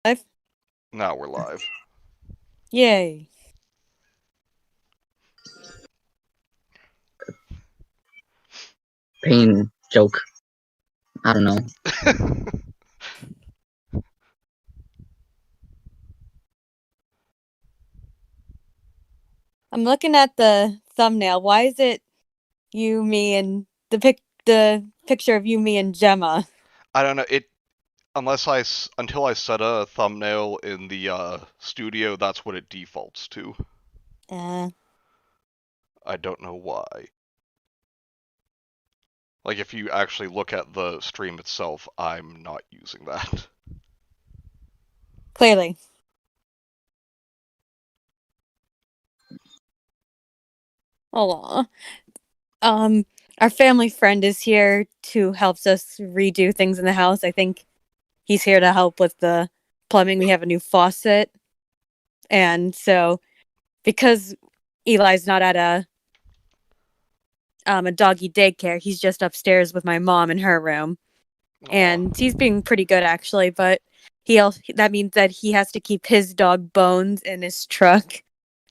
Live? Now we're live. Yay. Pain joke. I don't know. I'm looking at the thumbnail. Why is it you, me, and the picture of you, me, and Gemma? I don't know. Until I set a thumbnail in the studio, that's what it defaults to. Uh, I don't know why. Like if you actually look at the stream itself, I'm not using that. Clearly. Oh, um, our family friend is here to help us redo things in the house. I think he's here to help with the plumbing. We have a new faucet, and so because Eli's not at a doggy daycare, he's just upstairs with my mom in her room. Aw. And he's being pretty good actually, but that means that he has to keep his dog Bones in his truck.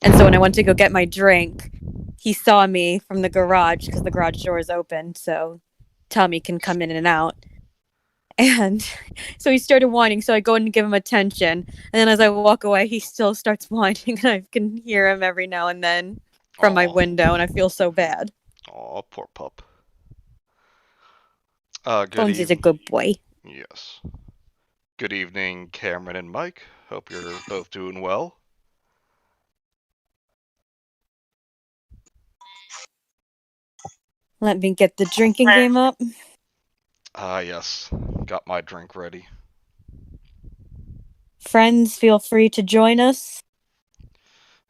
And so when I went to go get my drink, he saw me from the garage because the garage door is open, so Tommy can come in and out. And so he started whining, so I go in and give him attention. And then as I walk away, he still starts whining, and I can hear him every now and then from my Aw. window, and I feel so bad. Aw, poor pup. Good Bones is a eve. good boy. Yes. Good evening, Cameron and Mike. Hope you're both doing well. Let me get the drinking game up. Yes. Got my drink ready. Friends, feel free to join us.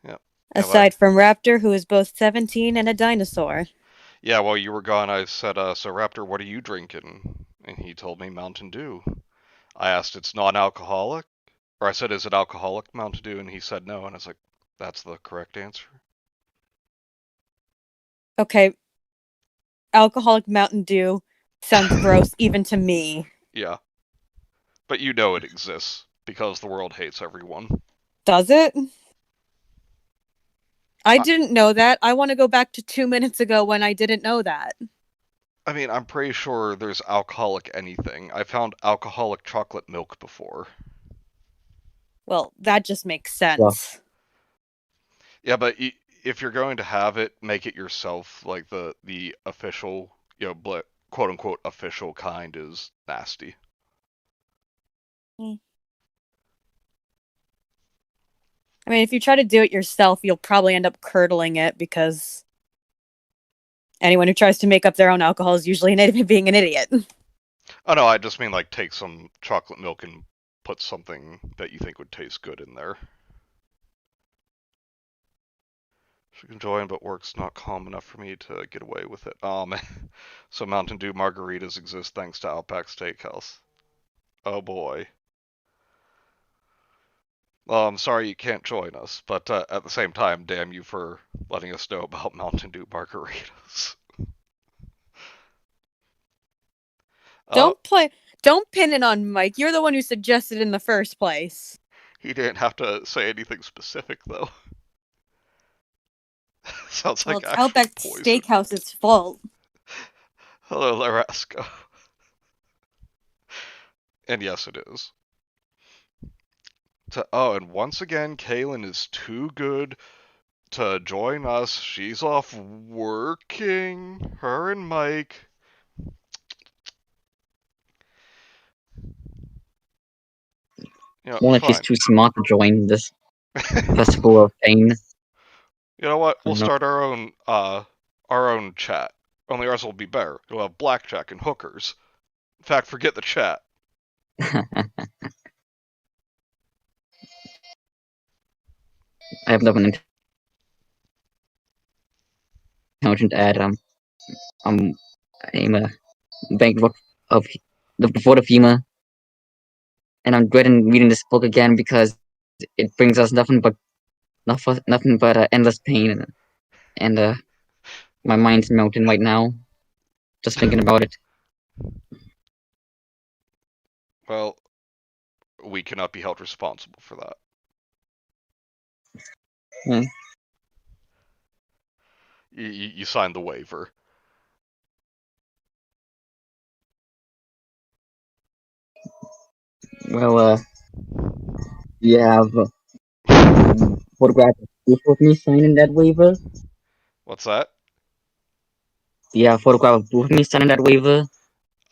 Yep. Aside from Raptor, who is both 17 and a dinosaur. Yeah, while you were gone, I said, so Raptor, what are you drinking? And he told me Mountain Dew. I asked, it's non-alcoholic? Or I said, is it alcoholic Mountain Dew? And he said no, and I was like, that's the correct answer. Okay, alcoholic Mountain Dew sounds gross even to me. Yeah. But you know it exists, because the world hates everyone. Does it? I I, didn't know that. I want to go back to 2 minutes ago when I didn't know that. I mean, I'm pretty sure there's alcoholic anything. I found alcoholic chocolate milk before. Well, that just makes Well, sense. Yeah, but if you're going to have it, make it yourself. Like the official, quote unquote official kind is nasty. I mean, if you try to do it yourself, you'll probably end up curdling it because anyone who tries to make up their own alcohol is usually being an idiot. Oh no, I just mean like take some chocolate milk and put something that you think would taste good in there. She can join, but work's not calm enough for me to get away with it. Oh man. So Mountain Dew margaritas exist thanks to Outback Steakhouse. Oh boy. Well, I'm sorry you can't join us, but at the same time, damn you for letting us know about Mountain Dew margaritas. Oh, Don't pin it on Mike. You're the one who suggested it in the first place. he didn't have to say anything specific though. Sounds Well, like it's actual Outback poison. Steakhouse's fault. Hello, Larasco. And yes, it is. And once again, Kaylin is too good to join us. She's off working. Her and Mike. only if he's Fine. too smart to join this festival of pain. You know what? I We'll don't know. start our own chat. Only ours will be better. It'll have blackjack and hookers. In fact, forget the chat. I have nothing intelligent to add. I'm a bankrupt of before the FEMA, and I'm dreading reading this book again because it brings us nothing but endless pain, and my mind's melting right now just thinking about it. Well, we cannot be held responsible for that. Hmm. You signed the waiver. Well, you have photograph of proof of me signing that waiver? What's that? Do you have photograph of proof of me signing that waiver?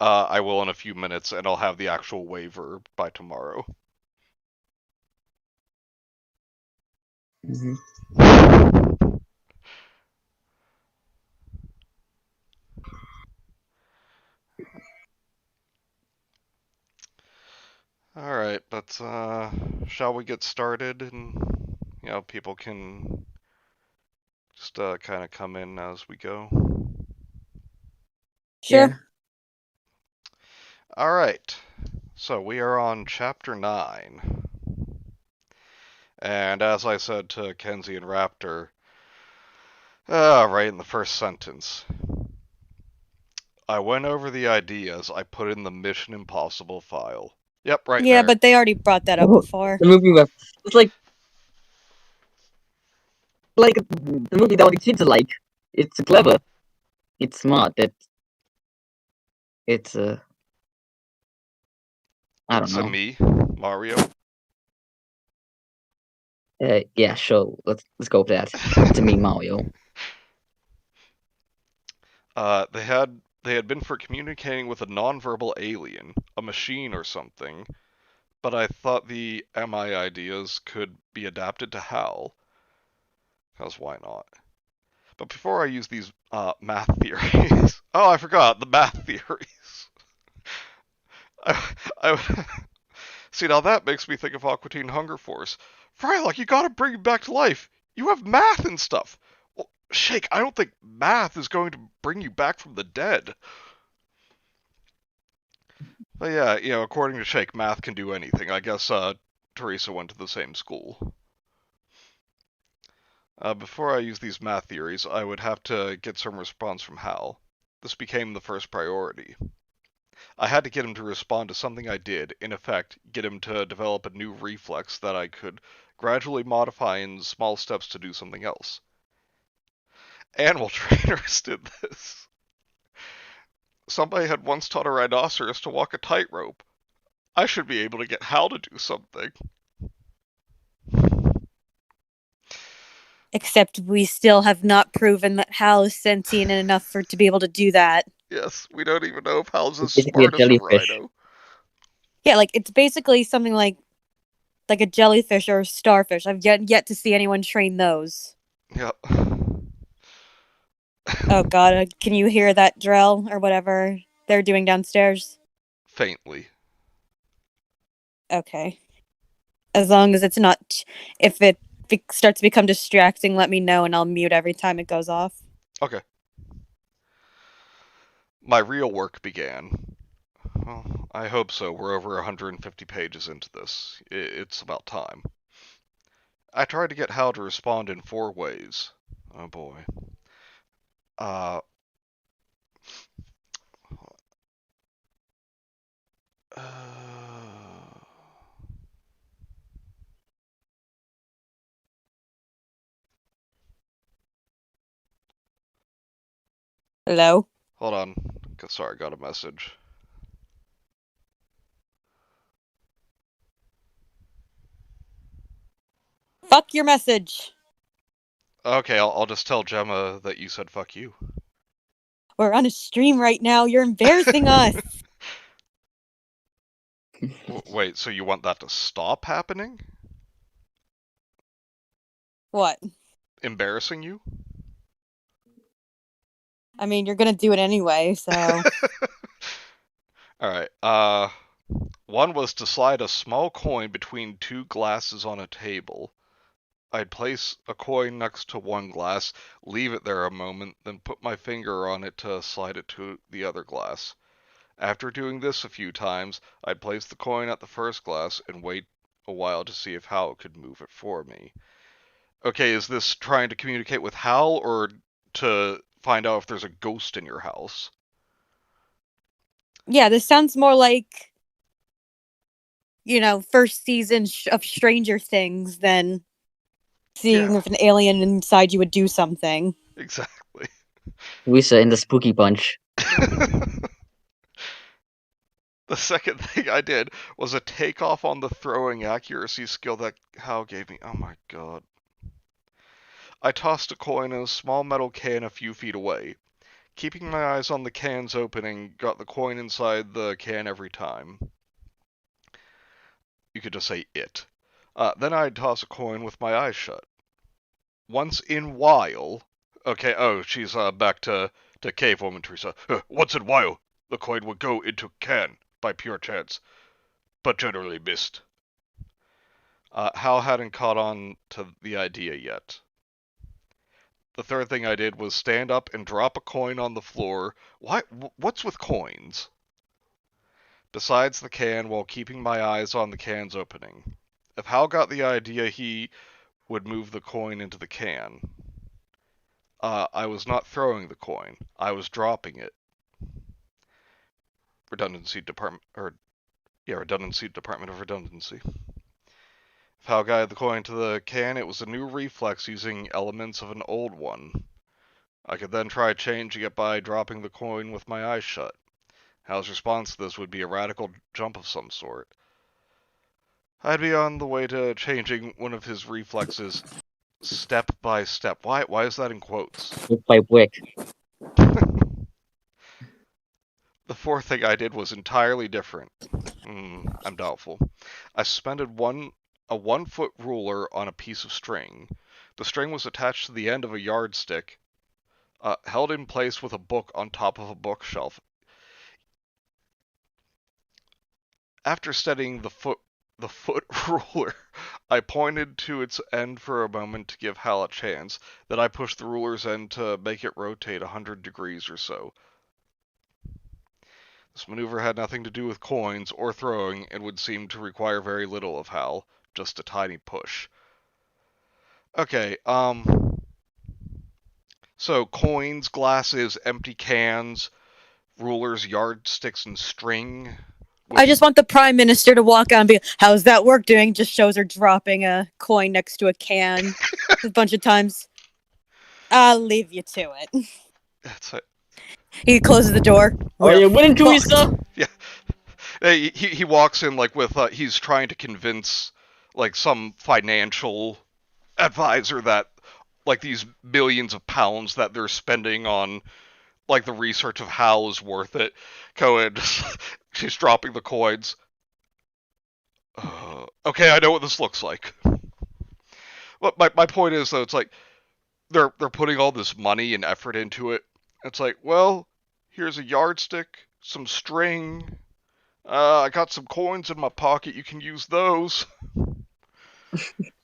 I will in a few minutes, and I'll have the actual waiver by tomorrow. Mm-hmm. Alright, but shall we get started? And, people can just kind of come in as we go. Sure. Yeah. Alright, so we are on chapter 9. And as I said to Kenzie and Raptor, right in the first sentence, I went over the ideas I put in the Mission Impossible file. Yep, right Yeah, there. but they already brought that up before. The movie was it's like the movie that all the kids are like. It's clever. It's smart. It's I don't It's know. me, Mario. Yeah, sure. Let's go with that. It's a me, Mario. They had been for communicating with a nonverbal alien, a machine or something, but I thought the MI ideas could be adapted to HAL. Because why not? But before I use these math theories... Oh, I forgot, the math theories. I See, now that makes me think of Aqua Teen Hunger Force. Frylock, you gotta bring me back to life. You have math and stuff. Well, Shake, I don't think math is going to bring you back from the dead. But yeah, according to Shake, math can do anything. I guess Theresa went to the same school. Before I use these math theories, I would have to get some response from Hal. This became the first priority. I had to get him to respond to something I did, in effect, get him to develop a new reflex that I could gradually modify in small steps to do something else. Animal trainers did this. Somebody had once taught a rhinoceros to walk a tightrope. I should be able to get Hal to do something. Except we still have not proven that Hal is sentient enough for to be able to do that. Yes, we don't even know if Hal's It's as basically a smart as a jellyfish. rhino. Yeah, like it's basically something like a jellyfish or a starfish. I've yet to see anyone train those. Yep. Oh god, can you hear that drill or whatever they're doing downstairs? Faintly. Okay. As long as it's not, if it starts to become distracting, let me know and I'll mute every time it goes off. Okay. My real work began. Well, I hope so. We're over 150 pages into this. It's about time. I tried to get Hal to respond in 4 ways. Oh boy. Uh, uh, Hello? Hold on. Sorry, I got a message. Fuck your message. Okay, I'll just tell Gemma that you said fuck you. We're on a stream right now. You're embarrassing us. Wait, so you want that to stop happening? What? Embarrassing you? I mean, you're gonna do it anyway, so. Alright, one was to slide a small coin between 2 glasses on a table. I'd place a coin next to one glass, leave it there a moment, then put my finger on it to slide it to the other glass. After doing this a few times, I'd place the coin at the first glass and wait a while to see if Hal could move it for me. Okay, is this trying to communicate with Hal or to find out if there's a ghost in your house? Yeah, this sounds more like first season of Stranger Things than seeing Yeah. if an alien inside you would do something. Exactly. Theresa in the spooky bunch. The second thing I did was a takeoff on the throwing accuracy skill that Hal gave me. Oh my god. I tossed a coin in a small metal can a few feet away. Keeping my eyes on the can's opening got the coin inside the can every time. You could just say it. Then I'd toss a coin with my eyes shut. Once in while... Okay, she's back to cave woman Theresa. Once in while, the coin would go into can by pure chance, but generally missed. Hal hadn't caught on to the idea yet. The third thing I did was stand up and drop a coin on the floor. What's with coins? Besides the can, while keeping my eyes on the can's opening. If Hal got the idea, he would move the coin into the can. I was not throwing the coin. I was dropping it. Redundancy Department of Redundancy. If Hal guided the coin to the can, it was a new reflex using elements of an old one. I could then try changing it by dropping the coin with my eyes shut. Hal's response to this would be a radical jump of some sort. I'd be on the way to changing one of his reflexes step by step. Why is that in quotes? Brick by brick. The fourth thing I did was entirely different. I'm doubtful. I suspended a 1-foot ruler on a piece of string. The string was attached to the end of a yardstick, held in place with a book on top of a bookshelf. After steadying the foot ruler, I pointed to its end for a moment to give Hal a chance. Then I pushed the ruler's end to make it rotate 100 degrees or so. This maneuver had nothing to do with coins or throwing and would seem to require very little of Hal, just a tiny push. Okay, so coins, glasses, empty cans, rulers, yardsticks, and string. I just want the Prime Minister to walk out and be, how's that work doing? Just shows her dropping a coin next to a can a bunch of times. I'll leave you to it. That's it. He closes the door. Are you winning, fucked. Theresa? Yeah. He walks in like with he's trying to convince like some financial advisor that like these millions of pounds that they're spending on like the research of Hal is worth it. Cohen, she's dropping the coins. Okay, I know what this looks like. But my point is though, it's like they're putting all this money and effort into it. It's like, well, here's a yardstick, some string. I got some coins in my pocket. You can use those.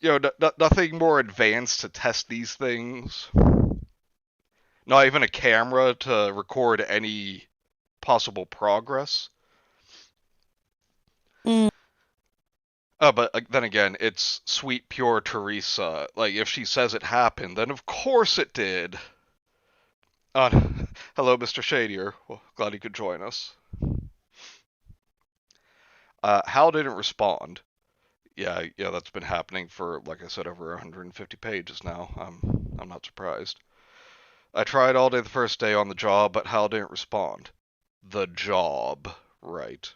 Nothing more advanced to test these things. Not even a camera to record any possible progress. But then again, it's sweet, pure Theresa. Like, if she says it happened, then of course it did. Hello, Mr. Shadier. Well, glad you could join us. Hal didn't respond. Yeah, that's been happening for, like I said, over 150 pages now. I'm not surprised. I tried all day the first day on the job, but Hal didn't respond. The job, right.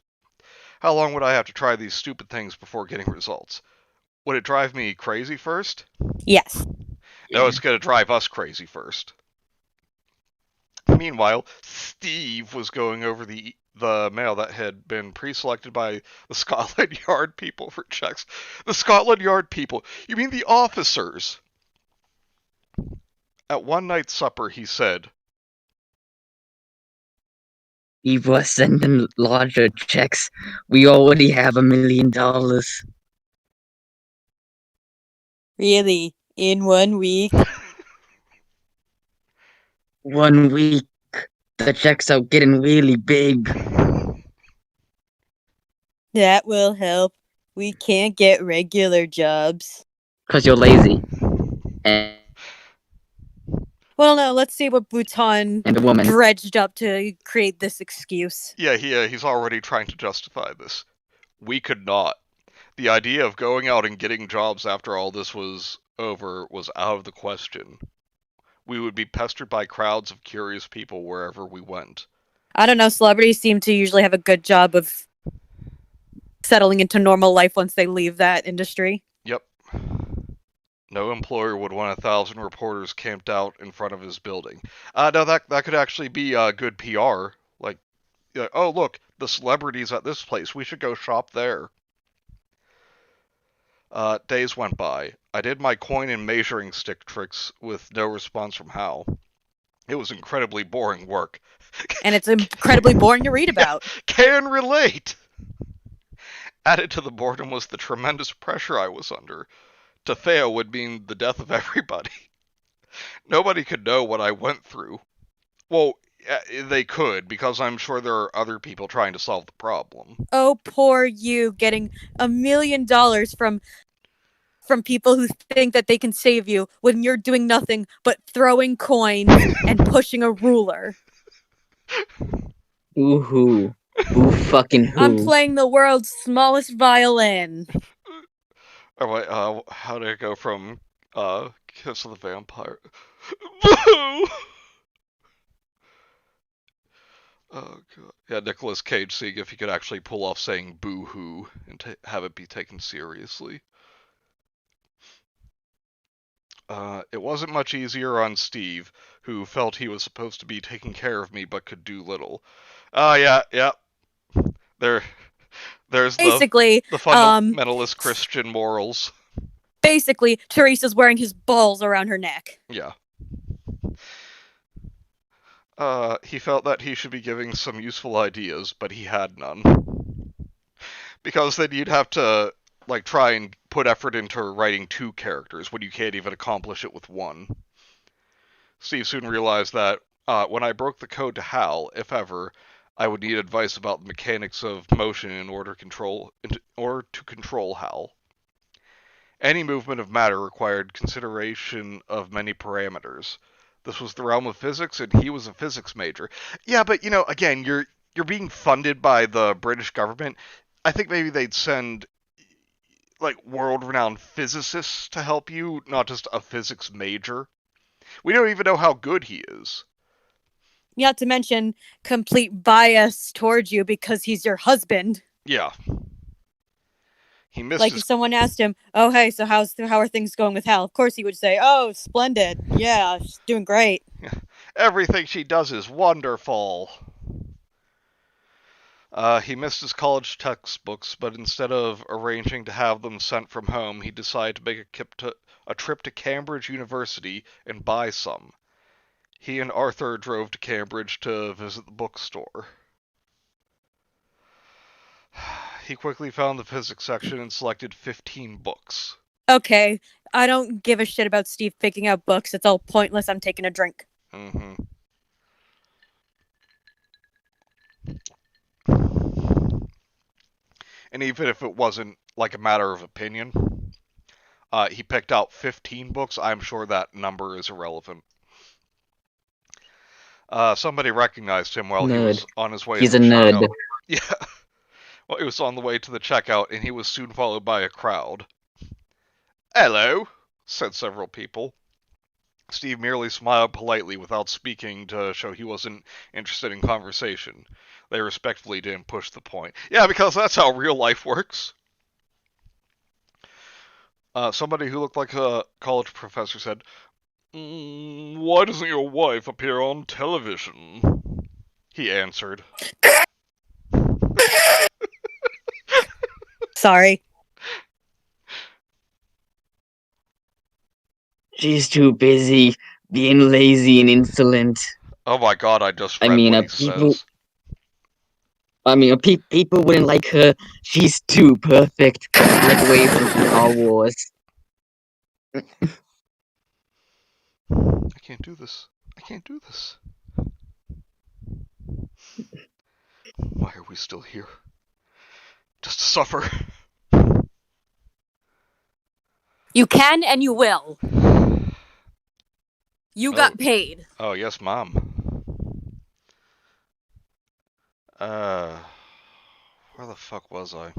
How long would I have to try these stupid things before getting results? Would it drive me crazy first? Yes. No, it's going to drive us crazy first. Meanwhile, Steve was going over the mail that had been pre-selected by the Scotland Yard people for checks. The Scotland Yard people? You mean the officers? At one night's supper, he said, We were sending larger checks. We already have $1 million. Really? In 1 week? 1 week. The checks are getting really big. That will help. We can't get regular jobs. Because you're lazy. And Well, no, let's see what Bhutan the woman. dredged up to create this excuse. yeah, he's already trying to justify this. We could not. The idea of going out and getting jobs after all this was over was out of the question. We would be pestered by crowds of curious people wherever we went. I don't know. Celebrities seem to usually have a good job of settling into normal life once they leave that industry. Yep. No employer would want 1,000 reporters camped out in front of his building. No, that could actually be good PR. Like, oh look, the celebrities at this place. We should go shop there. Days went by. I did my coin and measuring stick tricks with no response from Hal. It was incredibly boring work. And it's incredibly boring to read about. Can relate! Added to the boredom was the tremendous pressure I was under. To fail would mean the death of everybody. Nobody could know what I went through. Well, they could, because I'm sure there are other people trying to solve the problem. Oh, poor you, getting $1 million from people who think that they can save you when you're doing nothing but throwing coins and pushing a ruler. Boo-hoo. Boo-fucking-hoo. I'm playing the world's smallest violin. Alright, how did it go from, Kiss of the Vampire? Boo! Oh, God. Yeah, Nicolas Cage seeing if he could actually pull off saying boo-hoo and have it be taken seriously. It wasn't much easier on Steve, who felt he was supposed to be taking care of me but could do little. Yeah. There's Basically, the fundamentalist Christian morals. Basically, Teresa's wearing his balls around her neck. Yeah. He felt that he should be giving some useful ideas, but he had none. Because then you'd have to, like, try and put effort into writing 2 characters when you can't even accomplish it with 1. Steve soon realized that when I broke the code to Hal, if ever, I would need advice about the mechanics of motion in order to control Hal. Any movement of matter required consideration of many parameters. This was the realm of physics, and he was a physics major. Yeah, but again, you're being funded by the British government. I think maybe they'd send like world-renowned physicists to help you, not just a physics major. We don't even know how good he is. Not to mention complete bias towards you because he's your husband. Yeah. He missed if someone asked him, "Oh, hey, so how are things going with Hal?" Of course he would say, "Oh, splendid. Yeah, she's doing great. Everything she does is wonderful." He missed his college textbooks, but instead of arranging to have them sent from home, he decided to make a trip to Cambridge University and buy some. He and Arthur drove to Cambridge to visit the bookstore. He quickly found the physics section and selected 15 books. Okay, I don't give a shit about Steve picking out books. It's all pointless. I'm taking a drink. Mm-hmm. And even if it wasn't like a matter of opinion, he picked out 15 books. I'm sure that number is irrelevant. Somebody recognized him while he was on his way to the checkout. Nerd. Yeah. Well, he was on the way to the checkout, and he was soon followed by a crowd. "Hello," said several people. Steve merely smiled politely without speaking to show he wasn't interested in conversation. They respectfully didn't push the point. Yeah, because that's how real life works. Somebody who looked like a college professor said, "Why doesn't your wife appear on television?" He answered. Sorry. She's too busy being lazy and insolent. Oh my God, I just read what he says. People wouldn't like her. She's too perfect. Like away from Star Wars. I can't do this. I can't do this. Why are we still here? Just to suffer. You can and you will. You got paid. Oh, yes, Mom. Where the fuck was I?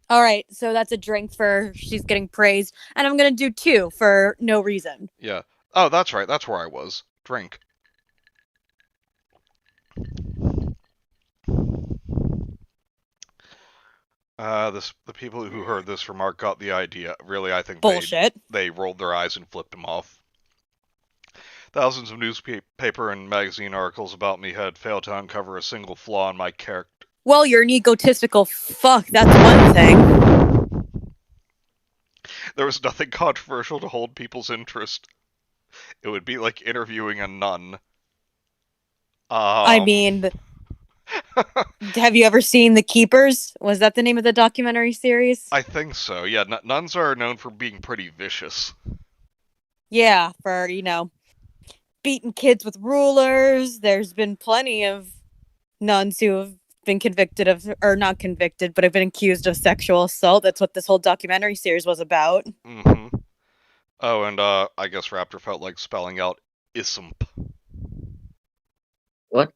All right, so that's a drink for she's getting praised, and I'm gonna do 2 for no reason. Yeah. Oh, that's right. That's where I was. Drink. The people who heard this remark got the idea. Really, I think Bullshit. they rolled their eyes and flipped him off. Thousands of newspaper and magazine articles about me had failed to uncover a single flaw in my character. Well, you're an egotistical fuck. That's one thing. There was nothing controversial to hold people's interest. It would be like interviewing a nun. I mean, have you ever seen The Keepers? Was that the name of the documentary series? I think so. Yeah, nuns are known for being pretty vicious. Yeah, for, beating kids with rulers. There's been plenty of nuns who have been convicted of, or not convicted, but have been accused of sexual assault. That's what this whole documentary series was about. Mm-hmm. Oh, and I guess Raptor felt like spelling out ismp. What?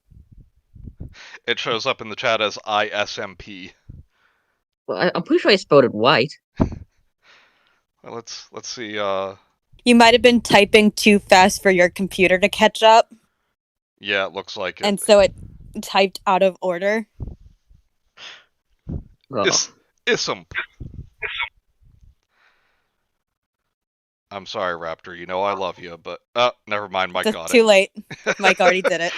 It shows up in the chat as ISMP. Well, I'm pretty sure I spelled it right. Well, let's see. You might have been typing too fast for your computer to catch up. Yeah, it looks like it. And so it typed out of order. Ismp. I'm sorry, Raptor. You know I love you, but never mind. Mike got it. Too late. Mike already did it.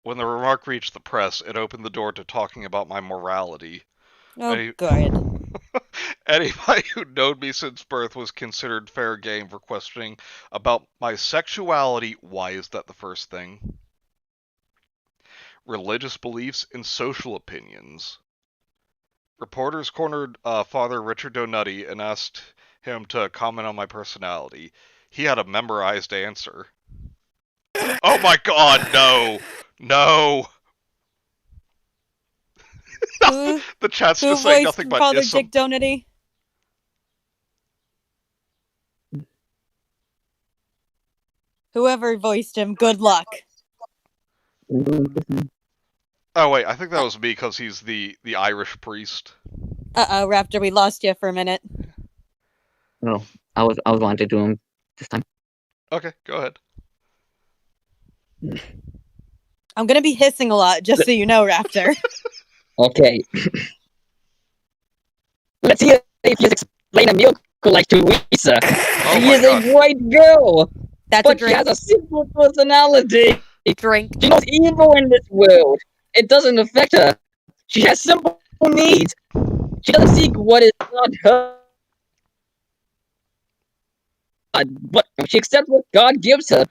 When the remark reached the press, it opened the door to talking about my morality. Oh, good. Anybody who'd known me since birth was considered fair game for questioning about my sexuality. Why is that the first thing? Religious beliefs and social opinions. Reporters cornered Father Richard Donutty and asked him to comment on my personality. He had a memorized answer. Oh my god, no! No! The chat's just saying nothing but Father ism. Dick Donutty? Whoever voiced him, good luck. Oh wait, I think that was me because he's the Irish priest. Uh-oh, Raptor, we lost you for a minute. No, I was wanting to do him this time. Okay, go ahead. I'm gonna be hissing a lot, just so you know, Raptor. Okay. Let's hear if you explain a miracle like Theresa. Oh She is a great girl, That's but a she drink. has a simple personality. Drink. She knows evil in this world. It doesn't affect her. She has simple needs. She doesn't seek what is not her. But she accepts what God gives her.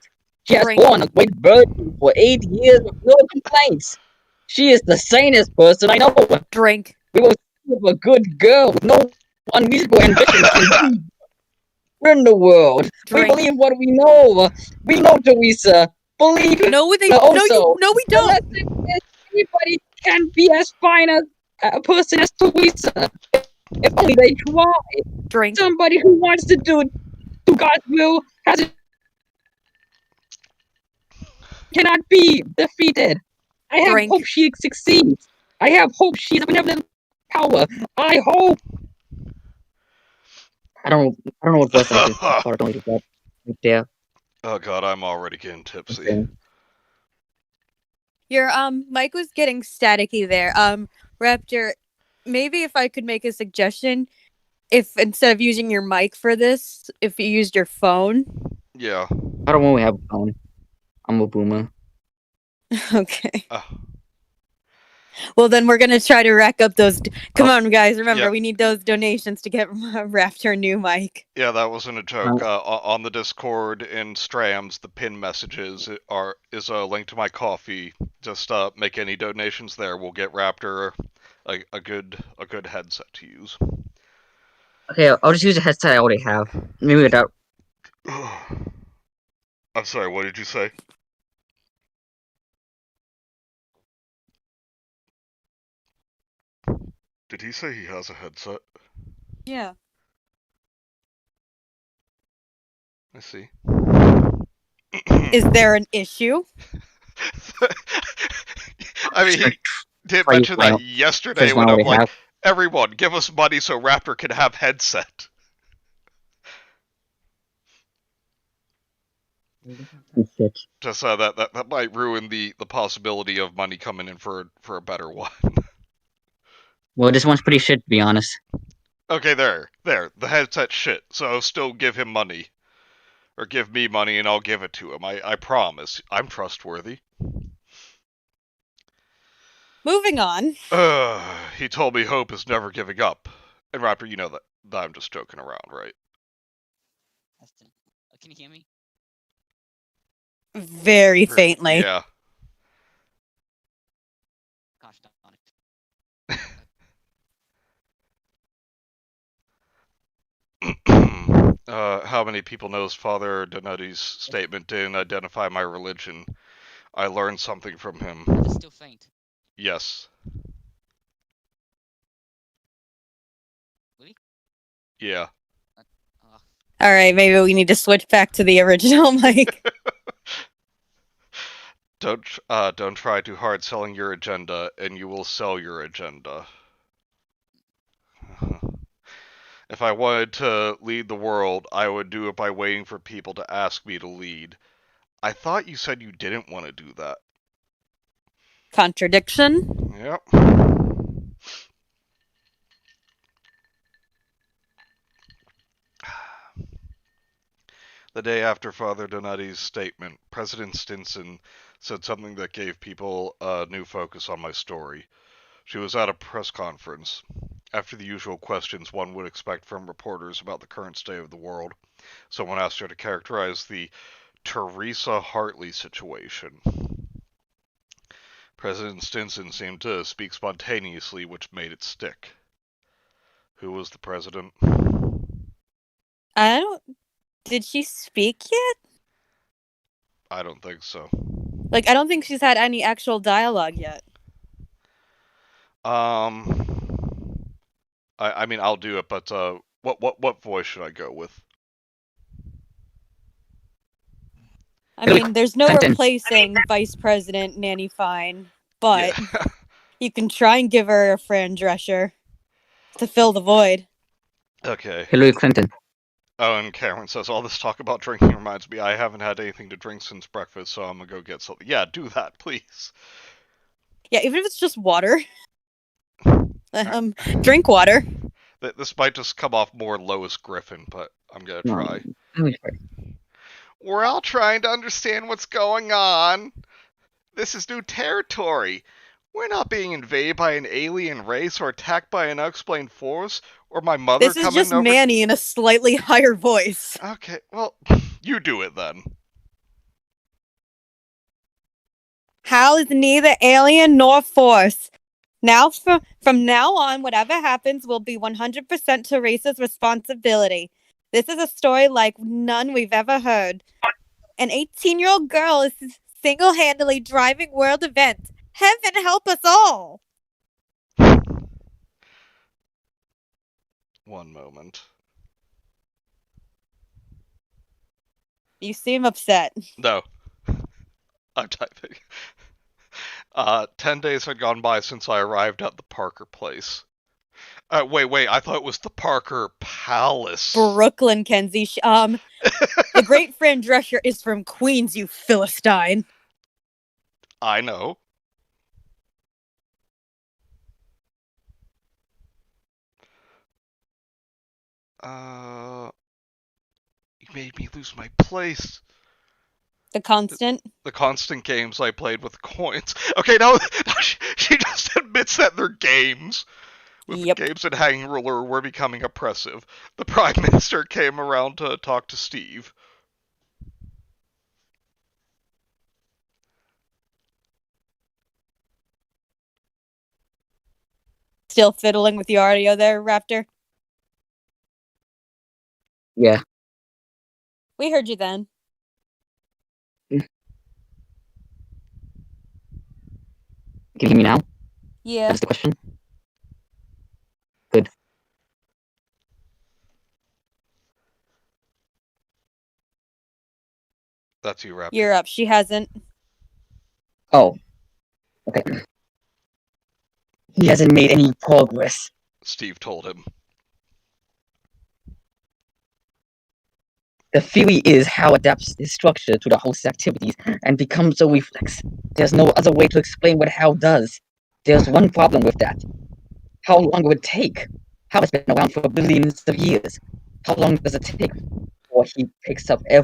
She has borne a great burden for 8 years with no complaints. She is the sanest person I know. Drink. We will see a good girl with no unreasonable ambitions in the world. Drink. We believe what we know. We know Theresa. Believe it. No, we don't. Anybody can be as fine as a person as Theresa. If only they try. Drink. Somebody who wants to do God's will cannot be defeated. I have hope she succeeds. I have hope she's a benevolent power. I hope. I don't know what voice I don't do that. Right there. Oh god, I'm already getting tipsy. Okay. Your mic was getting staticky there. Raptor, maybe if I could make a suggestion, if instead of using your mic for this, if you used your phone. Yeah. I don't want to have a phone. I'm a boomer. Okay. Well, then we're gonna try to rack up those. Come on, guys! Remember, we need those donations to get Raptor a new mic. Yeah, that wasn't a joke. On the Discord in Strams, the pin messages is a link to my coffee. Just make any donations there. We'll get Raptor a good headset to use. Okay, I'll just use a headset I already have. Maybe without. I'm sorry. What did you say? Did he say he has a headset? Yeah. I see. Is there an issue? I mean, did Why you mention that smile? yesterday First one when I I'm already like, have. everyone, give us money so Raptor can have headset. Shit. Just that might ruin the possibility of money coming in for a better one. Well, this one's pretty shit, to be honest. Okay, there. The headset shit. So still give him money. Or give me money and I'll give it to him. I promise. I'm trustworthy. Moving on. He told me hope is never giving up. And Raptor, you know that I'm just joking around, right? Can you hear me? Very faintly. Yeah. Gosh darn it. How many people knows Father Donati's statement didn't identify my religion? I learned something from him. Is it still faint? Yes. Really? Yeah. Oh, All right, maybe we need to switch back to the original mic. Don't try too hard selling your agenda, and you will sell your agenda. If I wanted to lead the world, I would do it by waiting for people to ask me to lead. I thought you said you didn't want to do that. Contradiction. Yep. The day after Father Donati's statement, President Stinson said something that gave people a new focus on my story. She was at a press conference. After the usual questions one would expect from reporters about the current state of the world, someone asked her to characterize the Theresa Hartley situation. President Stinson seemed to speak spontaneously, which made it stick. Who was the president? I don't. Did she speak yet? I don't think so. Like, I don't think she's had any actual dialogue yet. I mean, I'll do it, but what voice should I go with? I mean, there's no Clinton. replacing Vice President Nanny Fine, but Yeah. you can try and give her a Fran Drescher to fill the void. Okay. Hillary Clinton. Oh, and Cameron says, all this talk about drinking reminds me I haven't had anything to drink since breakfast, so I'm gonna go get something. Yeah, do that, please. Yeah, even if it's just water. Drink water. This might just come off more Lois Griffin, but I'm gonna try. We're all trying to understand what's going on. This is new territory. We're not being invaded by an alien race or attacked by an unexplained force, or my mother This is coming just over. Manny in a slightly higher voice. Okay, well, you do it then. Hal is neither alien nor force. Now, from now on, whatever happens will be 100% Teresa's responsibility. This is a story like none we've ever heard. An 18-year-old girl is single-handedly driving world events. Heaven help us all! One moment. You seem upset. No. I'm typing. 10 days had gone by since I arrived at the Parker place. Wait, I thought it was the Parker Palace. Brooklyn, Kenzie. The great Fran Drescher is from Queens, you Philistine. I know. You made me lose my place. The constant. The constant games I played with coins. Okay, now she just admits that they're games. With Yep. games and hanging ruler were becoming oppressive. The Prime Minister came around to talk to Steve. Still fiddling with the audio there, Raptor? Yeah. We heard you then. Can you hear me now? Yeah. That's the question. Good. That's you, Raptor. You're up. She hasn't. Oh. Okay. He hasn't made any progress. Steve told him. The theory is Hal adapts his structure to the host's activities and becomes a reflex. There's no other way to explain what Hal does. There's one problem with that. How long would it take? Hal has been around for billions of years. How long does it take before he picks up a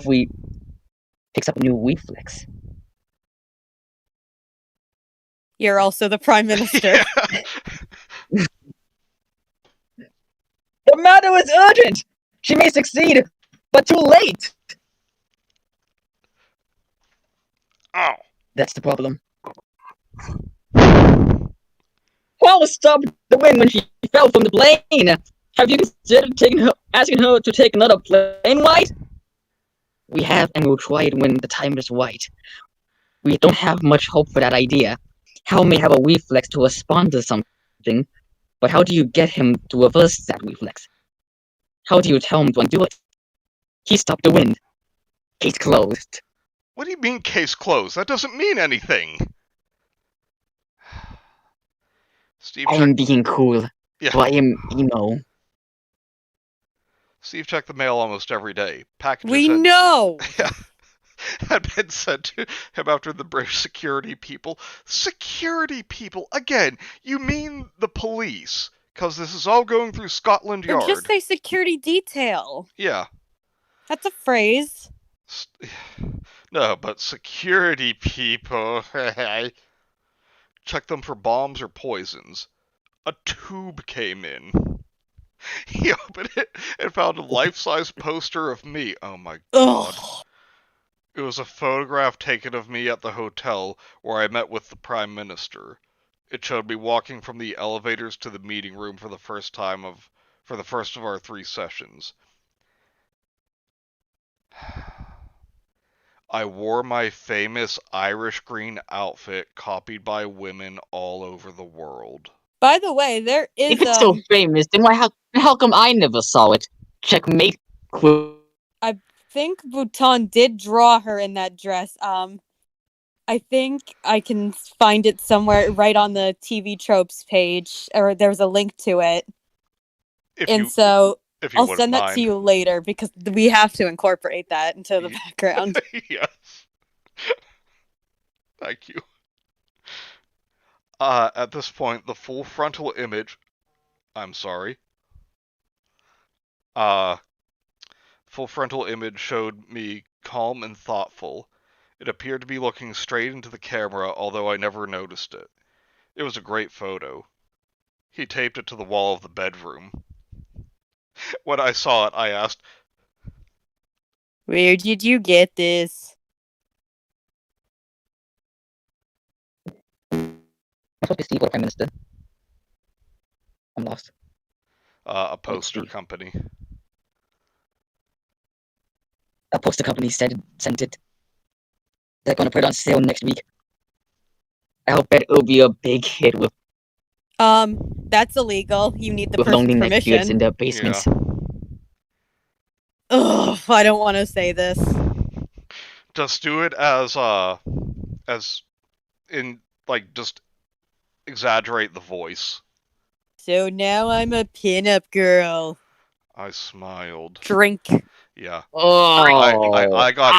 new reflex? You're also the Prime Minister. Yeah. The matter is urgent! She may succeed, but too late! Oh. That's the problem. Hal stopped the wind when she fell from the plane. Have you considered asking her to take another plane ride? We have, and we'll try it when the time is right. We don't have much hope for that idea. Hal may have a reflex to respond to something, but how do you get him to reverse that reflex? How do you tell him to undo it? He stopped the wind. Case closed. What do you mean, case closed? That doesn't mean anything. Steve I am being cool. Yeah. So I am emo. Steve checked the mail almost every day. Packages We know! had been sent to him after the British security people. Security people? Again, you mean the police? Because this is all going through Scotland Or Yard. just say security detail. Yeah. That's a phrase. No, but security people. Check them for bombs or poisons. A tube came in. He opened it and found a life-size poster of me. Oh my god. Ugh. It was a photograph taken of me at the hotel where I met with the Prime Minister. It showed me walking from the elevators to the meeting room for the first of our 3 sessions. I wore my famous Irish green outfit copied by women all over the world. By the way, there is If it's so famous, then how come I never saw it? Checkmate. I think Bhutan did draw her in that dress. I think I can find it somewhere right on the TV tropes page, or there's a link to it. If I'll you send that mind. to you later because we have to incorporate that into the background. Yes. Thank you. At this point, the full frontal image... I'm sorry. Full frontal image showed me calm and thoughtful. It appeared to be looking straight into the camera, although I never noticed it. It was a great photo. He taped it to the wall of the bedroom. When I saw it, I asked, Where did you get this? What is the Prime Minister? I'm lost. A poster company. A poster company sent it. They're gonna put it on sale next week. I'll bet it'll be a big hit with That's illegal. You need the person's loneliness beards in permission. their basements. Yeah. Ugh, I don't want to say this. Just do it as in, like, just exaggerate the voice. So now I'm a pinup girl. I smiled. Drink. Yeah. Oh, I got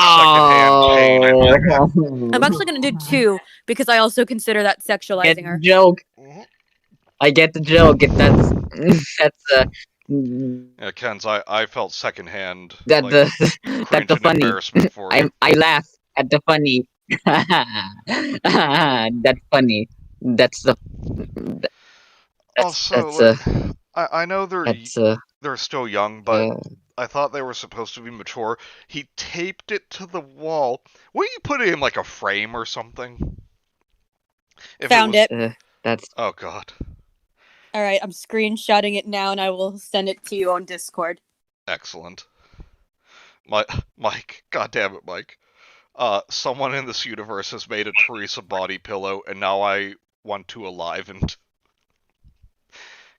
secondhand pain. I'm actually gonna do 2 because I also consider that Get sexualizing her. the joke. Mhm. I get the joke. Yeah, Ken's, I felt secondhand That's cringe the and funny. embarrassment for you. I laugh at the funny. That's funny. That's Also, I know they're still young, but uh, I thought they were supposed to be mature. He taped it to the wall. Wouldn't you put it in like a frame or something? Found it. that's Oh god. All right, I'm screenshotting it now, and I will send it to you on Discord. Excellent. Mike, god damn it, Mike. Someone in this universe has made a Theresa body pillow, and now I want to enliven.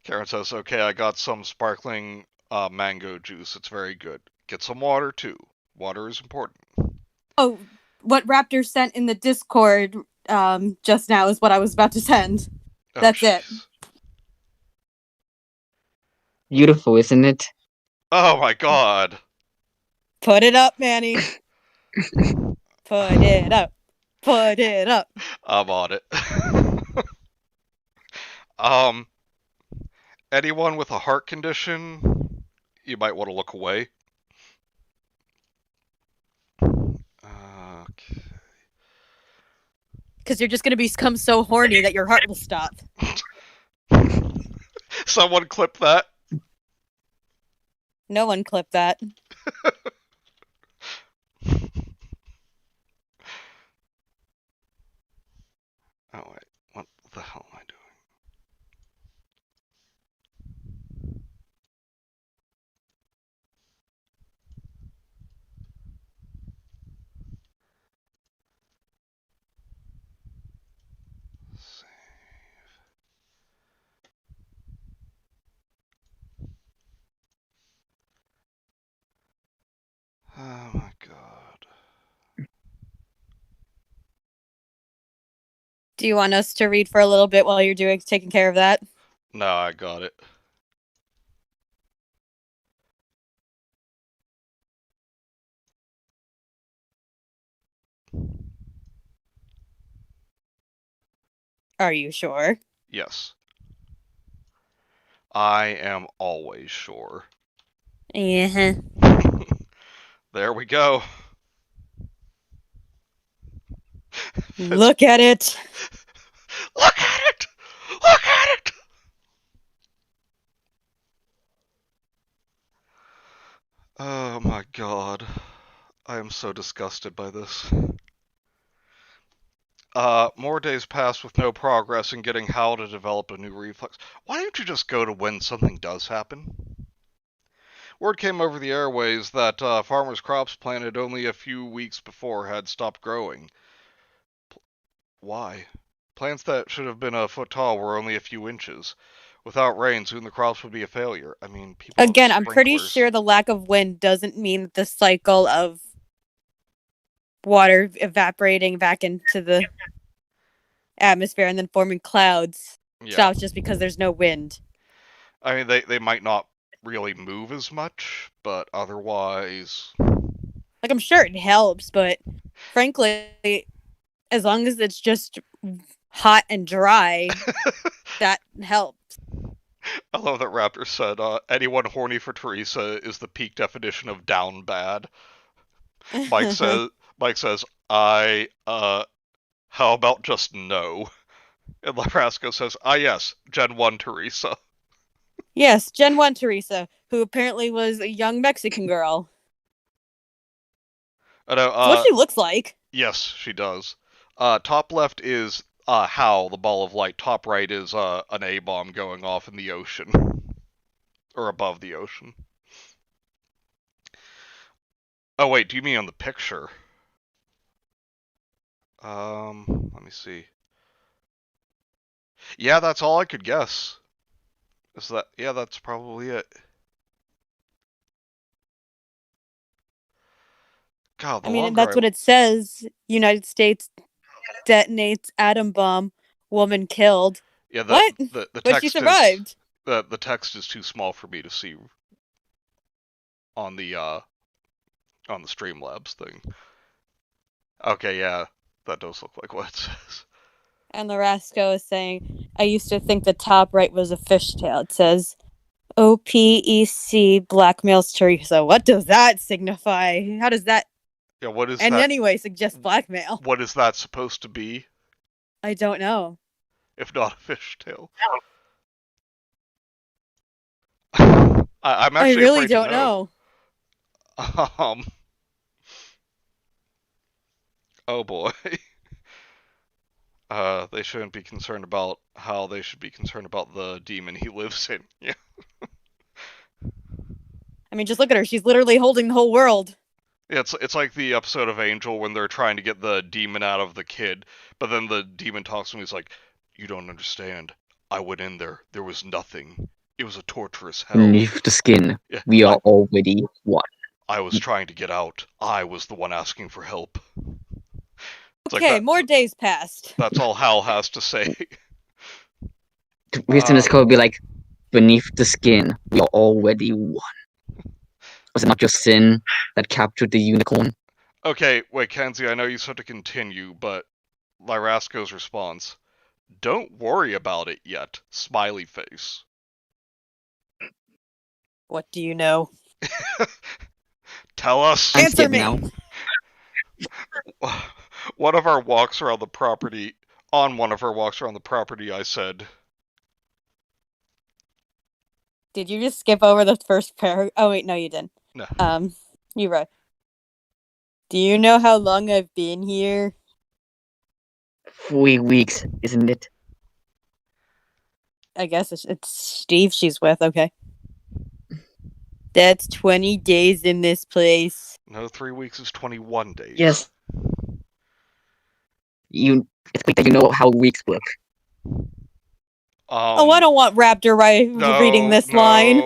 Karen says, okay, I got some sparkling mango juice. It's very good. Get some water, too. Water is important. Oh, what Raptor sent in the Discord just now is what I was about to send. Oh, That's it. jeez. Beautiful, isn't it? Oh my god. Put it up, Manny. Put it up. Put it up. I'm on it. Anyone with a heart condition, you might want to look away. Okay. Because you're just going to become so horny that your heart will stop. Someone clip that. No one clipped that. Oh wait, what the hell am I doing? Oh my god. Do you want us to read for a little bit while you're taking care of that? No, I got it. Are you sure? Yes. I am always sure. Yeah. There we go. Look at it. Look at it! Look at it! Oh my god. I am so disgusted by this. More days pass with no progress in getting Hal to develop a new reflex. Why don't you just go to when something does happen? Word came over the airways that farmers' crops planted only a few weeks before had stopped growing. Why? Plants that should have been a foot tall were only a few inches. Without rain, soon the crops would be a failure. I mean, people have Again, I'm pretty sprinklers. sure the lack of wind doesn't mean that the cycle of water evaporating back into the atmosphere and then forming clouds stops just because there's no wind. I mean, they might not really move as much, but otherwise... Like, I'm sure it helps, but frankly, as long as it's just hot and dry, that helps. I love that Raptor said, anyone horny for Theresa is the peak definition of down bad. Mike says, how about just no? And Larasco says, yes, Gen 1 Theresa. Yes, Gen 1 Theresa, who apparently was a young Mexican girl. I know, That's what she looks like. Yes, she does. Top left is Hal, the ball of light. Top right is an A-bomb going off in the ocean. Or above the ocean. Oh wait, do you mean on the picture? Let me see. Yeah, that's all I could guess. Is that? Yeah, that's probably it. God, the I mean, longer that's what it says. United States detonates atom bomb. Woman killed. Yeah, What? the But text she survived. the text is too small for me to see on the Streamlabs thing. Okay, yeah, that does look like what it says. And Larasco is saying, I used to think the top right was a fishtail. It says, OPEC blackmails Theresa. What does that signify? How does that Yeah, what is in that? any way suggest blackmail? What is that supposed to be? I don't know. If not a fishtail. I'm actually I really afraid to don't know. Oh boy. They shouldn't be concerned about how they should be concerned about the demon he lives in. Yeah. I mean, just look at her. She's literally holding the whole world. It's like the episode of Angel when they're trying to get the demon out of the kid, but then the demon talks to him. He's like, "You don't understand. I went in there. There was nothing. It was a torturous hell. Beneath the skin, Yeah, we are already one. I was trying to get out. I was the one asking for help." It's Okay, like more days passed. that's all Hal has to say. Theresa in this code would be like, beneath the skin, we are already one. Was it not your sin that captured the unicorn? Okay, wait, Kenzie, I know you said to continue, but Lyrasco's response, don't worry about it yet, smiley face. What do you know? Tell us. I'm Answer scared me! now. One of our walks around the property, I said, Did you just skip over the first paragraph? Oh wait, no, you didn't. no. You wrote. Do you know how long I've been here? 3 weeks, isn't it? I guess it's Steve she's with. Okay. That's 20 days in this place. No, 3 weeks is 21 days. Yes. It's quick that you know how weeks work. Oh, I don't want Raptor reading this line.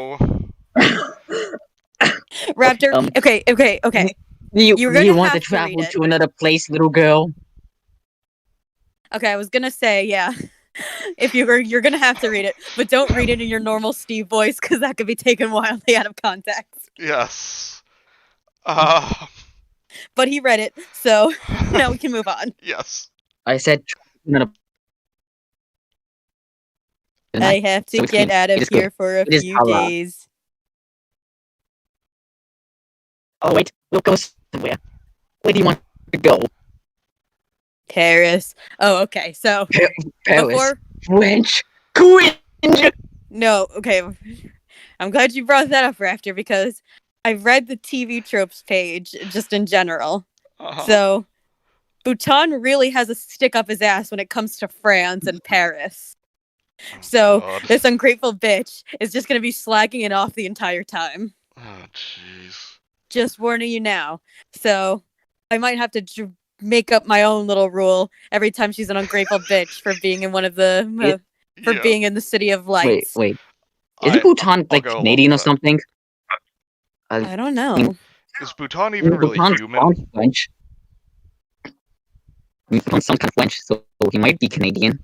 Raptor. Okay. You're gonna you want to have to read travel it. to another place, little girl? Okay, I was gonna say yeah. If you're gonna have to read it, but don't read it in your normal Steve voice because that could be taken wildly out of context. Yes. But he read it, so now we can move on. Yes. I said another. I have to get out of here for a few days. Oh wait, we'll go somewhere. Where do you want to go? Paris. Oh, okay. So Paris. French. Cringe. No, okay. I'm glad you brought that up, Raptor, because I've read the TV tropes page just in general. So Bhutan really has a stick up his ass when it comes to France and Paris. So God. this ungrateful bitch is just gonna be slacking it off the entire time. Oh, jeez. Just warning you now. So I might have to make up my own little rule every time she's an ungrateful bitch for being in one of the being in the City of Lights. Wait. Isn't Bhutan like go along Canadian or with that. something? I don't know. Is Bhutan even really Bhutan's human? French. Bhutan's some kind of French, so he might be Canadian.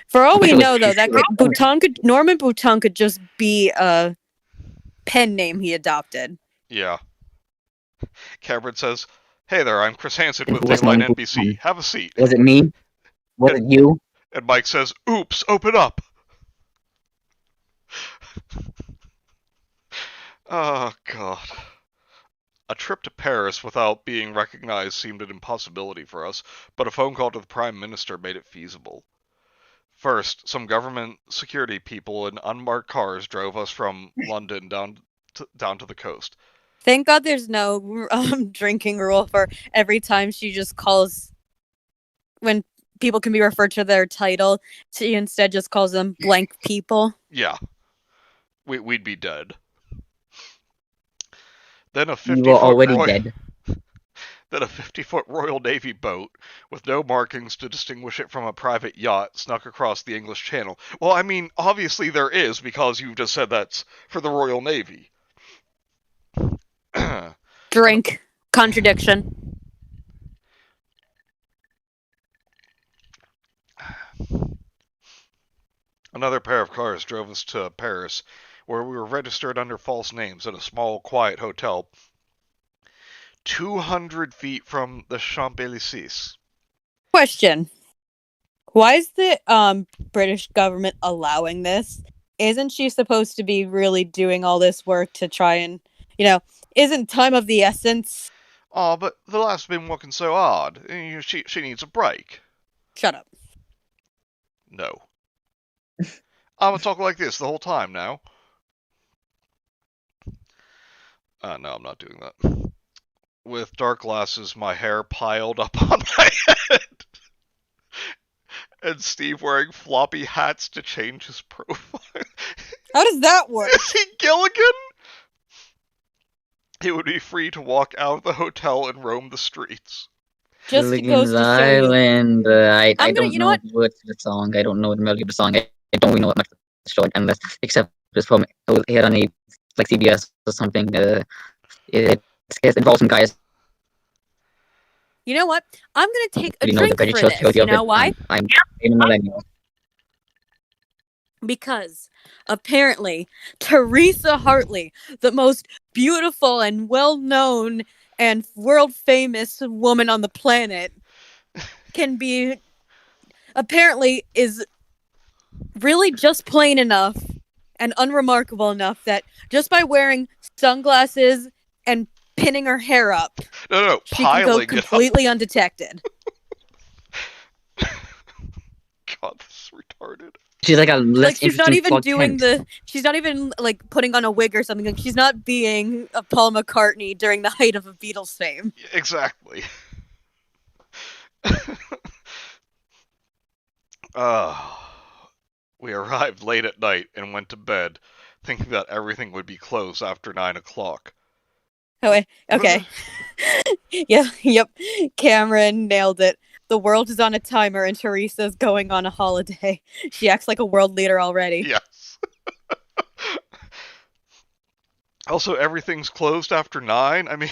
For all I'm we sure know, it's though, that Norman Bhutan could just be a pen name he adopted. Yeah. Cameron says, "Hey there, I'm Chris Hansen And with who was Daylight Norman NBC. Bhutan? Have a seat." Was it me? Was it you? And Mike says, "Oops, open up." Oh, God. A trip to Paris without being recognized seemed an impossibility for us, but a phone call to the Prime Minister made it feasible. First, some government security people in unmarked cars drove us from London down to the coast. Thank God there's no drinking rule for every time she just calls when people can be referred to their title. She instead just calls them blank people. Yeah. We'd be dead. Then a You were already dead. Then a 50-foot Royal Navy boat, with no markings to distinguish it from a private yacht, snuck across the English Channel. Well, I mean, obviously there is, because you've just said that's for the Royal Navy. Drink. Contradiction. Another pair of cars drove us to Paris, where we were registered under false names in a small, quiet hotel 200 feet from the Champs-Élysées. Question. Why is the British government allowing this? Isn't she supposed to be really doing all this work to try and, isn't time of the essence? Oh, but the lass has been working so hard. She needs a break. Shut up. No. I'm gonna talk like this the whole time now. No, I'm not doing that. With dark glasses, my hair piled up on my head. And Steve wearing floppy hats to change his profile. How does that work? Is he Gilligan? He would be free to walk out of the hotel and roam the streets. Just Gilligan's goes to show you. Island. I I'm gonna- don't you know know what? the words to the song. I don't know the melody of the song. I don't really know what much of the show, unless except it's from it had on a like CBS or something. It involves some guys. You know what? I'm gonna take a You know the drink British for this. history You of know it. why? I'm a millennial. Because apparently Teresa Hartley, the most beautiful and well-known and world-famous woman on the planet, apparently is really just plain enough and unremarkable enough that just by wearing sunglasses and pinning her hair up, No, she can go piling it completely undetected. up. God, this is retarded. She's like a less Like she's not interesting even Clark doing Kent. she's not even like putting on a wig or something. Like she's not being a Paul McCartney during the height of a Beatles fame. Exactly. We arrived late at night and went to bed, thinking that everything would be closed after 9 o'clock. Oh, okay. Yeah, yep. Cameron nailed it. The world is on a timer and Teresa's going on a holiday. She acts like a world leader already. Yes. Also, everything's closed after 9? I mean,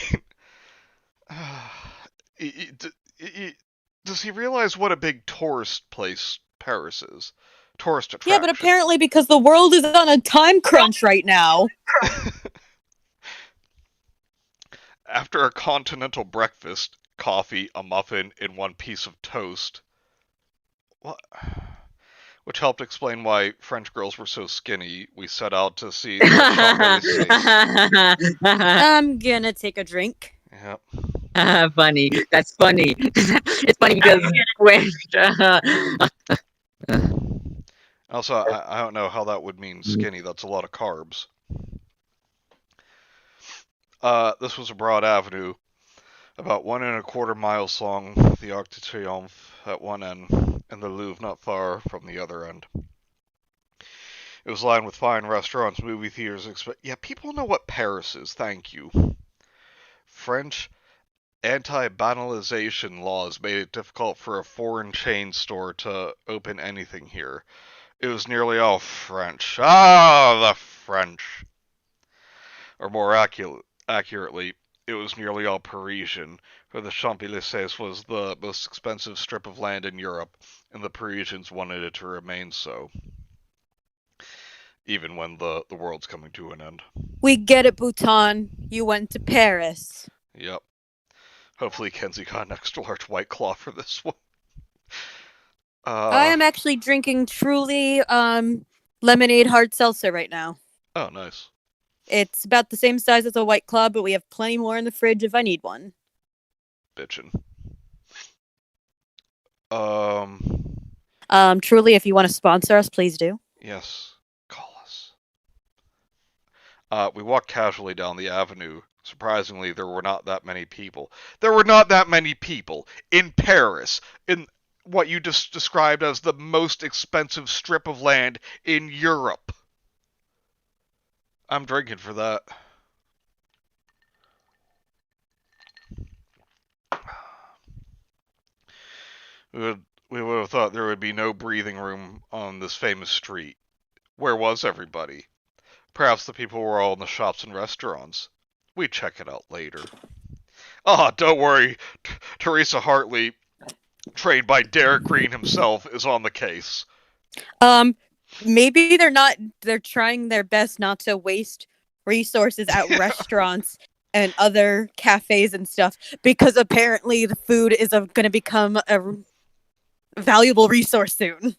does he realize what a big tourist place Paris is? Tourist attraction. Yeah, but apparently because the world is on a time crunch right now. After a continental breakfast, coffee, a muffin, and one piece of toast, which helped explain why French girls were so skinny, we set out to see the Champs-Élysées. I'm gonna take a drink. Yep. Funny. That's funny. It's funny because Also, I don't know how that would mean skinny. That's a lot of carbs. This was a broad avenue, about 1.25 miles long, the Arc de Triomphe at one end, and the Louvre not far from the other end. It was lined with fine restaurants, movie theaters, yeah, people know what Paris is, thank you. French anti-banalization laws made it difficult for a foreign chain store to open anything here. It was nearly all French. Ah, the French! Or more accurately, it was nearly all Parisian, for the Champs-Élysées was the most expensive strip of land in Europe, and the Parisians wanted it to remain so. Even when the world's coming to an end. We get it, Bhutan. You went to Paris. Yep. Hopefully Kenzie got an extra large White Claw for this one. I am actually drinking Truly lemonade hard seltzer right now. Oh, nice. It's about the same size as a White Claw, but we have plenty more in the fridge if I need one. Bitchin'. Truly, if you want to sponsor us, please do. Yes. Call us. We walked casually down the avenue. Surprisingly, there were not that many people. There were not that many people in Paris, in what you just described as the most expensive strip of land in Europe. I'm drinking for that. We would have thought there would be no breathing room on this famous street. Where was everybody? Perhaps the people were all in the shops and restaurants. We'd check it out later. Ah, don't worry. Teresa Hartley, trained by Derek Green himself, is on the case. Maybe they're trying their best not to waste resources at restaurants and other cafes and stuff, because apparently the food is going to become a valuable resource soon.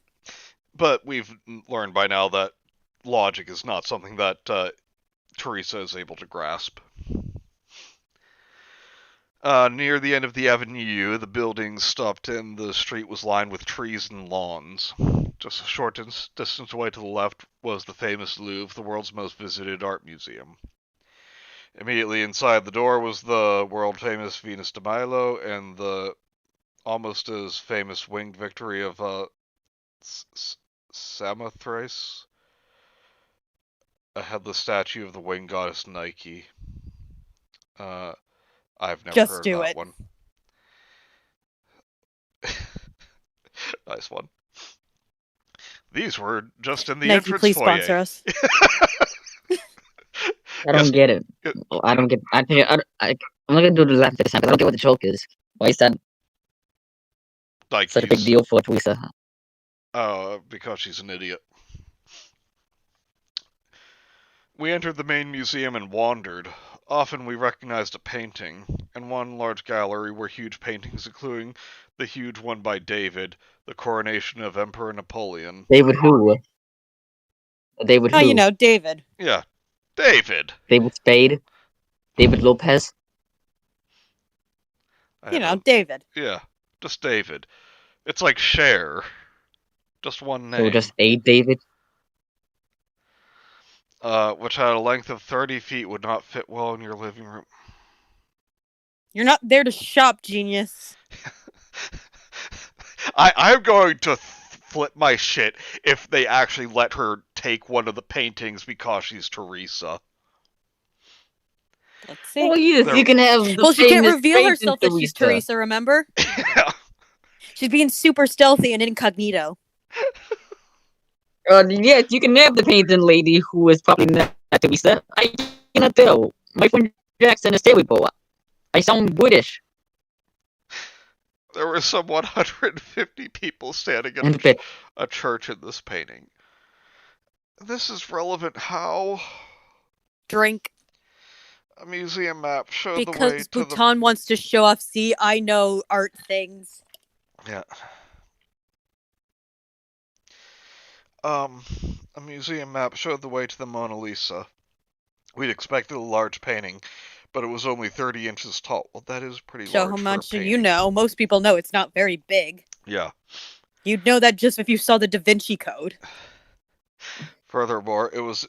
But we've learned by now that logic is not something that Teresa is able to grasp. Near the end of the avenue, the buildings stopped and the street was lined with trees and lawns. Just a short distance away to the left was the famous Louvre, the world's most visited art museum. Immediately inside the door was the world-famous Venus de Milo and the almost as famous winged victory of Samothrace, a headless statue of the winged goddess Nike. I've never Just heard do that it. one. Nice one. These were just in the Nike, entrance please foyer. sponsor us. I don't get it. I don't get. I'm not gonna do the left this time because I don't get what the joke is. Why is that Like such a big deal for Teresa? because she's an idiot. We entered the main museum and wandered. Often we recognized a painting, and one large gallery were huge paintings, including the huge one by David, the coronation of Emperor Napoleon. David who? David Oh, who? you know, David. Yeah, David! David Spade? David Lopez? I You know, don't- David. Yeah, just David. It's like Cher. Just one name. So just a David? Which at a length of 30 feet would not fit well in your living room. You're not there to shop, genius. I'm going to flip my shit if they actually let her take one of the paintings because she's Theresa. Let's see. Oh yes, There- you can have the Well, she can't famous reveal painting herself that she's Theresa, remember? Yeah. She's being super stealthy and incognito. Yes, you can have the painting lady who is probably not Theresa. I cannot tell. My friend Jackson is terrible. I sound British. There were some 150 people standing And in bit. a church in this painting. This is relevant how? Drink. A museum map showed the way Because to the... Bhutan wants to show off. See, I know art things. Yeah. A museum map showed the way to the Mona Lisa. We'd expected a large painting, but it was only 30 inches tall. Well, that is pretty So large how for a much do you painting. know? Most people know it's not very big. Yeah. You'd know that just if you saw the Da Vinci Code. Furthermore, it was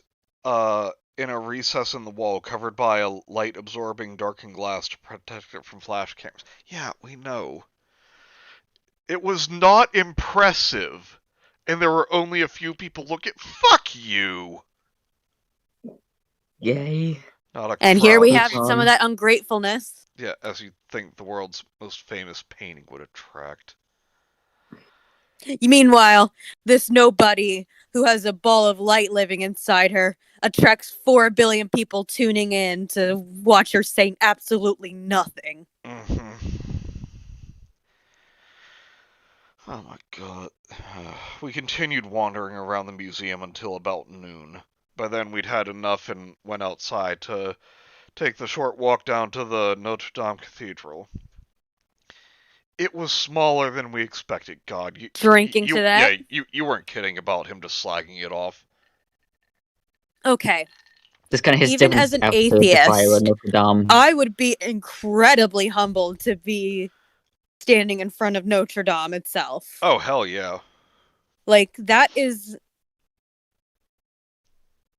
in a recess in the wall covered by a light-absorbing darkened glass to protect it from flash cameras. Yeah, we know. It was not impressive, and there were only a few people looking. Fuck you! Yay. Not a And here we crowd. have some of that ungratefulness. Yeah, as you'd think the world's most famous painting would attract. Meanwhile, this nobody who has a ball of light living inside her attracts 4 billion people tuning in to watch her saying absolutely nothing. Oh my god. We continued wandering around the museum until about noon. By then we'd had enough and went outside to take the short walk down to the Notre Dame Cathedral. It was smaller than we expected. God, Drinking to that? Yeah, you weren't kidding about him just slagging it off. Okay, This kind of his even as difference an after the fire at atheist, Notre Dame. I would be incredibly humbled to be standing in front of Notre Dame itself. Oh, hell yeah. Like, that's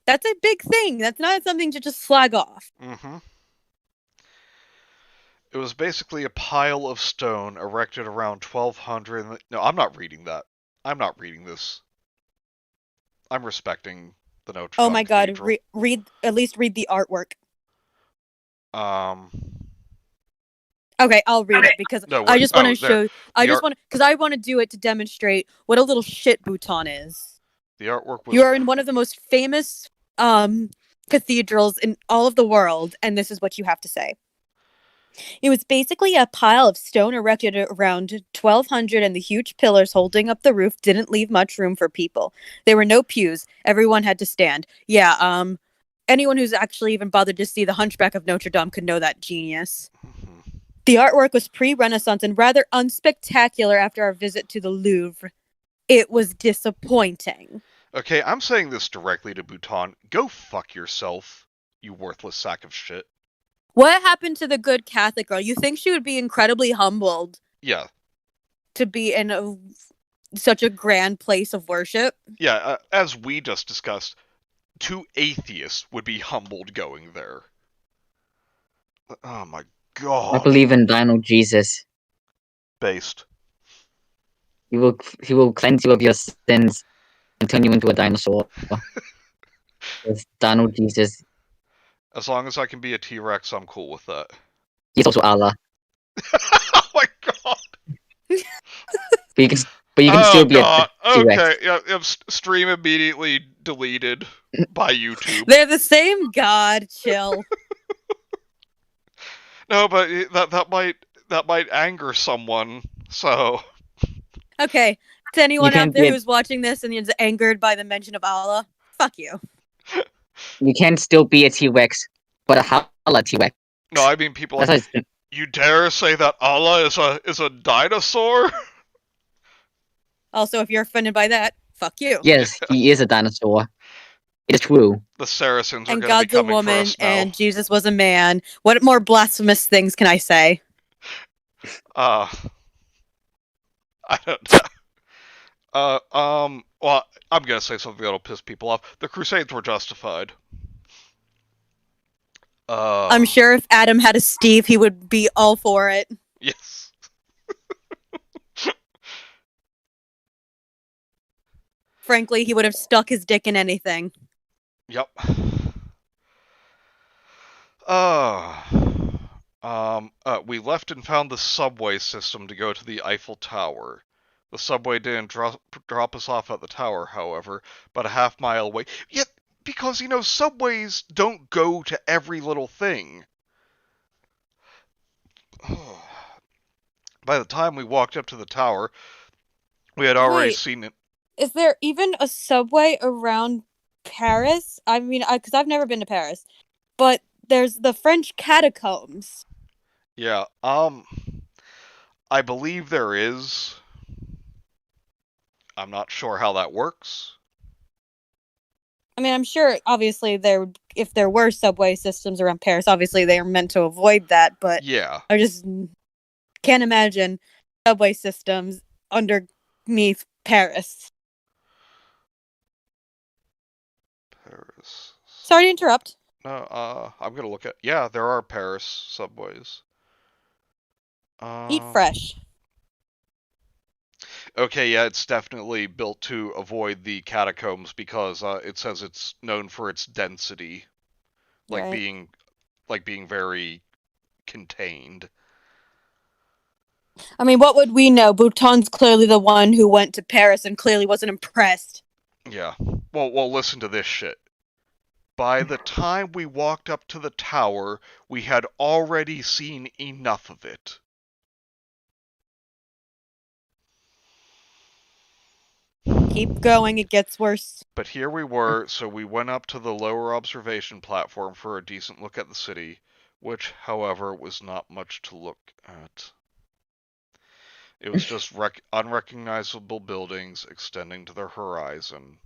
a big thing. That's not something to just flag off. Mm-hmm. It was basically a pile of stone erected around 1200. No, I'm not reading that. I'm not reading this. I'm respecting the Notre Dame Oh my god, Cathedral. read at least read the artwork. Okay, I'll read it because No, I just want to there. show. I The just art- want because I want to do it to demonstrate what a little shit Bhutan is. The artwork was... You are in one of the most famous cathedrals in all of the world, and this is what you have to say. It was basically a pile of stone erected around 1200, and the huge pillars holding up the roof didn't leave much room for people. There were no pews. Everyone had to stand. Yeah, anyone who's actually even bothered to see the Hunchback of Notre Dame could know that genius. The artwork was pre-Renaissance and rather unspectacular after our visit to the Louvre. It was disappointing. Okay, I'm saying this directly to Bhutan. Go fuck yourself, you worthless sack of shit. What happened to the good Catholic girl? You think she would be incredibly humbled Yeah. to be in such a grand place of worship? Yeah, as we just discussed, 2 atheists would be humbled going there. Oh my god. I believe in Dino Jesus. Based. He will cleanse you of your sins and turn you into a dinosaur. It's Dino Jesus. As long as I can be a T-Rex, I'm cool with that. He's also Allah. Oh my god! But you can still be a T-Rex. Okay, yeah, stream immediately deleted by YouTube. They're the same god. Chill. No, but that might anger someone. So Okay. To anyone You out can't there be who's watching this and is angered by the mention of Allah, fuck you. You can still be a T-Rex, but a holla T-Rex. No, I mean people That's like, how it's- you dare say that Allah is a dinosaur? Also, if you're offended by that, fuck you. Yes, he is a dinosaur. It is true. The Saracens are And going to be God's a coming for woman, us now. and Jesus was a man. What more blasphemous things can I say? I don't know. Well, I'm gonna say something that'll piss people off. The Crusades were justified. I'm sure if Adam had a Steve, he would be all for it. Yes. Frankly, he would have stuck his dick in anything. Yep. We left and found the subway system to go to the Eiffel Tower. The subway didn't drop us off at the tower, however, but a half-mile away. Yet, because, you know, subways don't go to every little thing. By the time we walked up to the tower, we had already Wait. seen it. Is there even a subway around Paris? I mean, because I've never been to Paris, but there's the French catacombs. Yeah, I believe there is. I'm not sure how that works. I mean, I'm sure, obviously, if there were subway systems around Paris, obviously they are meant to avoid that, but Yeah. I just can't imagine subway systems underneath Paris. Paris. Sorry to interrupt. No, I'm gonna look at. Yeah, there are Paris subways. Eat fresh. Okay, yeah, it's definitely built to avoid the catacombs because it says it's known for its density, like Right. being very contained. I mean, what would we know? Bhutan's clearly the one who went to Paris and clearly wasn't impressed. Yeah. Well, listen to this shit. By the time we walked up to the tower, we had already seen enough of it. Keep going, it gets worse. But here we were, so we went up to the lower observation platform for a decent look at the city, which, however, was not much to look at. It was just unrecognizable buildings extending to the horizon.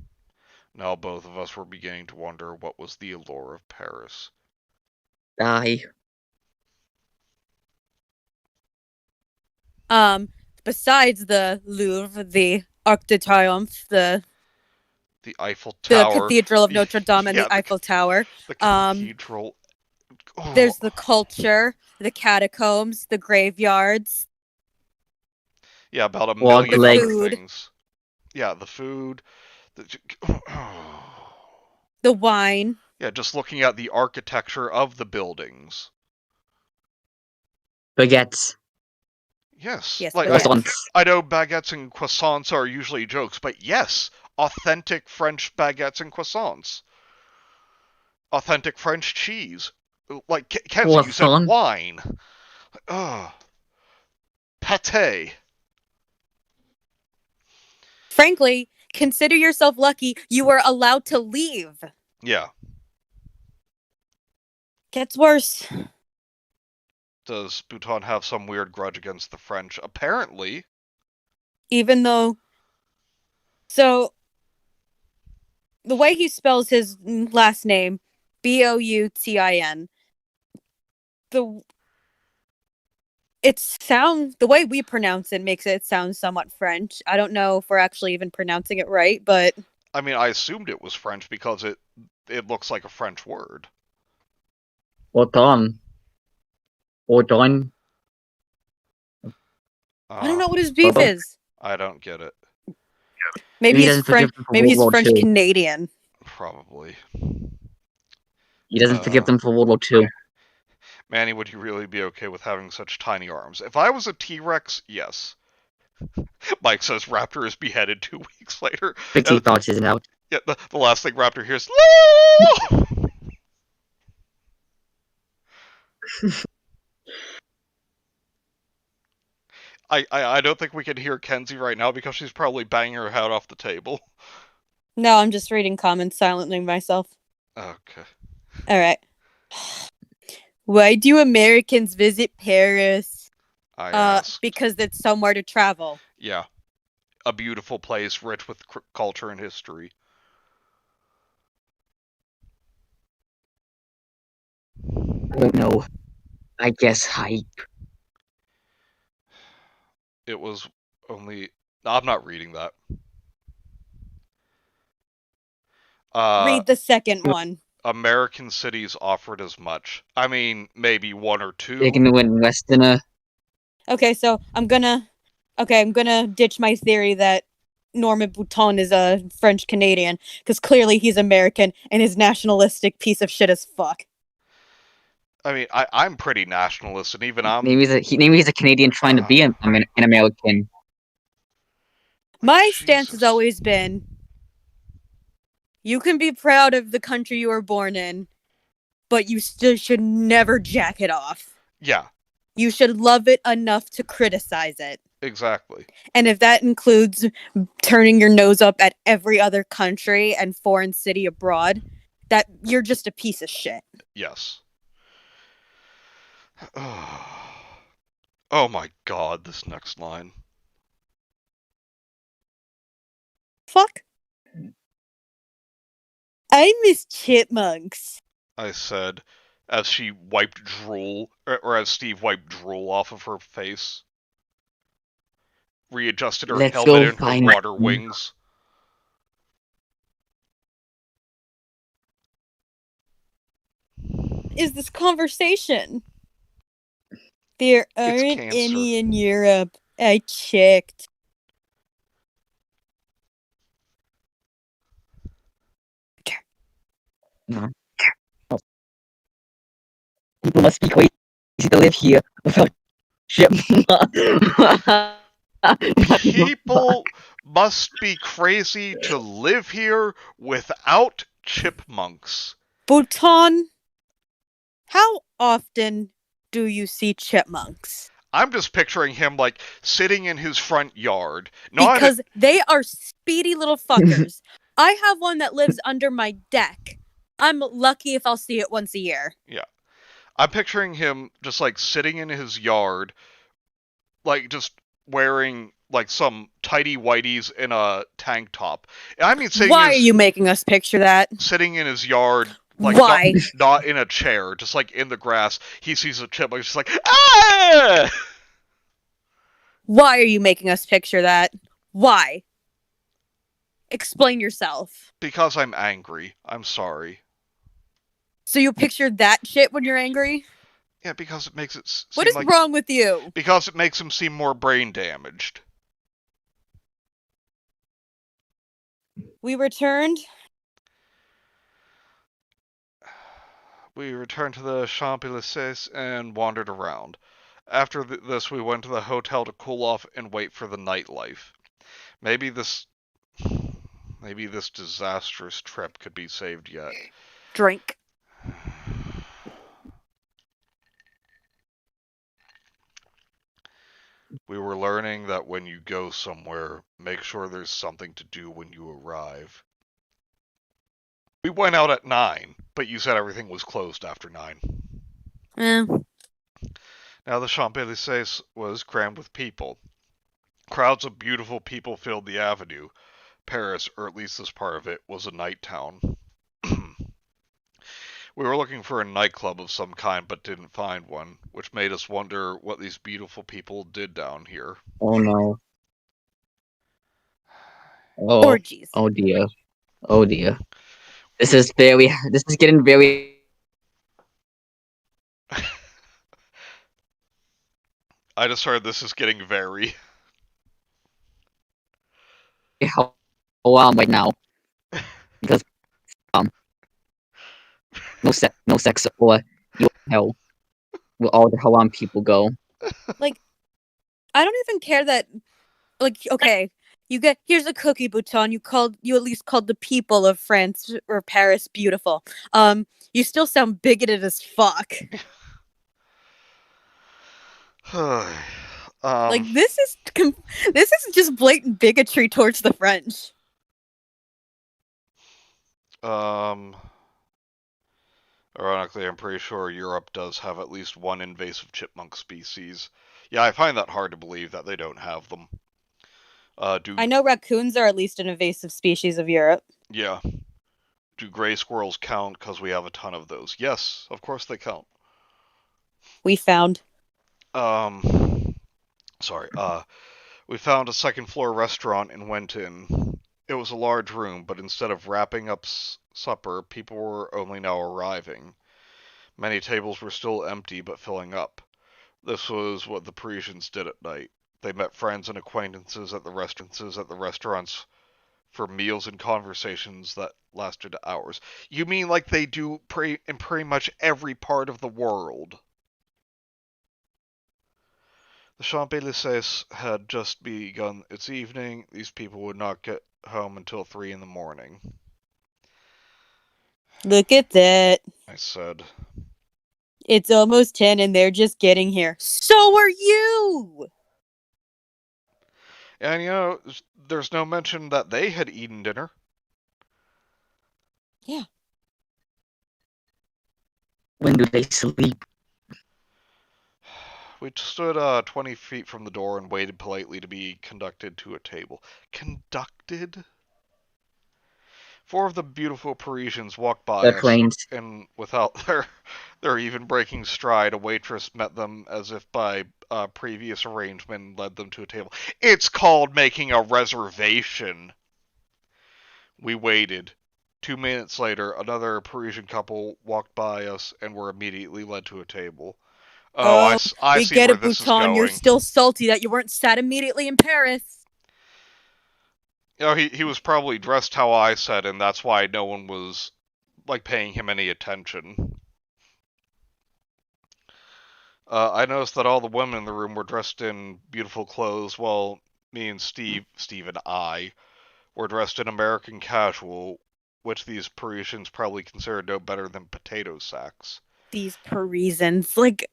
Now both of us were beginning to wonder what was the allure of Paris. Die. Besides the Louvre, the Arc de Triomphe, the Eiffel Tower. Cathedral of Notre Dame, and Yeah, the Eiffel Tower. The cathedral. There's the culture, the catacombs, the graveyards. Yeah, about a Walk million legs. other Food. things. Yeah, the food. The wine. Yeah, just looking at the architecture of the buildings. Baguettes. Yes. Yes, like, baguettes. Croissants. I know baguettes and croissants are usually jokes, but yes, authentic French baguettes and croissants. Authentic French cheese. Like, Kenzie, you said Croissant. wine. Pâté. Frankly, consider yourself lucky you were allowed to leave. Yeah. Gets worse. Does Bhutan have some weird grudge against the French? Apparently. Even though... So, the way he spells his last name, Boutin, the way we pronounce it makes it sound somewhat French. I don't know if we're actually even pronouncing it right, but I mean, I assumed it was French because it looks like a French word. Autumn. Autumn. I don't know what his beef is. I don't get it. Maybe He he's doesn't forgive French. them for Maybe he's World War French II. Canadian. Probably. He doesn't forgive them for World War II. Manny, would you really be okay with having such tiny arms? If I was a T-Rex, yes. Mike says Raptor is beheaded 2 weeks later. Big teeth pouch isn't out. Yeah, the last thing Raptor hears. I don't think we can hear Kenzie right now because she's probably banging her head off the table. No, I'm just reading comments silently myself. Okay. All right. Why do Americans visit Paris? I asked. Because it's somewhere to travel. Yeah. A beautiful place rich with culture and history. I don't know. I guess hike. It was only. No, I'm not reading that. Read the second one. American cities offered as much. I mean, maybe one or They're two. gonna win Westerner. Okay, so I'm gonna ditch my theory that Norman Bouton is a French Canadian because clearly he's American and is nationalistic piece of shit as fuck. I mean, I'm pretty nationalist, and even I'm. Maybe he's a Canadian trying to be an American. My stance has Jesus. always been you can be proud of the country you were born in, but you still should never jack it off. Yeah, You should love it enough to criticize it. exactly. And if that includes turning your nose up at every other country and foreign city abroad, that you're just a piece of shit. Yes. Oh my god, this next line. Fuck. I miss chipmunks. I said, as she wiped drool, or as Steve wiped drool off of her face. Readjusted her Let's helmet go and her find water them. wings. Is this conversation? There aren't cancer. any in Europe. I checked. No. People must be crazy to live here without People must be crazy to live here without chipmunks. Bhutan, how often do you see chipmunks? I'm just picturing him like sitting in his front yard. Because they are speedy little fuckers. I have one that lives under my deck. I'm lucky if I'll see it once a year. Yeah. I'm picturing him just like sitting in his yard, like just wearing like some tidy whities in a tank top. I mean, Why are you making us picture that? sitting in his yard, like Why? not in a chair, just like in the grass. He sees a chipmunk, just like ah! Why are you making us picture that? Why? Explain yourself. Because I'm angry. I'm sorry. So you picture that shit when you're angry? Yeah, because it makes it seem What is like wrong with you? because it makes him seem more brain damaged. We returned. We returned to the Champs-Élysées and wandered around. After this, we went to the hotel to cool off and wait for the nightlife. Maybe this disastrous trip could be saved yet. Drink. We were learning that when you go somewhere, make sure there's something to do when you arrive. We went out at 9, but you said everything was closed after 9. Now the Champs-Élysées was crammed with people. Crowds of beautiful people filled the avenue. Paris, or at least this part of it, was a night town. We were looking for a nightclub of some kind, but didn't find one, which made us wonder what these beautiful people did down here. Oh no. Oh. Orgies. Oh dear. Oh dear. This is getting very. I just heard this is getting very. Right now. Because no sex or hell will all the Haram people go. Like, I don't even care that. Like, okay, here's a cookie, Bhutan. You at least called the people of France or Paris beautiful. You still sound bigoted as fuck. Like this is just blatant bigotry towards the French. Ironically, I'm pretty sure Europe does have at least one invasive chipmunk species. Yeah, I find that hard to believe that they don't have them. I know raccoons are at least an invasive species of Europe. Yeah. Do gray squirrels count because we have a ton of those? Yes, of course they count. We found. Sorry. We found a second floor restaurant and went in. It was a large room, but instead of wrapping up supper, people were only now arriving. Many tables were still empty but filling up. This was what the Parisians did at night. They met friends and acquaintances at the restaurants for meals and conversations that lasted hours. You mean like they do in pretty much every part of the world? The Champs-Élysées had just begun its evening. These people would not get home until 3 in the morning. Look at that. I said. It's almost 10 and they're just getting here. So are you! And you know, there's no mention that they had eaten dinner. Yeah. When do they sleep? We stood 20 feet from the door and waited politely to be conducted to a table. Conducted? 4 of the beautiful Parisians walked by us, Trains. and without their even breaking stride, a waitress met them as if by previous arrangement and led them to a table. It's called making a reservation. We waited. 2 minutes later, another Parisian couple walked by us and were immediately led to a table. Oh, I we see get where it, this is Bhutan. You're going. still salty that you weren't sat immediately in Paris. You know, he was probably dressed how I said, and that's why no one was, like, paying him any attention. I noticed that all the women in the room were dressed in beautiful clothes, while me and Steve and I, were dressed in American casual, which these Parisians probably considered no better than potato sacks. These Parisians, like,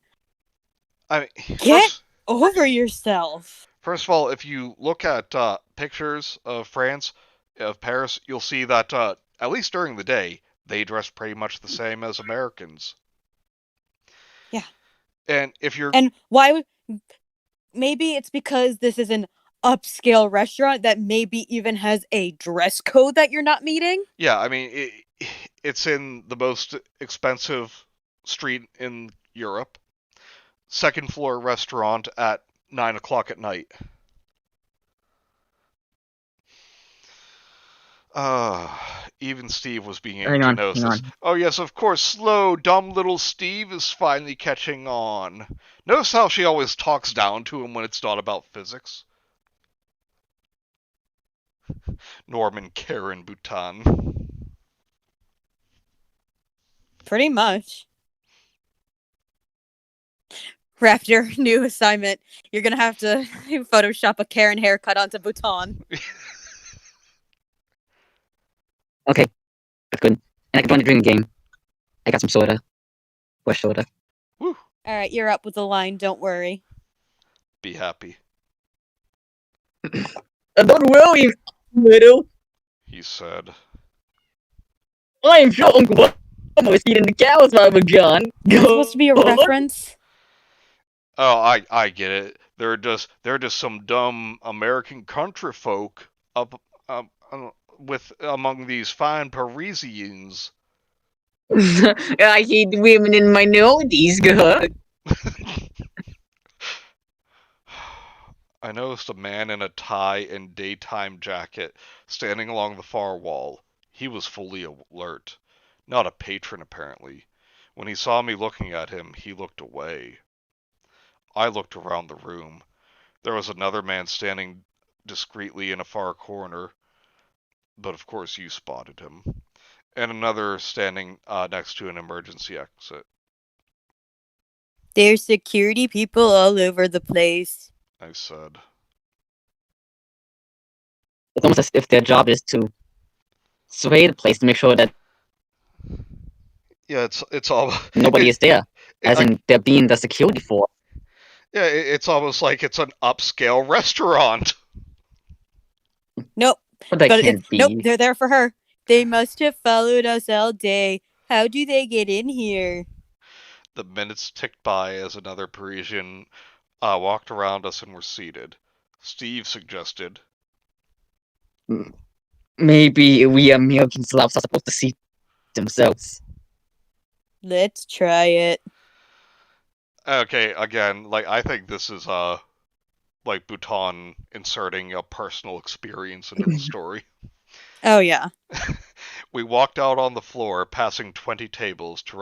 I mean, get over yourself. First of all, if you look at pictures of France, of Paris, you'll see that, at least during the day, they dress pretty much the same as Americans. Yeah. And if you're... And why would... Maybe it's because this is an upscale restaurant that maybe even has a dress code that you're not meeting? Yeah, I mean, it's in the most expensive street in Europe. Second floor restaurant at 9 o'clock at night. Even Steve was beginning to notice this. Oh yes, of course, slow, dumb little Steve is finally catching on. Notice how she always talks down to him when it's not about physics? Norman Karen Bhutan. Pretty much. Raptor, new assignment. You're gonna have to Photoshop a Karen haircut onto Bhutan. Okay, that's good. And I can join the drinking game. I got some soda. Fresh soda. Woo! Alright, you're up with the line, don't worry. Be happy. Don't worry, little. He said. I am sure Uncle Bob was eating the cows while we're gone. It's supposed to be a reference. Oh, I get it. They're just some dumb American country folk up with among these fine Parisians. I hate women and minorities, God. I noticed a man in a tie and daytime jacket standing along the far wall. He was fully alert. Not a patron, apparently. When he saw me looking at him, he looked away. I looked around the room. There was another man standing discreetly in a far corner, but of course you spotted him, and another standing next to an emergency exit. There's security people all over the place, I said. It's almost as if their job is to survey the place to make sure that it's all nobody is there, as in they're being the security for. Yeah, it's almost like it's an upscale restaurant. Nope. But that can't be. Nope, they're there for her. They must have followed us all day. How do they get in here? The minutes ticked by as another Parisian walked around us and were seated. Steve suggested, Maybe we American Slavs are supposed to see themselves. Let's try it. okay, again, like, I think this is, like, Bhutan inserting a personal experience into the story. Oh, yeah. We walked out on the floor, passing 20 tables to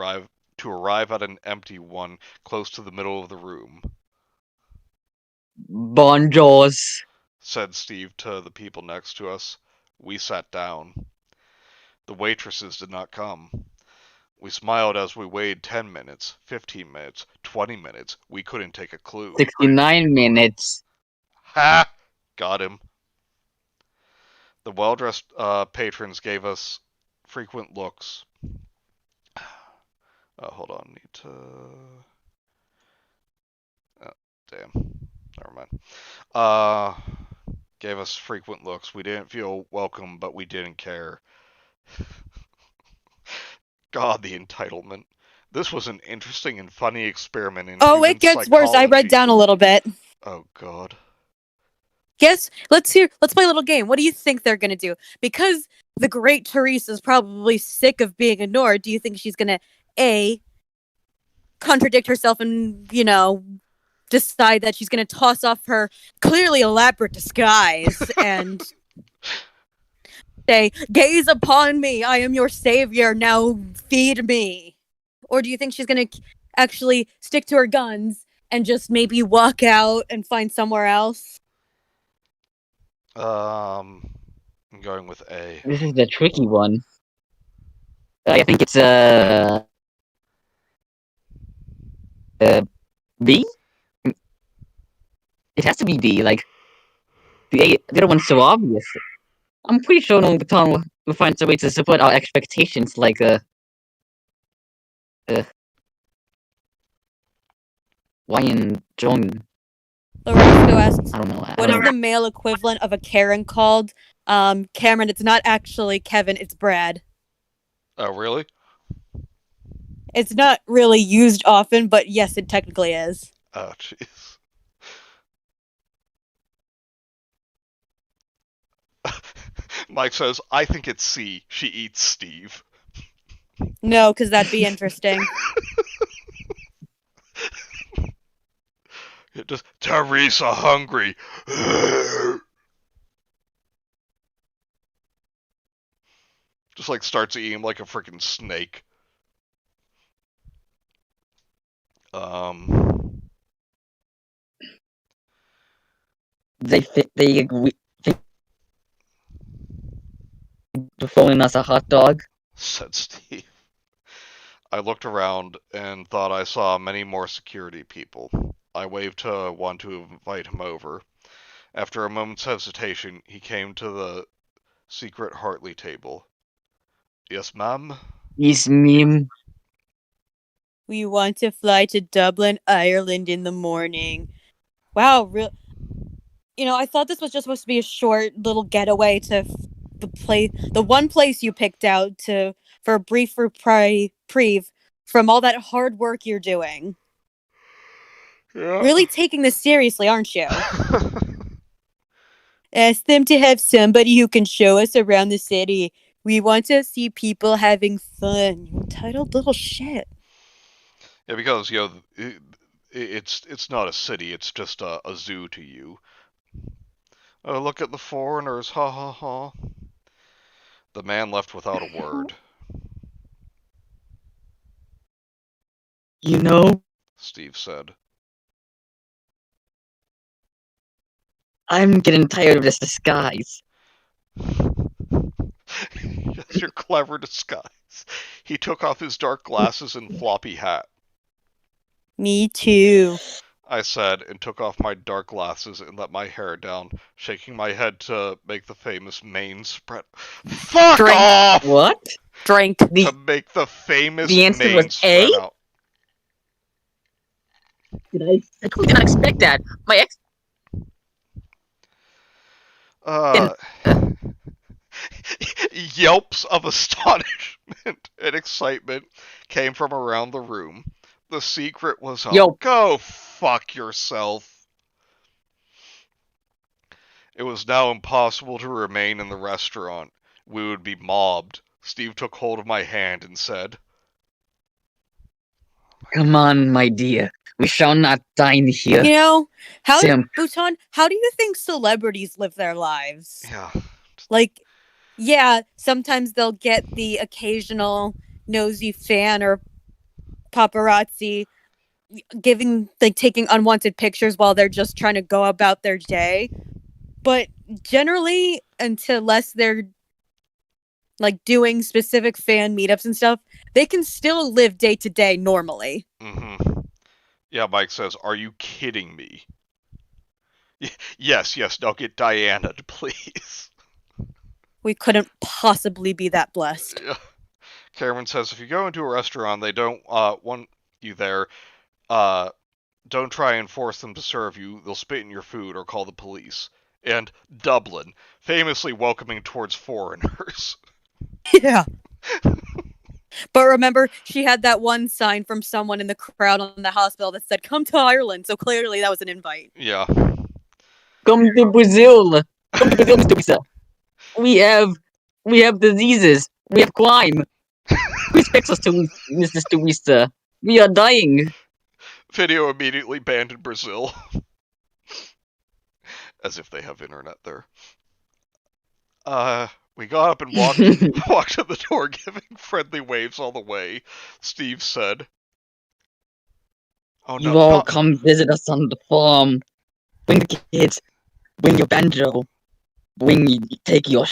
arrive at an empty one close to the middle of the room, Bonjours. said Steve to the people next to us. We sat down. The waitresses did not come. We smiled as we waited 10 minutes, 15 minutes, 20 minutes. We couldn't take a clue. 69 minutes. Ha! Got him. The well-dressed patrons gave us frequent looks. Hold on, need to... damn. Never mind. Gave us frequent looks. We didn't feel welcome, but we didn't care. God, the entitlement. This was an interesting and funny experiment in Oh, human it gets worse. I read psychology. down a little bit. Oh, God. Guess, let's play a little game. What do you think they're gonna do? Because the great Theresa is probably sick of being ignored, do you think she's gonna A, contradict herself and, decide that she's gonna toss off her clearly elaborate disguise and say, gaze upon me, I am your savior, now feed me? Or do you think she's gonna actually stick to her guns and just maybe walk out and find somewhere else? I'm going with A. This is the tricky one. I think it's B? It has to be D, like the other one's so obvious. I'm pretty sure no Baton will find a way to support our expectations, like Ryan John. Lorenzo asks, I don't know. what is the male equivalent of a Karen called? Cameron, it's not actually Kevin, it's Brad. Oh, really? It's not really used often, but yes, it technically is. Oh, jeez. Mike says, I think it's C. She eats Steve. No, because that'd be interesting. It just, Theresa hungry. Just like starts eating like a freaking snake. They agree to throwing us a hot dog. Said Steve. I looked around and thought I saw many more security people. I waved to one to invite him over. After a moment's hesitation, he came to the secret Hartley table. Yes, ma'am? Yes, ma'am. We want to fly to Dublin, Ireland in the morning. Wow, I thought this was just supposed to be a short little getaway to the one place you picked out for a brief reprieve from all that hard work you're doing. Yeah. Really taking this seriously, aren't you? Ask them to have somebody who can show us around the city. We want to see people having fun. You entitled little shit. Yeah, because, it's not a city, it's just a zoo to you. Oh, look at the foreigners, ha ha ha. The man left without a word. Steve said. I'm getting tired of this disguise. Yes, your clever disguise. He took off his dark glasses and floppy hat. Me too. I said, and took off my dark glasses and let my hair down, shaking my head to make the famous mane spread. Fuck Drink. off! What? Drink. To make the famous The answer mane was spread A? out. I totally did not expect that. Yelps of astonishment and excitement came from around the room. The secret was out. Yo. Go fuck yourself. It was now impossible to remain in the restaurant. We would be mobbed. Steve took hold of my hand and said, Come on, my dear. We shall not dine here. You know, Sim. Bhutan, how do you think celebrities live their lives? yeah. Like, yeah, sometimes they'll get the occasional nosy fan or paparazzi taking unwanted pictures while they're just trying to go about their day. But generally, unless they're like doing specific fan meetups and stuff, they can still live day to day normally. Mm-hmm. Yeah, Mike says, are you kidding me? Yes, now get Diana, please. We couldn't possibly be that blessed. Yeah. Cameron says, if you go into a restaurant, they don't want you there. Don't try and force them to serve you. They'll spit in your food or call the police. And Dublin, famously welcoming towards foreigners. Yeah. But remember, she had that one sign from someone in the crowd on the hospital that said, "Come to Ireland." So clearly that was an invite. Yeah. Come to Brazil. Come to Brazil, Mr. Theresa. We have diseases. We have crime. Please fix us, Mr. Theresa. We are dying. Video immediately banned in Brazil. As if they have internet there. We got up and walked to the door, giving friendly waves all the way. Steve said, "Oh You no, all not come visit us on the farm. Bring the kids. Bring your banjo. Take your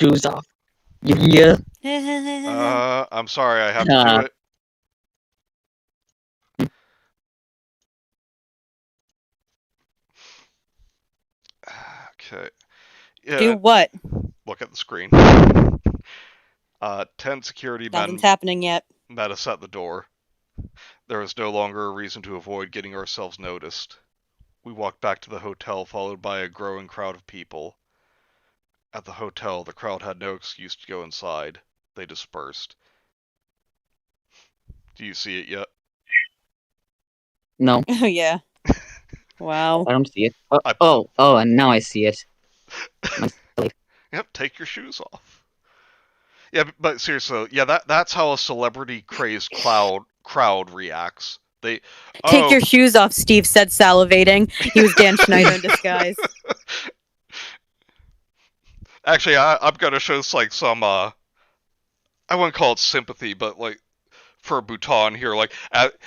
shoes off. You hear? I'm sorry, I have to do it." Okay. Yeah. Do what? Look at the screen. 10 security Nothing's men happening yet. met us at the door. There was no longer a reason to avoid getting ourselves noticed. We walked back to the hotel, followed by a growing crowd of people. At the hotel, the crowd had no excuse to go inside. They dispersed. Do you see it yet? No, Oh, yeah. Wow. I don't see it. Oh, and now I see it. Yep, take your shoes off. Yeah, but seriously, yeah, that's how a celebrity crazed crowd reacts. They Take your shoes off, Steve said, salivating. He was Dan Schneider in disguise. Actually, I'm gonna show like some I wouldn't call it sympathy, but like for Bhutan here, like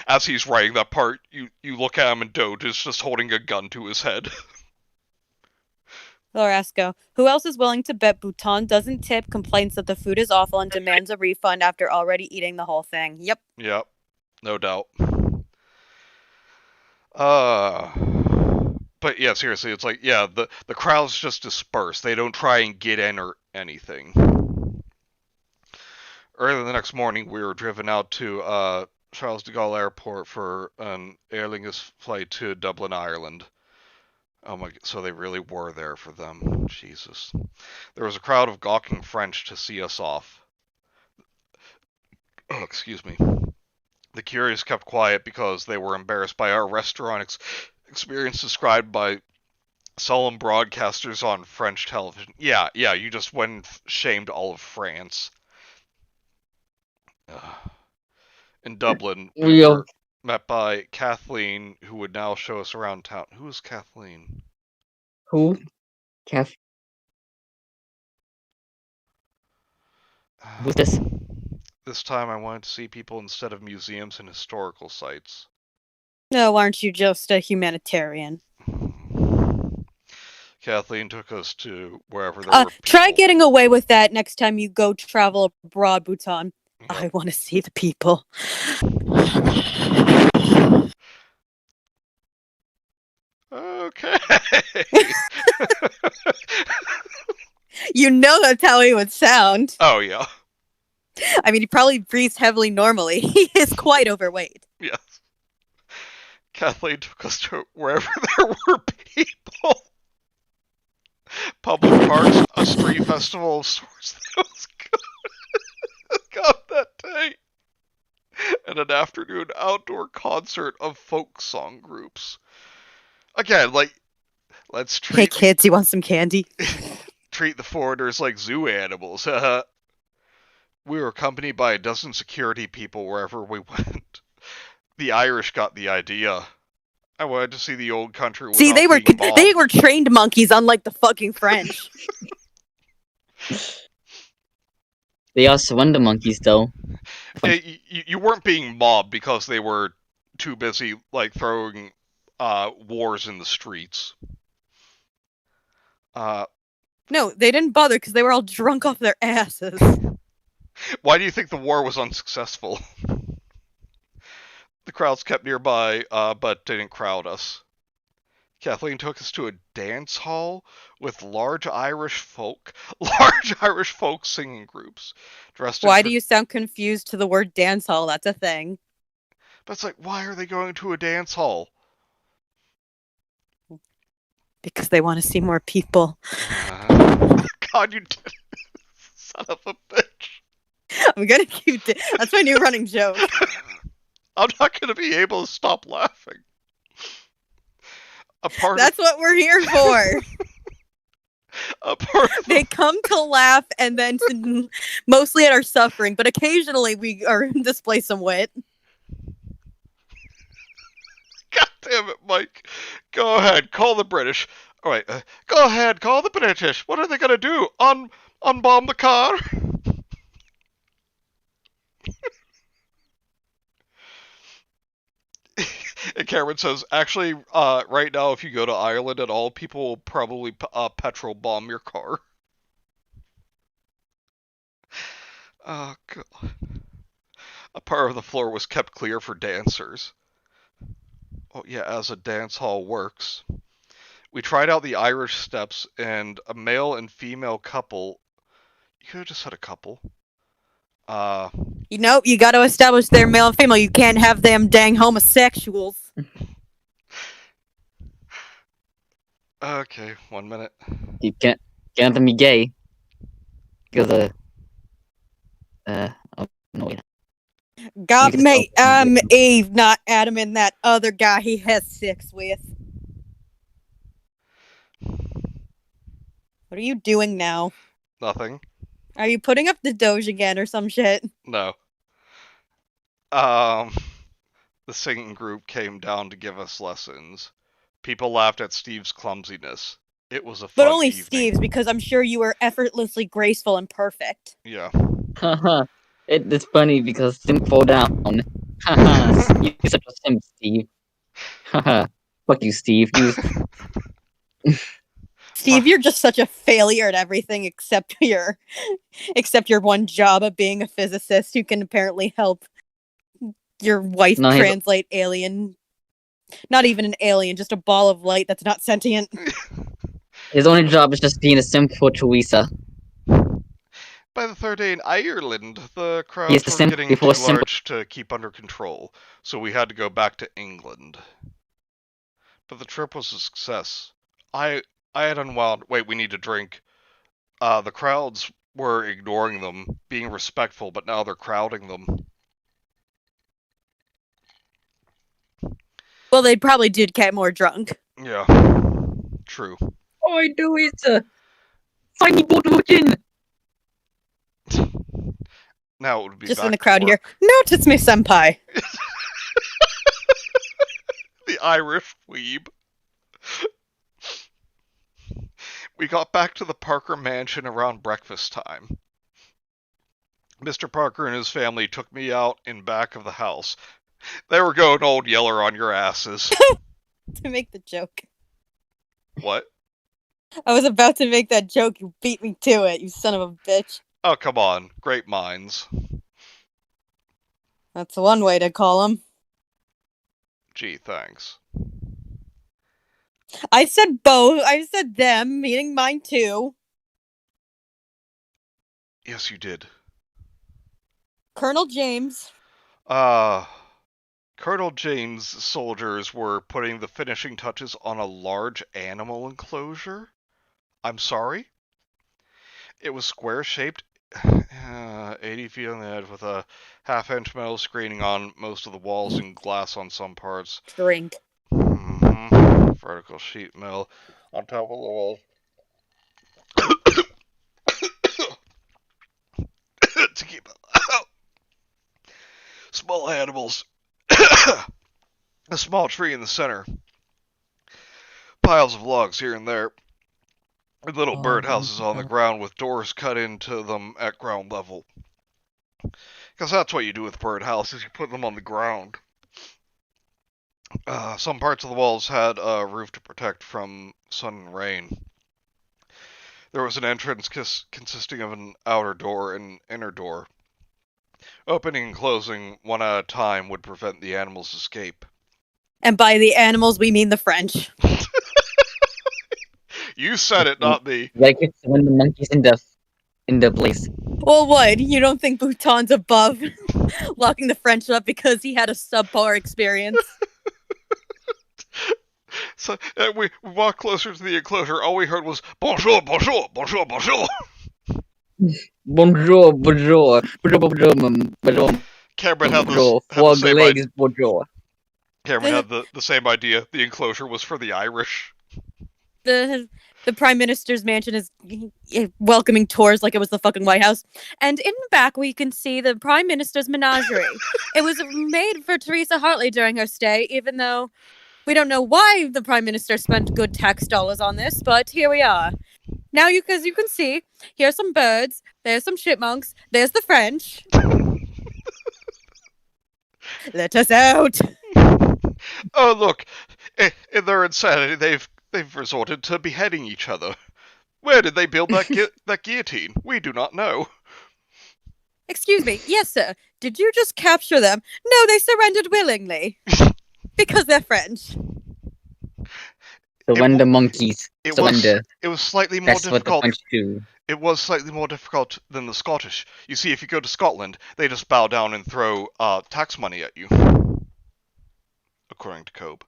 as he's writing that part, you look at him and Doge is just holding a gun to his head. Lorasco, who else is willing to bet Bhutan doesn't tip, complains that the food is awful, and demands a refund after already eating the whole thing? Yep. Yep, no doubt. But yeah, seriously, it's like, yeah, the crowds just disperse. They don't try and get in or anything. Early the next morning, we were driven out to Charles de Gaulle Airport for an Aer Lingus flight to Dublin, Ireland. Oh my, so they really were there for them. Jesus. There was a crowd of gawking French to see us off. Oh, excuse me. The curious kept quiet because they were embarrassed by our restaurant experience described by solemn broadcasters on French television. Yeah, you just went and shamed all of France. In Dublin, we were met by Kathleen, who would now show us around town. Who is Kathleen? Who? Who's this? This time I wanted to see people instead of museums and historical sites. No, aren't you just a humanitarian? Kathleen took us to wherever there were people. Try getting away with that next time you go travel abroad, Bhutan. Yep. I want to see the people. Okay. You know that's how he would sound. Oh, yeah. I mean, he probably breathes heavily normally. He is quite overweight. Yes. Kathleen took us to wherever there were people. Public parks, a street festival of sorts that was got that day, and an afternoon outdoor concert of folk song groups. Again, like, let's Hey treat kids, you want some candy? treat the foreigners like zoo animals. We were accompanied by a dozen security people wherever we went. The Irish got the idea. I wanted to see the old country See, without being mobbed. they were trained monkeys, unlike the fucking French. They are surrender monkeys, though. You weren't being mobbed because they were too busy like throwing wars in the streets. No, they didn't bother because they were all drunk off their asses. Why do you think the war was unsuccessful? The crowds kept nearby, but didn't crowd us. Kathleen took us to a dance hall with large Irish folk singing groups. Why do you sound confused to the word dance hall? That's a thing. But it's like, why are they going to a dance hall? Because they want to see more people. God, you son of a bitch. I'm gonna keep that's my new running joke. I'm not gonna be able to stop laughing. That's what we're here for. They come to laugh and then mostly at our suffering, but occasionally we display some wit. God damn it, Mike. Go ahead, call the British. Alright, go ahead, call the British. What are they gonna do? Unbomb the car? And Cameron says, actually, right now, if you go to Ireland at all, people will probably petrol bomb your car. Oh, God. A part of the floor was kept clear for dancers. Oh, yeah, as a dance hall works. We tried out the Irish steps, and a male and female couple... You could have just said a couple. You know, you got to establish they're male and female. You can't have them dang homosexuals. Okay, 1 minute. You can't have them be gay. Because, oh, no, wait. God, mate, Eve, not Adam and that other guy he has sex with. What are you doing now? Nothing. Are you putting up the Doge again or some shit? No. The singing group came down to give us lessons. People laughed at Steve's clumsiness. It was a fun But only evening. Steve's, because I'm sure you were effortlessly graceful and perfect. Yeah. Haha. It's funny because Simp fall down. Haha. You're such a simp, Steve. Haha. Fuck you, Steve. Steve, you're just such a failure at everything except your one job of being a physicist who can apparently help your wife translate alien. Not even an alien, just a ball of light that's not sentient. His only job is just being a simp for Theresa. By the third day in Ireland, the crowds were getting too large to keep under control, so we had to go back to England. But the trip was a success. I had unwound... Wait, we need to drink. The crowds were ignoring them, being respectful, but now they're crowding them. Well, they probably did get more drunk. Yeah. True. All I do is find me in. Now it would be just back in the crowd to here. Notice me, senpai. The Irish weeb. We got back to the Parker mansion around breakfast time. Mr. Parker and his family took me out in back of the house. They were going old yeller on your asses. To make the joke. What? I was about to make that joke. You beat me to it, you son of a bitch. Oh, come on. Great minds. That's one way to call them. Gee, thanks. I said both. I said them, meaning mine too. Yes, you did. Colonel James. Colonel James' soldiers were putting the finishing touches on a large animal enclosure. I'm sorry? It was square-shaped, 80 feet on the edge, with a half-inch metal screening on most of the walls and glass on some parts. Drink. Vertical sheet metal on top of the walls. To keep out small animals. A small tree in the center. Piles of logs here and there. And little birdhouses on the ground with doors cut into them at ground level. Because that's what you do with birdhouses, you put them on the ground. Some parts of the walls had a roof to protect from sun and rain. There was an entrance consisting of an outer door and inner door. Opening and closing one at a time would prevent the animals' escape. And by the animals, we mean the French. You said it, not me. Like it's when the monkeys in the place. Well, what? You don't think Bhutan's above locking the French up because he had a subpar experience? So we walked closer to the enclosure. All we heard was bonjour, bonjour, bonjour, bonjour. Bonjour, bonjour, bonjour, bonjour, Cameron had bonjour, the frog same legs, bonjour. Cameron had the same idea. The enclosure was for the Irish. The Prime Minister's mansion is welcoming tours like it was the fucking White House. And in the back, we can see the Prime Minister's menagerie. It was made for Theresa Hartley during her stay, even though we don't know why the Prime Minister spent good tax dollars on this, but here we are. Now, you can see, here's some birds, there's some chipmunks, there's the French. Let us out. Oh, look. In their insanity, they've resorted to beheading each other. Where did they build that guillotine? We do not know. Excuse me. Yes, sir. Did you just capture them? No, they surrendered willingly. Because they're French. Surrender, monkeys. Surrender. It was slightly more That's difficult. what the French do. It was slightly more difficult than the Scottish. You see, if you go to Scotland, they just bow down and throw tax money at you. According to Cobe.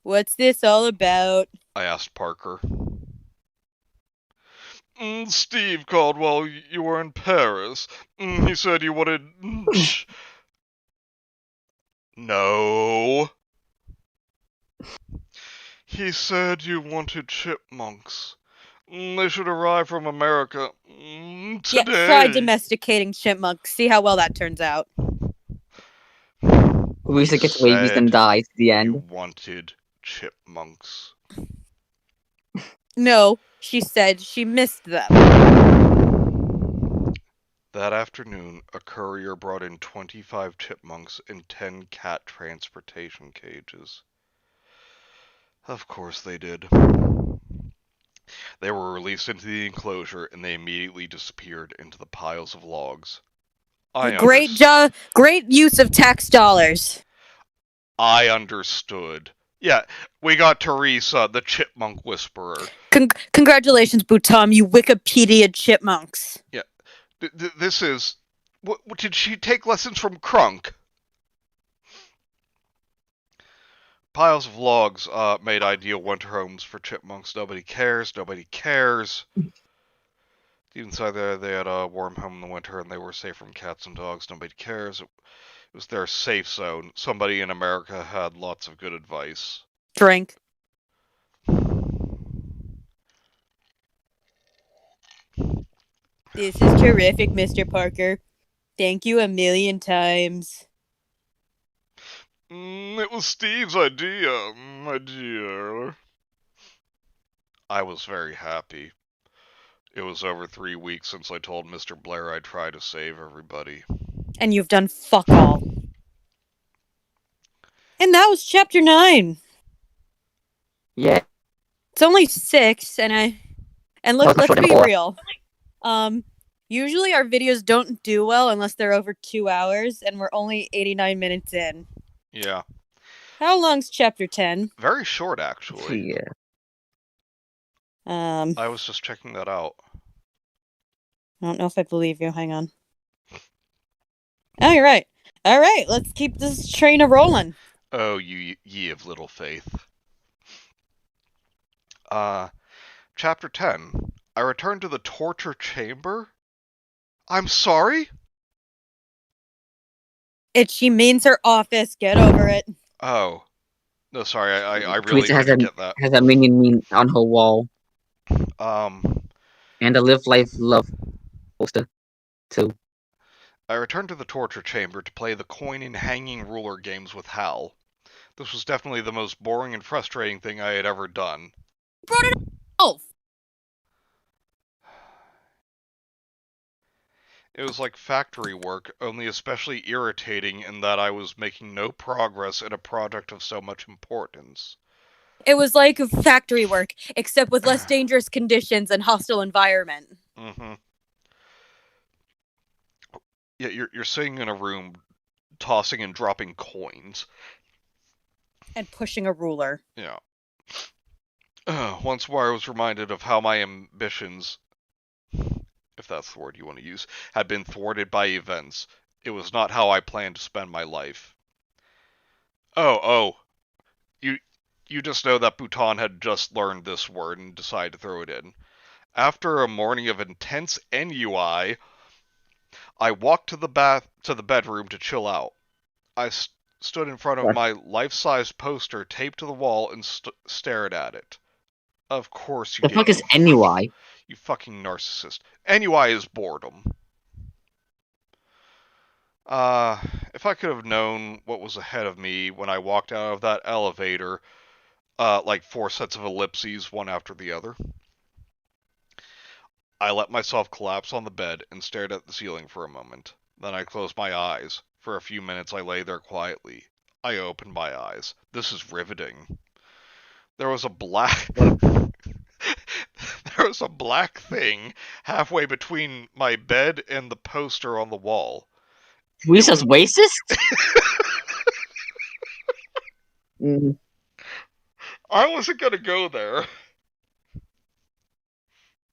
What's this all about? I asked Parker. Steve called while you were in Paris. He said you wanted... No. He said you wanted chipmunks. They should arrive from America today. Yeah, try domesticating chipmunks. See how well that turns out. Theresa gets rabies and dies at the You end. wanted chipmunks. No, she said she missed them. That afternoon, a courier brought in 25 chipmunks and 10 cat transportation cages. Of course they did. They were released into the enclosure and they immediately disappeared into the piles of logs. Great use of tax dollars. I understood. Yeah, we got Theresa, the chipmunk whisperer. Congratulations, Bhutan, you Wikipedia chipmunks. Yeah. This is... What, did she take lessons from Crunk? Piles of logs made ideal winter homes for chipmunks. Nobody cares. Nobody cares. Inside there, they had a warm home in the winter, and they were safe from cats and dogs. Nobody cares. It was their safe zone. Somebody in America had lots of good advice. Drink. This is terrific, Mr. Parker. Thank you a million times. It was Steve's idea, my dear. I was very happy. It was over 3 weeks since I told Mr. Blair I'd try to save everybody. And you've done fuck all. And that was chapter 9. Yeah. It's only 6, and let's be real. Usually our videos don't do well unless they're over 2 hours, and we're only 89 minutes in. Yeah. How long's chapter 10? Very short, actually. Yeah. I was just checking that out. I don't know if I believe you. Hang on. All right. All right. Let's keep this train a rolling. Oh, ye of little faith. Chapter 10. I return to the torture chamber? I'm sorry? She means her office. Get over it. Oh. No, sorry, I really Teresa didn't get that. has a minion on her wall and a live life love poster too. I returned to the torture chamber to play the coin and hanging ruler games with Hal. This was definitely the most boring and frustrating thing I had ever done. Brought it up. It was like factory work, only especially irritating in that I was making no progress in a project of so much importance. It was like factory work, except with less dangerous conditions and hostile environment. Mm-hmm. Yeah, you're sitting in a room, tossing and dropping coins. And pushing a ruler. Yeah. Once more I was reminded of how my ambitions, if that's the word you want to use, had been thwarted by events. It was not how I planned to spend my life. Oh, you just know that Bhutan had just learned this word and decided to throw it in. After a morning of intense NUI, I walked to the bedroom to chill out. I stood in front of What? my life-size poster taped to the wall and stared at it. Of course you The did. fuck is NUI? You fucking narcissist. NUI is boredom. If I could have known what was ahead of me when I walked out of that elevator, like 4 sets of ellipses, one after the other. I let myself collapse on the bed and stared at the ceiling for a moment. Then I closed my eyes. For a few minutes I lay there quietly. I opened my eyes. This is riveting. There was a black... There was a black thing halfway between my bed and the poster on the wall. Teresa's racist? I wasn't gonna go there.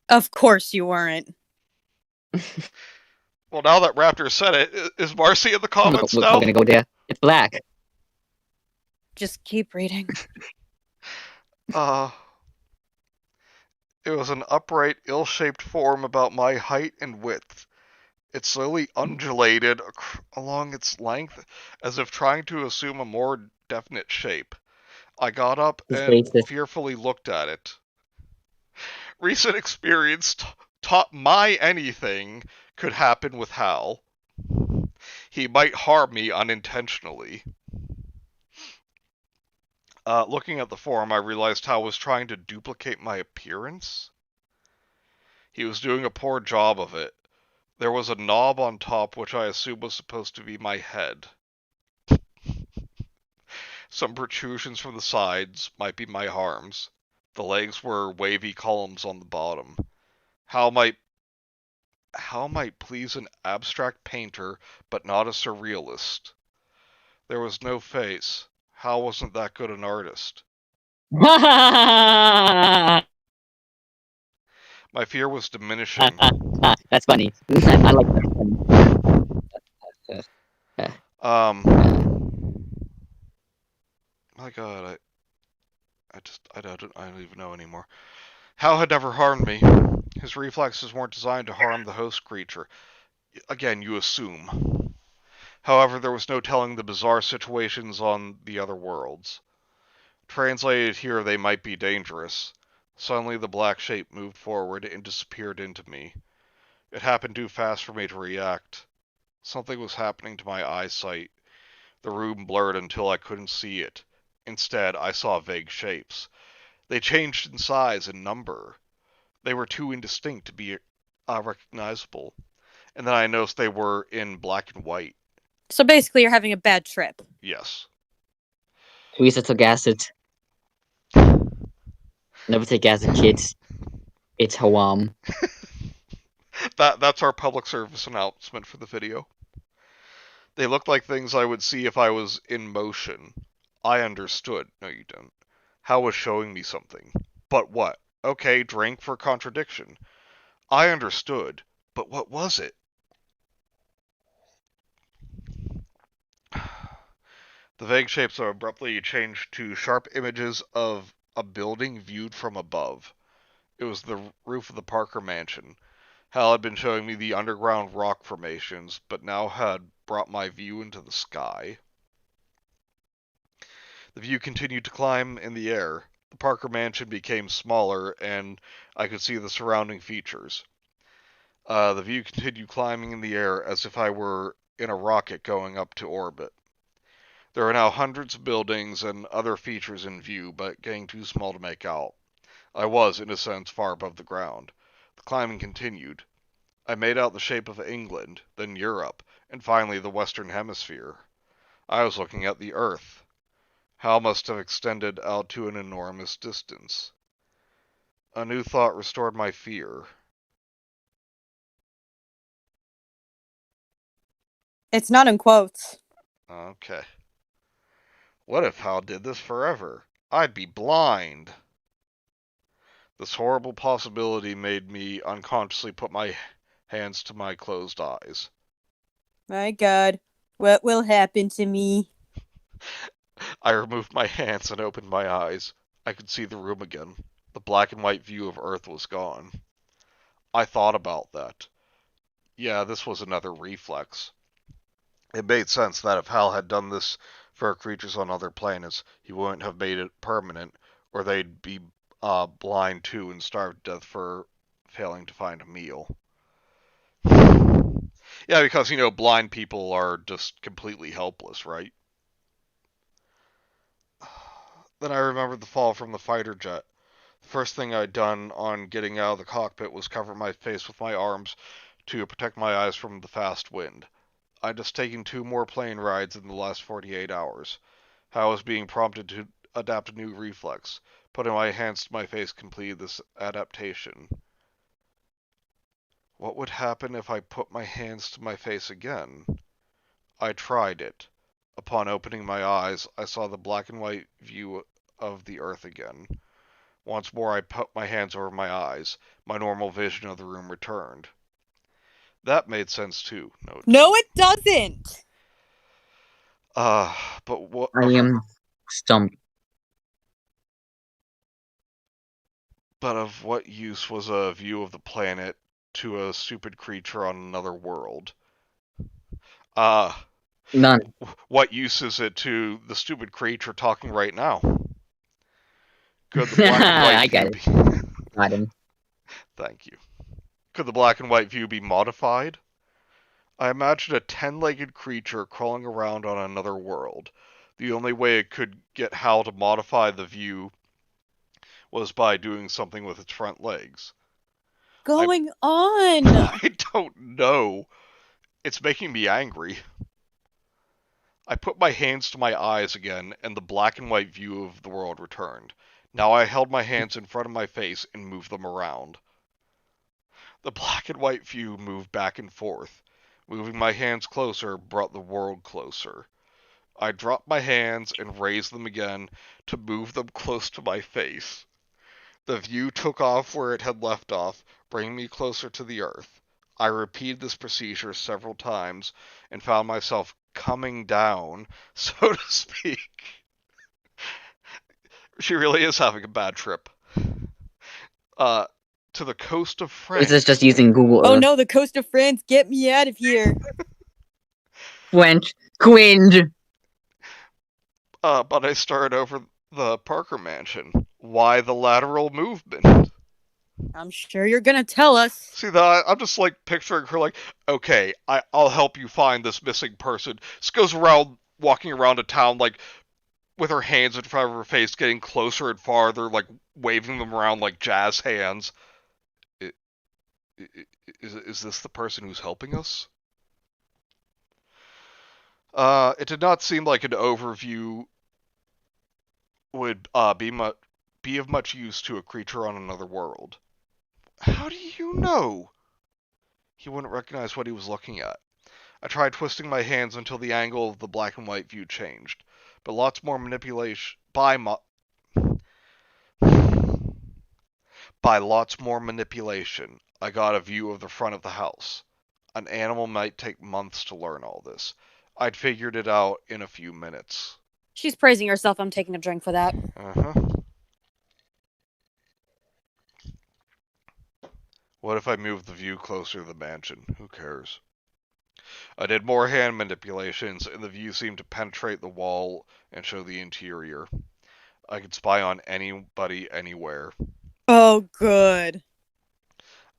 Of course you weren't. Well, now that Raptor said it, is Marcy in the comments We're now? gonna go there. It's black. Just keep reading. It was an upright, ill-shaped form about my height and width. It slowly undulated along its length, as if trying to assume a more definite shape. I got up It's and racist. fearfully looked at it. Recent experience taught my anything could happen with Hal. He might harm me unintentionally. Looking at the form, I realized Hal was trying to duplicate my appearance. He was doing a poor job of it. There was a knob on top, which I assumed was supposed to be my head. Some protrusions from the sides might be my arms. The legs were wavy columns on the bottom. How might please an abstract painter, but not a surrealist? There was no face. Hal wasn't that good an artist. My fear was diminishing. That's funny. I like that. My God, I don't even know anymore. Hal had never harmed me. His reflexes weren't designed to harm the host creature. Again, you assume. However, there was no telling the bizarre situations on the other worlds. Translated here, they might be dangerous. Suddenly, the black shape moved forward and disappeared into me. It happened too fast for me to react. Something was happening to my eyesight. The room blurred until I couldn't see it. Instead, I saw vague shapes. They changed in size and number. They were too indistinct to be recognizable. And then I noticed they were in black and white. So basically, you're having a bad trip. Yes. Teresa took acid. Never take acid, kids. It's haram. That's our public service announcement for the video. They looked like things I would see if I was in motion. I understood. No, you don't. Hal was showing me something. But what? Okay, drink for contradiction. I understood. But what was it? The vague shapes abruptly changed to sharp images of a building viewed from above. It was the roof of the Parker mansion. Hal had been showing me the underground rock formations, but now had brought my view into the sky. The view continued to climb in the air. The Parker mansion became smaller, and I could see the surrounding features. The view continued climbing in the air as if I were in a rocket going up to orbit. There are now hundreds of buildings and other features in view, but getting too small to make out. I was, in a sense, far above the ground. The climbing continued. I made out the shape of England, then Europe, and finally the Western Hemisphere. I was looking at the Earth. Hal must have extended out to an enormous distance. A new thought restored my fear. It's not in quotes. Okay. What if Hal did this forever? I'd be blind. This horrible possibility made me unconsciously put my hands to my closed eyes. My God, what will happen to me? I removed my hands and opened my eyes. I could see the room again. The black and white view of Earth was gone. I thought about that. Yeah, this was another reflex. It made sense that if Hal had done this for creatures on other planets, he wouldn't have made it permanent, or they'd be blind too and starved to death for failing to find a meal. Yeah, because, blind people are just completely helpless, right? Then I remembered the fall from the fighter jet. The first thing I'd done on getting out of the cockpit was cover my face with my arms to protect my eyes from the fast wind. I'd just taken 2 more plane rides in the last 48 hours. I was being prompted to adapt a new reflex. Putting my hands to my face completed this adaptation. What would happen if I put my hands to my face again? I tried it. Upon opening my eyes, I saw the black and white view of the Earth again. Once more I put my hands over my eyes. My normal vision of the room returned. That made sense too. No, it doesn't. But what? I am stumped. But of what use was a view of the planet to a stupid creature on another world? None. What use is it to the stupid creature talking right now? Could the black and white I got view it. Got him. Thank you. Could the black and white view be modified? I imagined a 10-legged creature crawling around on another world. The only way it could get Hal to modify the view was by doing something with its front legs. Going on. I don't know. It's making me angry. I put my hands to my eyes again, and the black and white view of the world returned. Now I held my hands in front of my face and moved them around. The black and white view moved back and forth. Moving my hands closer brought the world closer. I dropped my hands and raised them again to move them close to my face. The view took off where it had left off, bringing me closer to the Earth. I repeated this procedure several times and found myself coming down, so to speak. She really is having a bad trip. To the coast of France. This is just using Google Oh Earth. no, the coast of France! Get me out of here! French cringe. But I started over the Parker mansion. Why the lateral movement? I'm sure you're gonna tell us. See that? I'm just like picturing her like, okay, I'll help you find this missing person. Just goes around, walking around a town like with her hands in front of her face, getting closer and farther, like waving them around like jazz hands. Is this the person who's helping us? It did not seem like an overview would be of much use to a creature on another world. How do you know? He wouldn't recognize what he was looking at. I tried twisting my hands until the angle of the black and white view changed, but lots more manipulation by lots more manipulation, I got a view of the front of the house. An animal might take months to learn all this. I'd figured it out in a few minutes. She's praising herself. I'm taking a drink for that. Uh-huh. What if I moved the view closer to the mansion? Who cares? I did more hand manipulations, and the view seemed to penetrate the wall and show the interior. I could spy on anybody anywhere. Oh, good.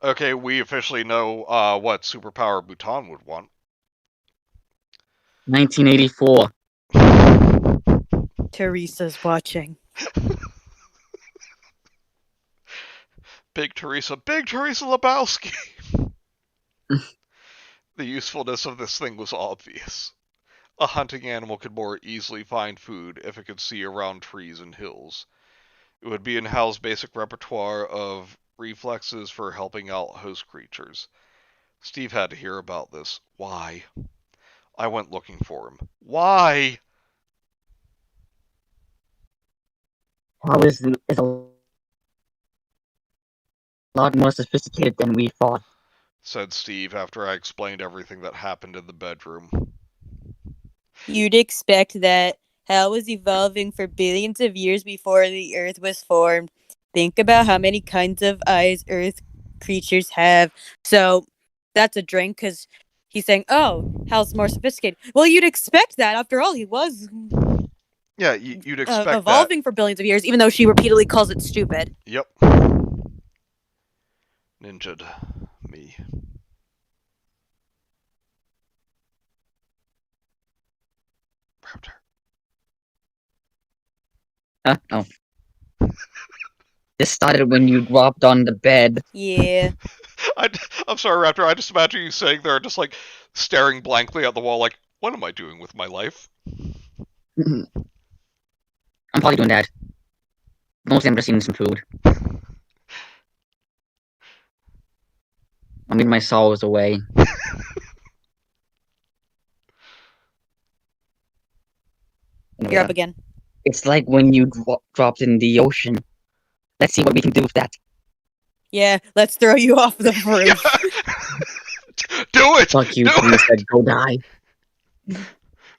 Okay, we officially know what superpower Bhutan would want. 1984. Teresa's watching. Big Theresa Lebowski! The usefulness of this thing was obvious. A hunting animal could more easily find food if it could see around trees and hills. It would be in Hal's basic repertoire of reflexes for helping out host creatures. Steve had to hear about this. Why? I went looking for him. Why? Hal is a lot more sophisticated than we thought. Said Steve after I explained everything that happened in the bedroom. You'd expect that. Hell was evolving for billions of years before the Earth was formed. Think about how many kinds of eyes Earth creatures have. So that's a drink because he's saying, oh, Hal's more sophisticated. Well, you'd expect that. After all, he was Yeah, you'd expect evolving for billions of years, even though she repeatedly calls it stupid. that. Yep. Ninja'd me. Raptor. Oh. This started when you dropped on the bed. Yeah. I'm sorry, Raptor. I just imagine you sitting there, just like staring blankly at the wall, like, what am I doing with my life? I'm probably doing that. Mostly I'm just eating some food. I'm eating my sorrows away. You're up again. It's like when you dropped in the ocean. Let's see what we can do with that. Yeah, let's throw you off the roof. Do it! Fuck you, Do Teresa. it! Go die.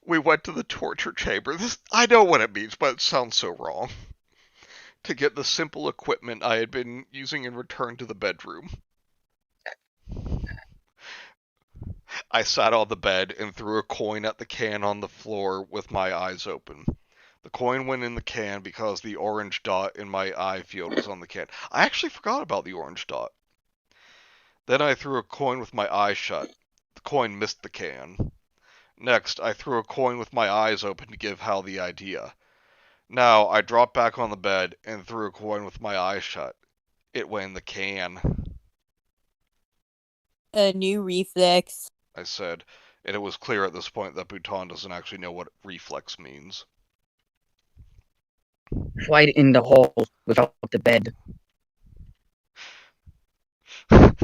We went to the torture chamber. I know what it means, but it sounds so wrong. To get the simple equipment I had been using and return to the bedroom. I sat on the bed and threw a coin at the can on the floor with my eyes open. The coin went in the can because the orange dot in my eye field was on the can. I actually forgot about the orange dot. Then I threw a coin with my eyes shut. The coin missed the can. Next, I threw a coin with my eyes open to give Hal the idea. Now, I dropped back on the bed and threw a coin with my eyes shut. It went in the can. A new reflex. I said, and it was clear at this point that Bhutan doesn't actually know what reflex means. Right in the hole without the bed. I'm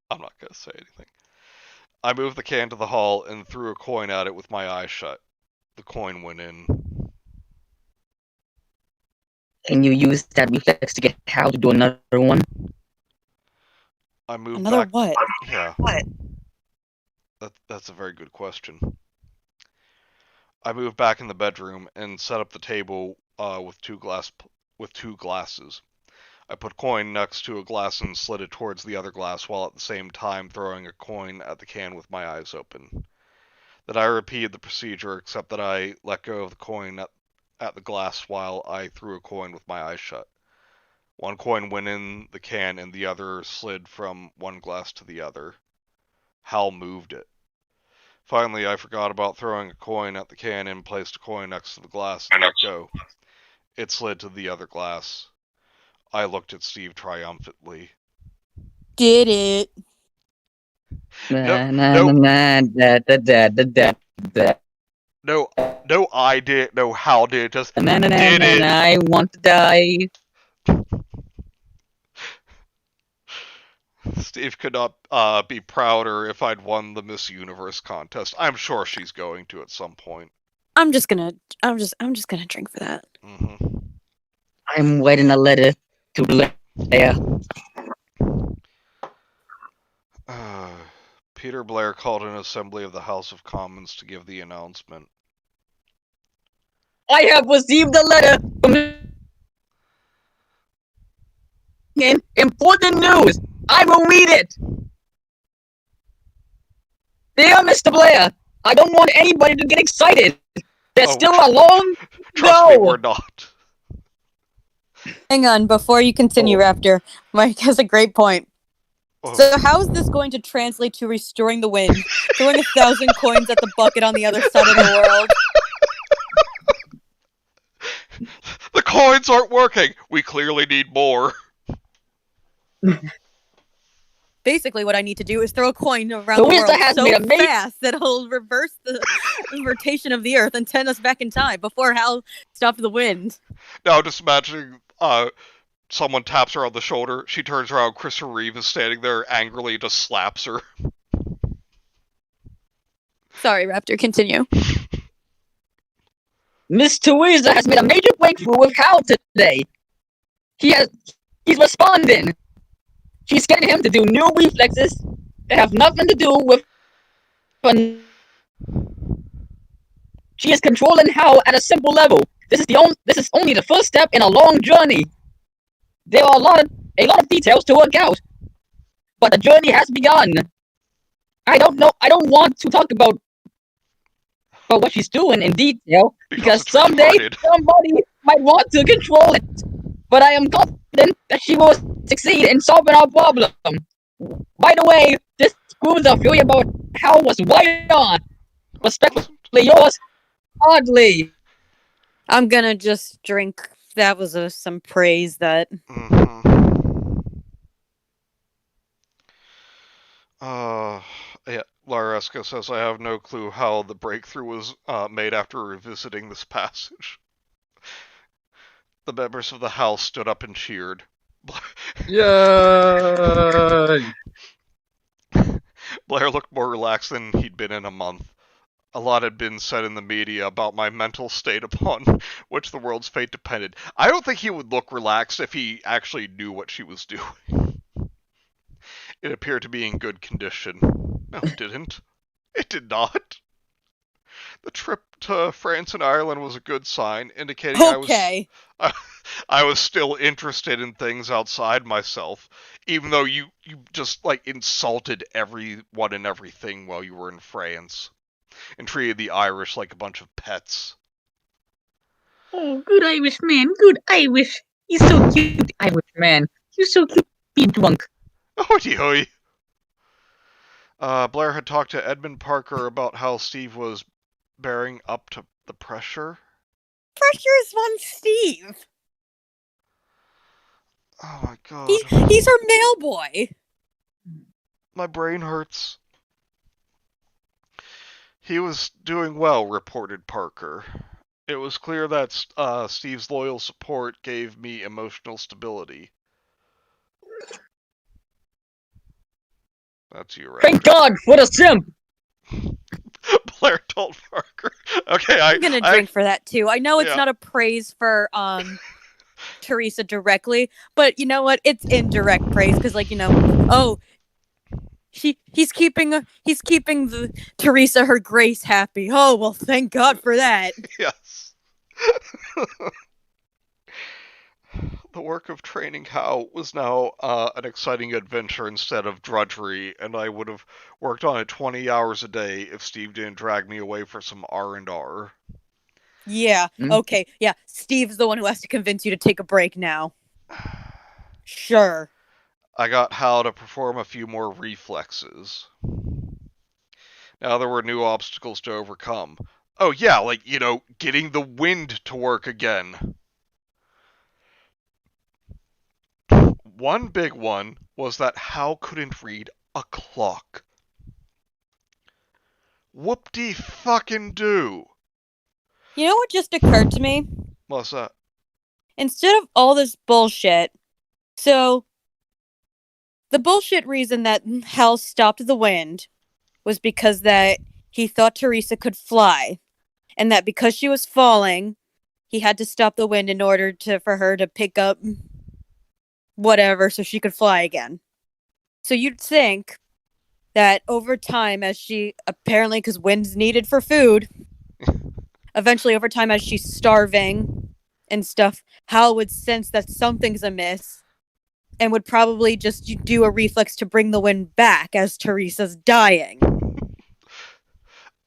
not gonna say anything. I moved the can to the hall and threw a coin at it with my eyes shut. The coin went in. Can you use that reflex to get Hal to do another one? I moved Another back. what? Yeah. That's a very good question. I moved back in the bedroom and set up the table with two glasses. I put a coin next to a glass and slid it towards the other glass while at the same time throwing a coin at the can with my eyes open. Then I repeated the procedure, except that I let go of the coin at the glass while I threw a coin with my eyes shut. One coin went in the can and the other slid from one glass to the other. Hal moved it. Finally, I forgot about throwing a coin at the can and placed a coin next to the glass and let go. It slid to the other glass. I looked at Steve triumphantly. Did it. No, I did. No, Hal did. Just did it. I want to die. Steve could not be prouder if I'd won the Miss Universe contest. I'm sure she's going to at some point. I'm just gonna drink for that. Mm-hmm. I'm writing a letter to Blair. Peter Blair called an assembly of the House of Commons to give the announcement. I have received a letter from important news. I will read it! Dear Mr. Blair, I don't want anybody to get excited. There's still a long Trust me, go. we're not. Hang on, before you continue, Raptor, Mike has a great point. So how is this going to translate to restoring the wind? Throwing 1,000 coins at the bucket on the other side of the world? The coins aren't working! We clearly need more. Basically, what I need to do is throw a coin around The the wizard world has so made a fast that it'll reverse the rotation of the Earth and send us back in time before Hal stopped the wind. Now, just imagining someone taps her on the shoulder, she turns around, Christopher Reeve is standing there angrily, just slaps her. Sorry, Raptor, continue. Miss Theresa has made a major breakthrough with Hal today. He's responding. She's getting him to do new reflexes that have nothing to do with fun. She is controlling Hal at a simple level. This is only the first step in a long journey. There are a lot of details to work out, but the journey has begun. I don't want to talk about what she's doing in detail because someday somebody might want to control it. But I am confident that she will succeed in solving our problem. By the way, this proves the theory about Hal was right on. Respectfully yours, Oddly. I'm gonna just drink. That was some praise that. Yeah, Laresca says, I have no clue how the breakthrough was made after revisiting this passage. The members of the house stood up and cheered. Yay! Blair looked more relaxed than he'd been in a month. A lot had been said in the media about my mental state upon which the world's fate depended. I don't think he would look relaxed if he actually knew what she was doing. It appeared to be in good condition. No, it didn't. It did not. The trip to France and Ireland was a good sign, indicating I was still interested in things outside myself, even though you just, like, insulted everyone and everything while you were in France, and treated the Irish like a bunch of pets. Oh, good Irish man, good Irish. He's so cute, Irish man. You're so cute, be drunk. Hoity-hoy. Blair had talked to Edmund Parker about how Steve was bearing up to the pressure. Pressure is on Steve. Oh my god. He's her mail boy. My brain hurts. He was doing well, reported Parker. It was clear that Steve's loyal support gave me emotional stability. That's you, right? Thank God for the simp! Blair told Parker. Okay, I'm gonna drink for that too. I know it's not a praise for Theresa directly, but you know what? It's indirect praise because, like, you know, oh, he's keeping the Theresa her grace happy. Oh well, thank God for that. Yes. The work of training Hal was now an exciting adventure instead of drudgery, and I would have worked on it 20 hours a day if Steve didn't drag me away for some R&R. Yeah, okay, yeah. Steve's the one who has to convince you to take a break now. Sure. I got Hal to perform a few more reflexes. Now there were new obstacles to overcome. Oh yeah, like, you know, getting the wind to work again. One big one was that Hal couldn't read a clock. Whoop-de-fucking-do. You know what just occurred to me? What's that? Instead of all this bullshit, so the bullshit reason that Hal stopped the wind was because that he thought Theresa could fly, and that because she was falling, he had to stop the wind in order for her to pick up whatever so she could fly again. So you'd think that over time, as she apparently, because wind's needed for food, eventually over time as she's starving and stuff, Hal would sense that something's amiss. and would probably just do a reflex to bring the wind back as Teresa's dying.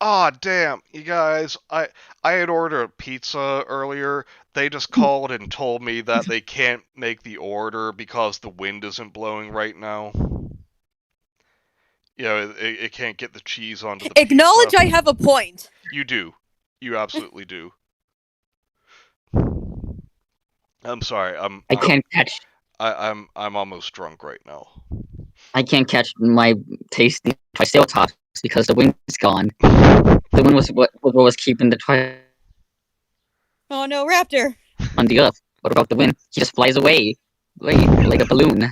Ah, damn, you guys, I had ordered a pizza earlier. They just called and told me that they can't make the order because the wind isn't blowing right now. You know, it can't get the cheese onto the Acknowledge pizza. I have a point. You do. You absolutely do. I'm sorry. I can't catch. I'm almost drunk right now. I can't catch my tasty Triceratops because the wind's gone. The wind was what was keeping the Triceratops Oh no, Raptor. on the earth. What about the wind? He just flies away, like a balloon.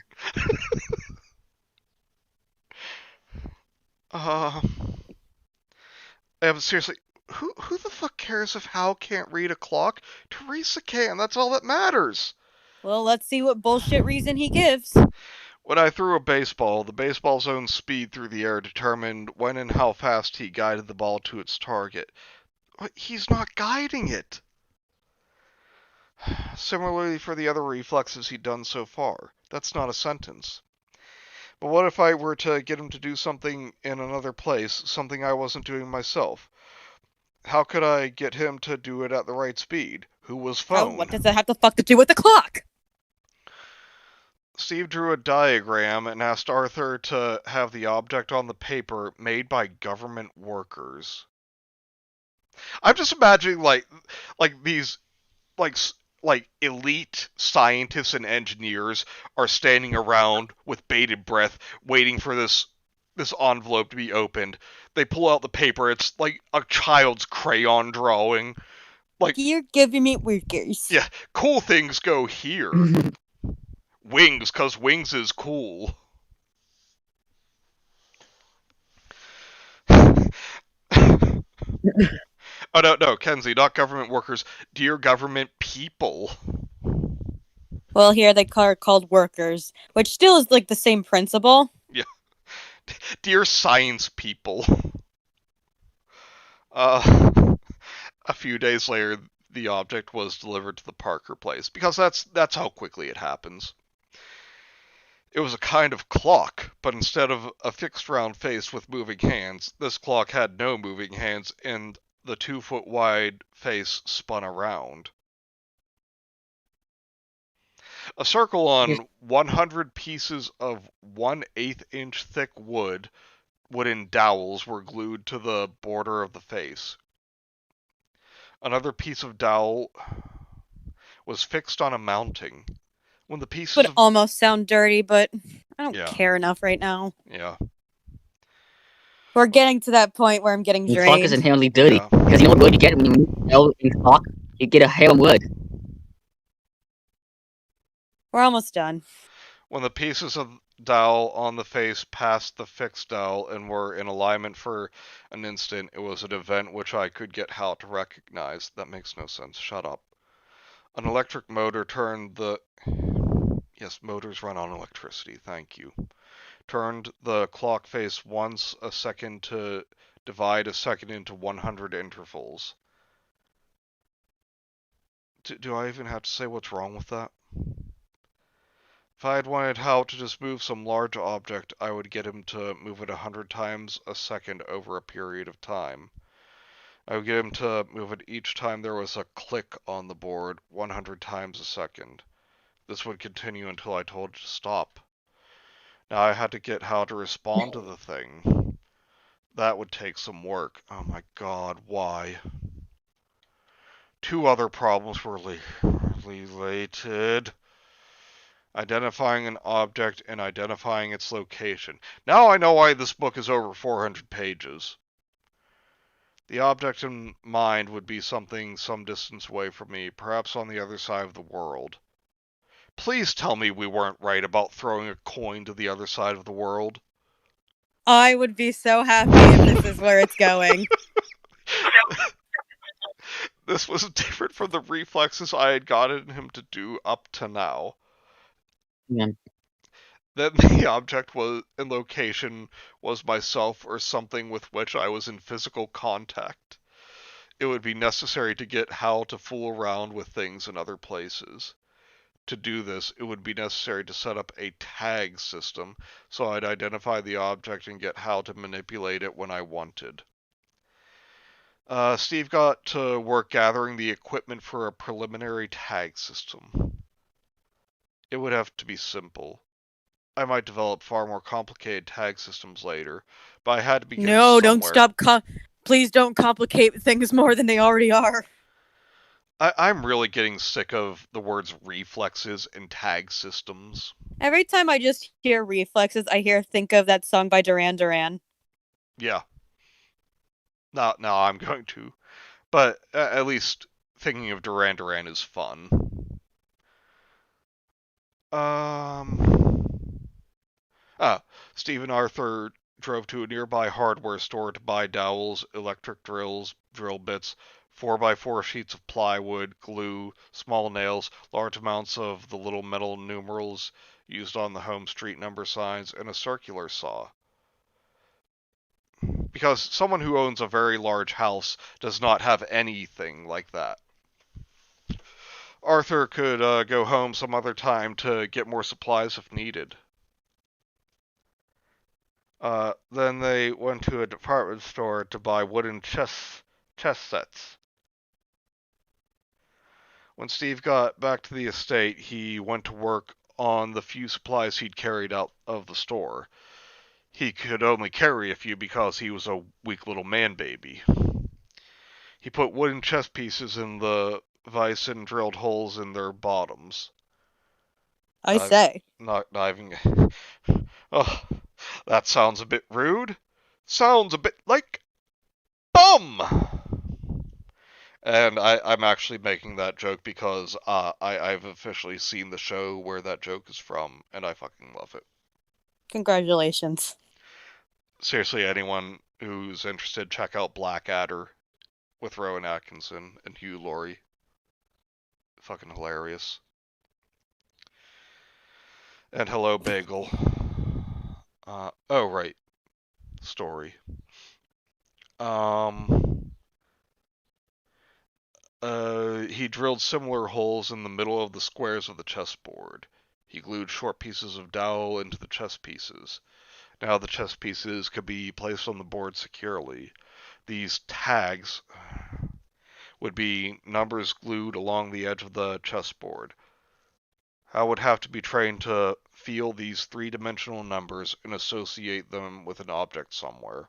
Seriously, who the fuck cares if Hal can't read a clock? Teresa can. That's all that matters. Well, let's see what bullshit reason he gives. When I threw a baseball, the baseball's own speed through the air determined when and how fast he guided the ball to its target. But he's not guiding it. Similarly for the other reflexes he'd done so far. That's not a sentence. But what if I were to get him to do something in another place, something I wasn't doing myself? How could I get him to do it at the right speed? Who was phone? What does that have to do with the clock? Steve drew a diagram and asked Arthur to have the object on the paper made by government workers. I'm just imagining like these like elite scientists and engineers are standing around with bated breath waiting for this envelope to be opened. They pull out the paper. It's like a child's crayon drawing. Like, you're giving me workers. Yeah, cool things go here. Wings, 'cause wings is cool. Oh, no, Kenzie, not government workers. Dear government people. Well, here they are called workers, which still is like the same principle. Yeah. Dear science people. A few days later, the object was delivered to the Parker place, because that's how quickly it happens. It was a kind of clock, but instead of a fixed round face with moving hands, this clock had no moving hands, and the 2-foot wide face spun around. A circle on 100 pieces of 1/8 inch thick wooden dowels were glued to the border of the face. Another piece of dowel was fixed on a mounting. When the pieces would almost sound dirty, but I don't care enough right now. Yeah. We're getting to that point where I'm getting drained. The clock is inherently dirty, because you know what wood you get when you move the L in the clock? You get a hail of wood. We're almost done. When the pieces of dowel on the face passed the fixed dowel and were in alignment for an instant, it was an event which I could get Hal to recognize. That makes no sense. Shut up. An electric motor turned the... Yes, motors run on electricity. Thank you. Turned the clock face once a second to divide a second into 100 intervals. Do I even have to say what's wrong with that? If I had wanted Hal to just move some large object, I would get him to move it 100 times a second over a period of time. I would get him to move it each time there was a click on the board 100 times a second. This would continue until I told it to stop. Now I had to get Hal to respond to the thing. That would take some work. Oh my god, why? 2 other problems were related. Identifying an object and identifying its location. Now I know why this book is over 400 pages. The object in mind would be something some distance away from me, perhaps on the other side of the world. Please tell me we weren't right about throwing a coin to the other side of the world. I would be so happy if this is where it's going. This was different from the reflexes I had gotten him to do up to now. Yeah. Then the object was in location was myself or something with which I was in physical contact. It would be necessary to get Hal to fool around with things in other places. to do this, it would be necessary to set up a tag system, so I'd identify the object and get how to manipulate it when I wanted. Steve got to work gathering the equipment for a preliminary tag system. It would have to be simple. I might develop far more complicated tag systems later, but I had to begin No, don't somewhere. stop. Please don't complicate things more than they already are. I'm really getting sick of the words reflexes and tag systems. Every time I just hear reflexes, I think of that song by Duran Duran. Yeah. Now I'm going to. But at least thinking of Duran Duran is fun. Steve and Arthur drove to a nearby hardware store to buy dowels, electric drills, drill bits, 4x4 sheets of plywood, glue, small nails, large amounts of the little metal numerals used on the home street number signs, and a circular saw. Because someone who owns a very large house does not have anything like that. Arthur could go home some other time to get more supplies if needed. Then they went to a department store to buy wooden chess sets. When Steve got back to the estate, he went to work on the few supplies he'd carried out of the store. He could only carry a few because he was a weak little man baby. He put wooden chess pieces in the vise and drilled holes in their bottoms. I say. Not diving. Oh, that sounds a bit rude. Sounds a bit like bum. And I'm actually making that joke because I've officially seen the show where that joke is from, and I fucking love it. Congratulations. Seriously, anyone who's interested, check out Blackadder with Rowan Atkinson and Hugh Laurie. Fucking hilarious. And hello, Bagel. Oh, right. Story. He drilled similar holes in the middle of the squares of the chessboard. He glued short pieces of dowel into the chess pieces. Now the chess pieces could be placed on the board securely. These tags would be numbers glued along the edge of the chessboard. I would have to be trained to feel these three-dimensional numbers and associate them with an object somewhere.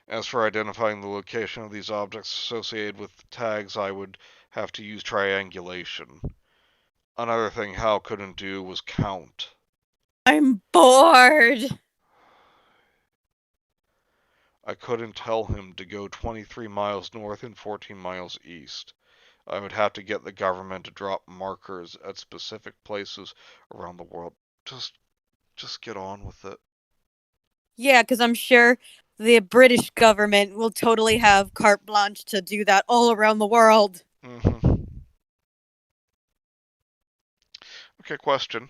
As for identifying the location of these objects associated with tags, I would have to use triangulation. Another thing Hal couldn't do was count. I'm bored. I couldn't tell him to go 23 miles north and 14 miles east. I would have to get the government to drop markers at specific places around the world. Just get on with it. Yeah, because I'm sure the British government will totally have carte blanche to do that all around the world. Mm-hmm. Okay, question.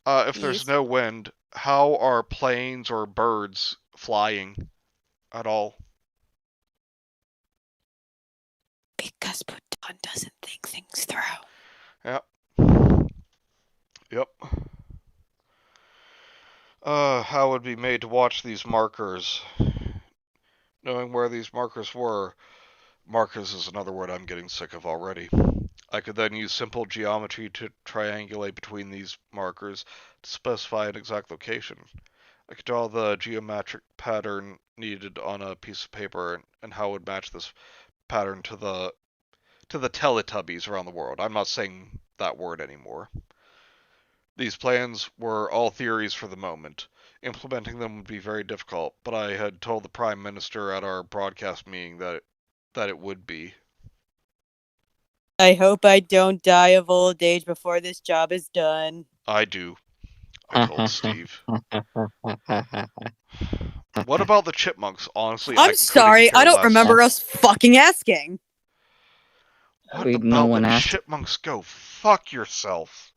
If there's Yes. no wind, how are planes or birds flying at all? Because Bhutan doesn't think things through. Yep. How would be made to watch these markers? Knowing where these markers were. Markers is another word I'm getting sick of already. I could then use simple geometry to triangulate between these markers to specify an exact location. I could draw the geometric pattern needed on a piece of paper and how it would match this pattern to the Teletubbies around the world. I'm not saying that word anymore. These plans were all theories for the moment. Implementing them would be very difficult, but I had told the Prime Minister at our broadcast meeting that it would be. I hope I don't die of old age before this job is done. I do, I told Steve. What about the chipmunks? Honestly, I'm sorry, I don't less. remember us fucking asking. What Wait, about no one the asked. chipmunks? Go fuck yourself.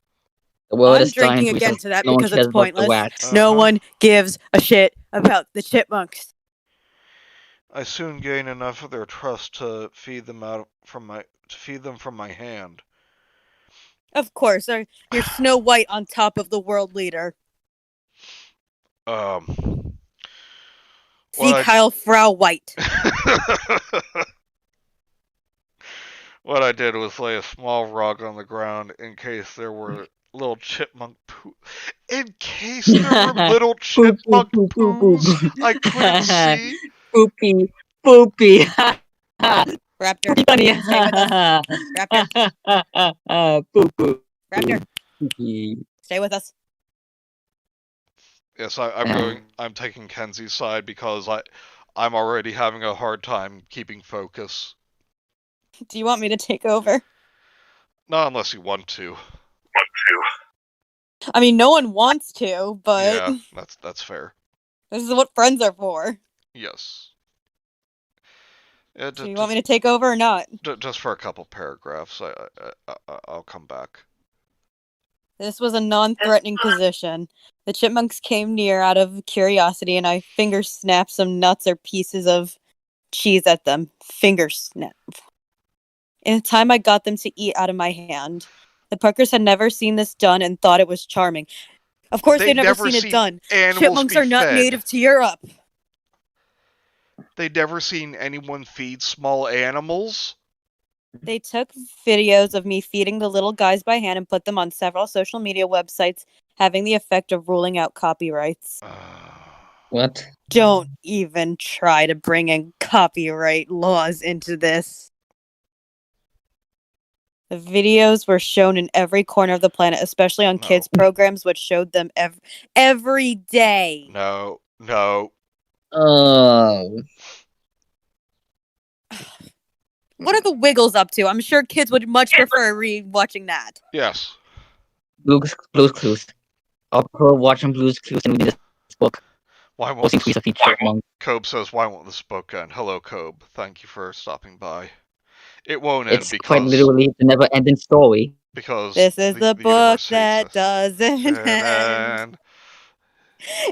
The world I'm is dying drinking again because to that no one because cares it's about the pointless. wax. No one gives a shit about the chipmunks. I soon gained enough of their trust to feed them from my hand. Of course, you're Snow White on top of the world leader. What Sieg Heil Frau White. What I did was lay a small rug on the ground in case there were little chipmunk poo. In case there were little chipmunk poos I couldn't see. Poopy. Poopy. Raptor, Funny. stay with us. Raptor, Poo-poo. Raptor, Poopy. stay with us. Yes, I'm taking Kenzie's side because I'm already having a hard time keeping focus. Do you want me to take over? Not unless you want to. I mean, no one wants to, but Yeah, that's fair. this is what friends are for. Yes. Yeah, Do you want me to take over or not? just for a couple paragraphs, I'll come back. This was a non-threatening position. The chipmunks came near out of curiosity, and I finger snapped some nuts or pieces of cheese at them. Finger snap. In time, I got them to eat out of my hand. The Parkers had never seen this done and thought it was charming. Of course, they've never seen it done. Chipmunks are not native to Europe. They'd never seen anyone feed small animals? They took videos of me feeding the little guys by hand and put them on several social media websites, having the effect of ruling out copyrights. What? Don't even try to bring in copyright laws into this. The videos were shown in every corner of the planet, especially on kids' programs, which showed them every day. No. Oh. What are the Wiggles up to? I'm sure kids would much prefer watching that. Yes. Blue's Clues. I'll watching Blue's Clues and reading this book. Why won't Tweets of each chipmunk. Cobe says, why won't this book end? Hello, Cobe. Thank you for stopping by. It won't end It's because... quite literally the never-ending story. Because... This is the book that doesn't end.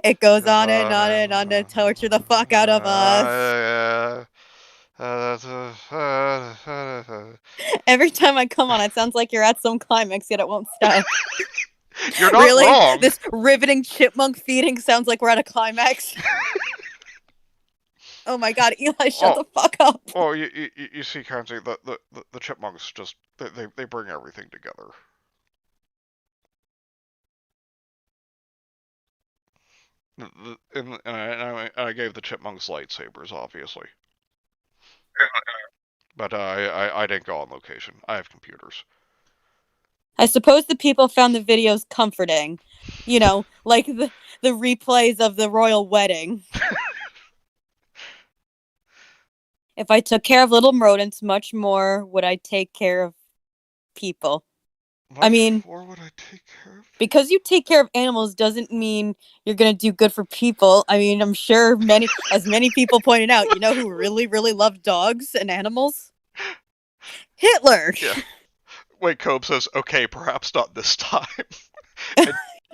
It goes on and on and on to torture the fuck out of us. Every time I come on, it sounds like you're at some climax, yet it won't stop. You're not really? wrong. This riveting chipmunk feeding sounds like we're at a climax. Oh my god, Eli, shut the fuck up. Oh, you see, Kenzie, the chipmunks just they bring everything together. And I gave the chipmunks lightsabers, obviously. But I didn't go on location. I have computers. I suppose the people found the videos comforting. You know, like the replays of the royal wedding. If I took care of little rodents, much more would I take care of people. More would I take care of? Because you take care of animals doesn't mean you're gonna do good for people. I mean, I'm sure as many people pointed out, you know who really, really loved dogs and animals? Hitler. Yeah. Wait, Cobe says, okay, perhaps not this time.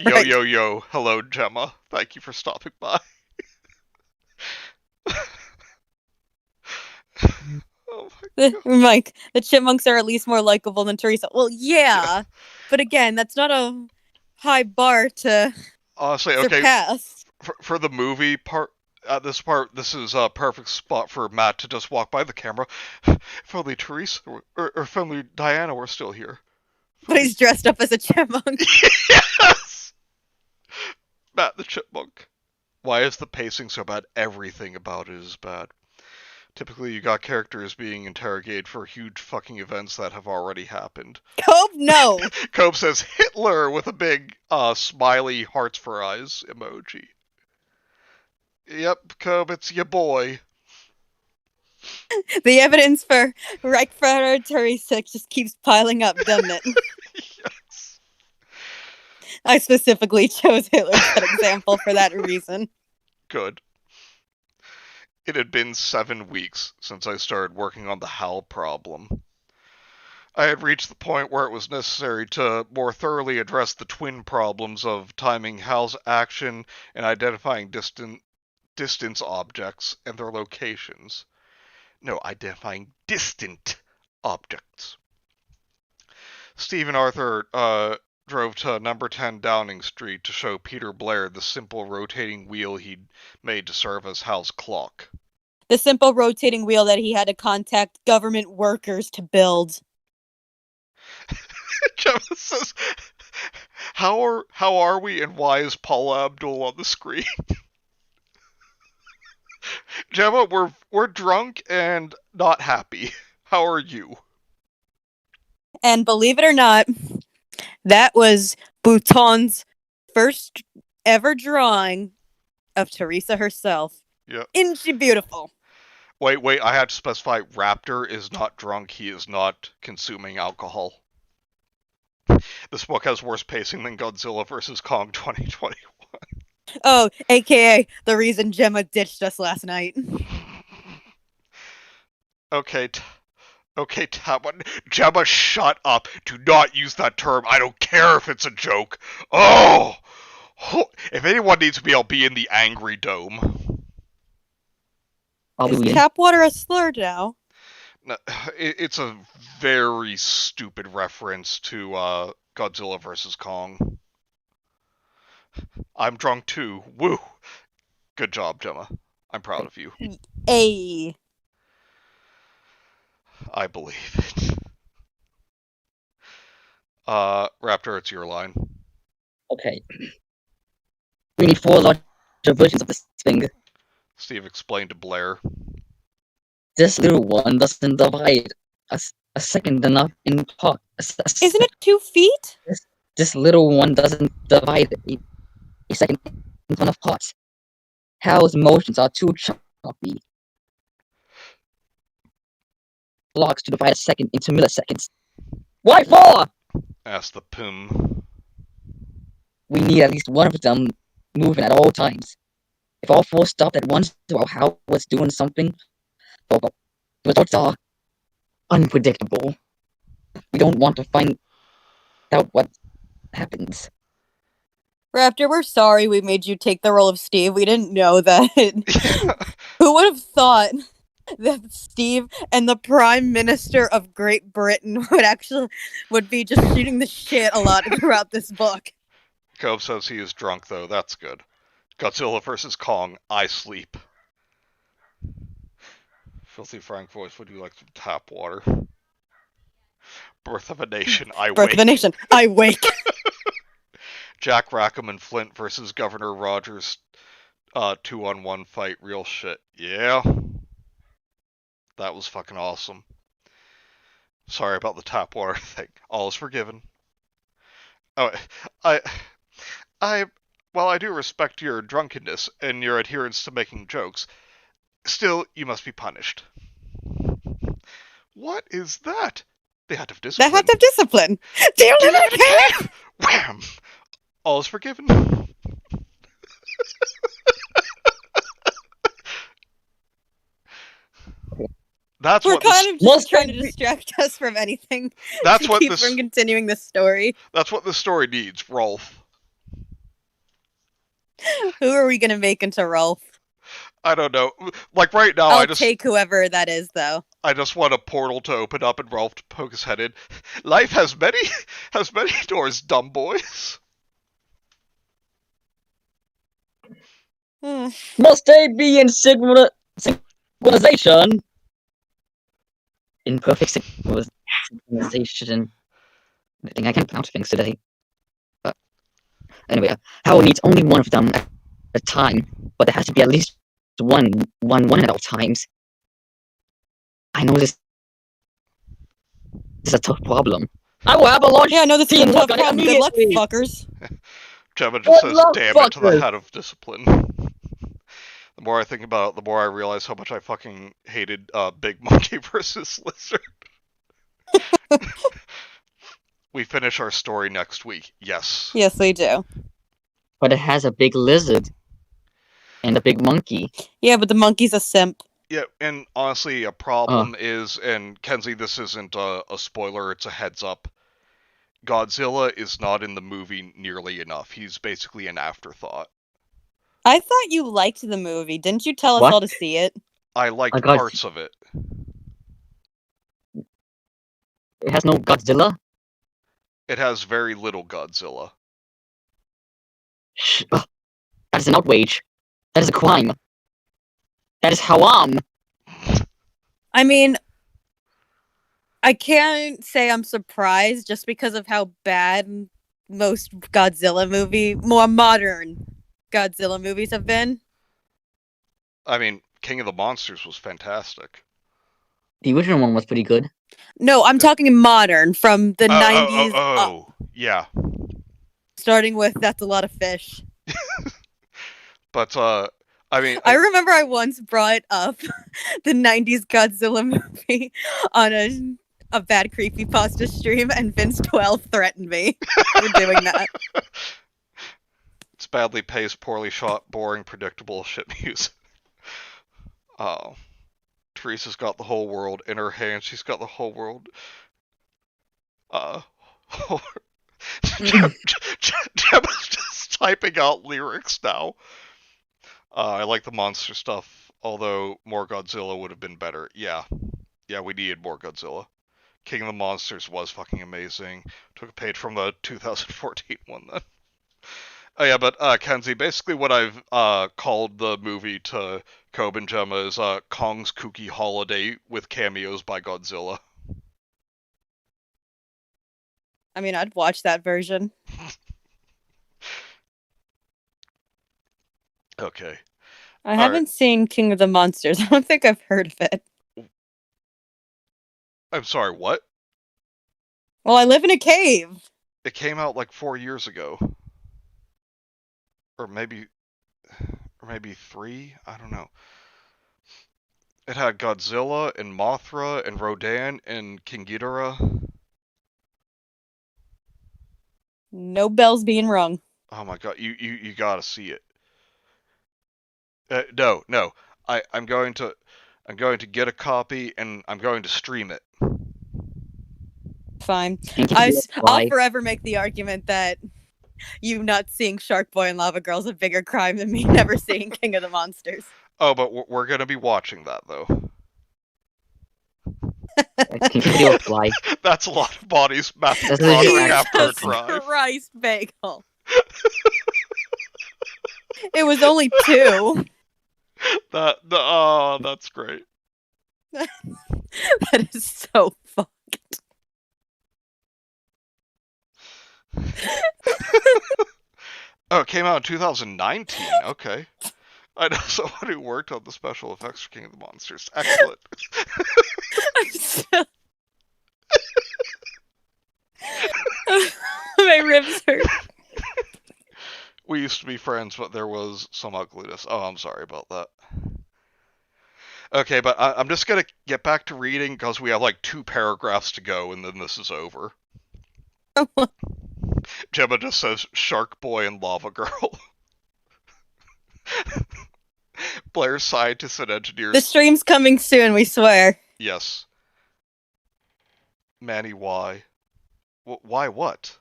Right. Yo, hello, Gemma. Thank you for stopping by. Oh my God. Mike, the chipmunks are at least more likable than Theresa. Well, yeah. But again, that's not a high bar to honestly, surpass. Okay, for the movie part, this is a perfect spot for Matt to just walk by the camera. If only Theresa or if only Diana were still here. But he's dressed up as a chipmunk. Yes! Matt the chipmunk. Why is the pacing so bad? Everything about it is bad. Typically, you got characters being interrogated for huge fucking events that have already happened. Cobe, no! Cobe says Hitler with a big, smiley hearts for eyes emoji. Yep, Cobe, it's your boy. The evidence for RaptorRæx just keeps piling up, doesn't it? Yes. I specifically chose Hitler as that example for that reason. Good. It had been 7 weeks since I started working on the Hal problem. I had reached the point where it was necessary to more thoroughly address the twin problems of timing Hal's action and identifying distance objects and their locations. No, identifying distant objects. Steve and Arthur drove to number 10 Downing Street to show Peter Blair the simple rotating wheel he'd made to serve as Hal's clock. The simple rotating wheel that he had to contact government workers to build. Gemma says, how are we and why is Paula Abdul on the screen? Gemma, we're drunk and not happy. How are you? And believe it or not, that was Bouton's first ever drawing of Theresa herself. Yeah. Isn't she beautiful? Wait, I have to specify, Raptor is not drunk, he is not consuming alcohol. This book has worse pacing than Godzilla vs. Kong 2021. Oh, aka the reason Gemma ditched us last night. Okay, Gemma, shut up. Do not use that term. I don't care if it's a joke. Oh! If anyone needs me, I'll be in the Angry Dome. Is tap water a slur now? No, it's a very stupid reference to Godzilla vs. Kong. I'm drunk too. Woo! Good job, Gemma. I'm proud of you. Ay. I believe it. Raptor, it's your line. Okay. We need 4 larger versions of this thing. Steve explained to Blair. This little one doesn't divide a second enough in part. Isn't it 2 feet? This little one doesn't divide a second in enough parts. Hal's motions are too choppy. Blocks to divide a second into milliseconds. Why 4? Asked the Pum. We need at least one of them moving at all times. If all 4 stopped at once while Hal was doing something, well, the results are unpredictable. We don't want to find out what happens. Raptor, we're sorry we made you take the role of Steve. We didn't know that. Who would have thought that Steve and the Prime Minister of Great Britain would be just shooting the shit a lot throughout this book? Cove says he is drunk, though. That's good. Godzilla vs. Kong. I sleep. Filthy Frank voice. Would you like some tap water? Birth of a Nation. I Birth wake. of a Nation. I wake. Jack Rackham and Flint versus Governor Rogers. 2-on-1 fight. Real shit. Yeah. That was fucking awesome. Sorry about the tap water thing. All is forgiven. Oh, while I do respect your drunkenness and your adherence to making jokes, still, you must be punished. What is that? They had to have discipline. They have to have discipline. Do you live in a cave? Wham! All is forgiven. We're kind of just trying to distract us from anything. That's what keep from continuing the story. That's what the story needs, Rolf. Who are we gonna make into Rolf? I don't know. Like right now, I'll take whoever that is, though. I just want a portal to open up and Rolf to poke his head in. Life has many doors, dumb boys. Must they be in synchronization? In perfect synchronization. I think I can pronounce things today. Anyway, Howard needs only one of them at a time, but there has to be at least one at all times. I know this is a tough problem. I will have a large I know this is a tough problem. Good luck, immediately. fuckers. Gemma just says, damn it, to the fuckers. head of discipline. The more I think about it, the more I realize how much I fucking hated Big Monkey versus Lizard. We finish our story next week. Yes. Yes, we do. But it has a big lizard and a big monkey. Yeah, but the monkey's a simp. Yeah, and honestly, a problem is, and Kenzie, this isn't a spoiler, it's a heads up. Godzilla is not in the movie nearly enough. He's basically an afterthought. I thought you liked the movie. Didn't you tell us What? all to see it? I liked parts of it. It has no Godzilla? It has very little Godzilla. That is an outrage. That is a crime. That is haram. I mean, I can't say I'm surprised just because of how bad most more modern Godzilla movies have been. I mean, King of the Monsters was fantastic. The original one was pretty good. No, I'm talking modern from the 90s up, Oh, yeah. starting with That's a Lot of Fish. But, I mean... I remember I once brought up the 90s Godzilla movie on a bad creepypasta stream, and Vince 12 threatened me for doing that. It's badly paced, poorly shot, boring, predictable shit music. Oh. Teresa's got the whole world in her hands. She's got the whole world. Gemma's just typing out lyrics now. I like the monster stuff, although more Godzilla would have been better. Yeah, we needed more Godzilla. King of the Monsters was fucking amazing. Took a page from the 2014 one then. Oh yeah, but Kenzie, basically what I've called the movie to Kobe and Gemma is Kong's Kooky Holiday with cameos by Godzilla. I mean, I'd watch that version. Okay. I haven't seen King of the Monsters. I don't think I've heard of it. I'm sorry, what? Well, I live in a cave. It came out like 4 years ago. Or maybe 3? I don't know. It had Godzilla and Mothra and Rodan and King Ghidorah. No bells being rung. Oh my god, you gotta see it. No. I'm going to get a copy and I'm going to stream it. Fine. I'll forever make the argument that you not seeing Shark Boy and Lava Girl is a bigger crime than me never seeing King of the Monsters. Oh, but we're gonna be watching that though. That's a lot of bodies mapping after a drive. Jesus Christ, Bagel. It was only 2. That's great. That is so fucked. Oh, it came out in 2019. Okay. I know someone who worked on the special effects for King of the Monsters. Excellent. My ribs hurt. We used to be friends, but there was some ugliness. Oh, I'm sorry about that. Okay, but I'm just gonna get back to reading because we have like 2 paragraphs to go and then this is over. Gemma just says Shark Boy and Lava Girl. Blair's scientists and engineers. The stream's coming soon, we swear. Yes. Manny, why? Why what?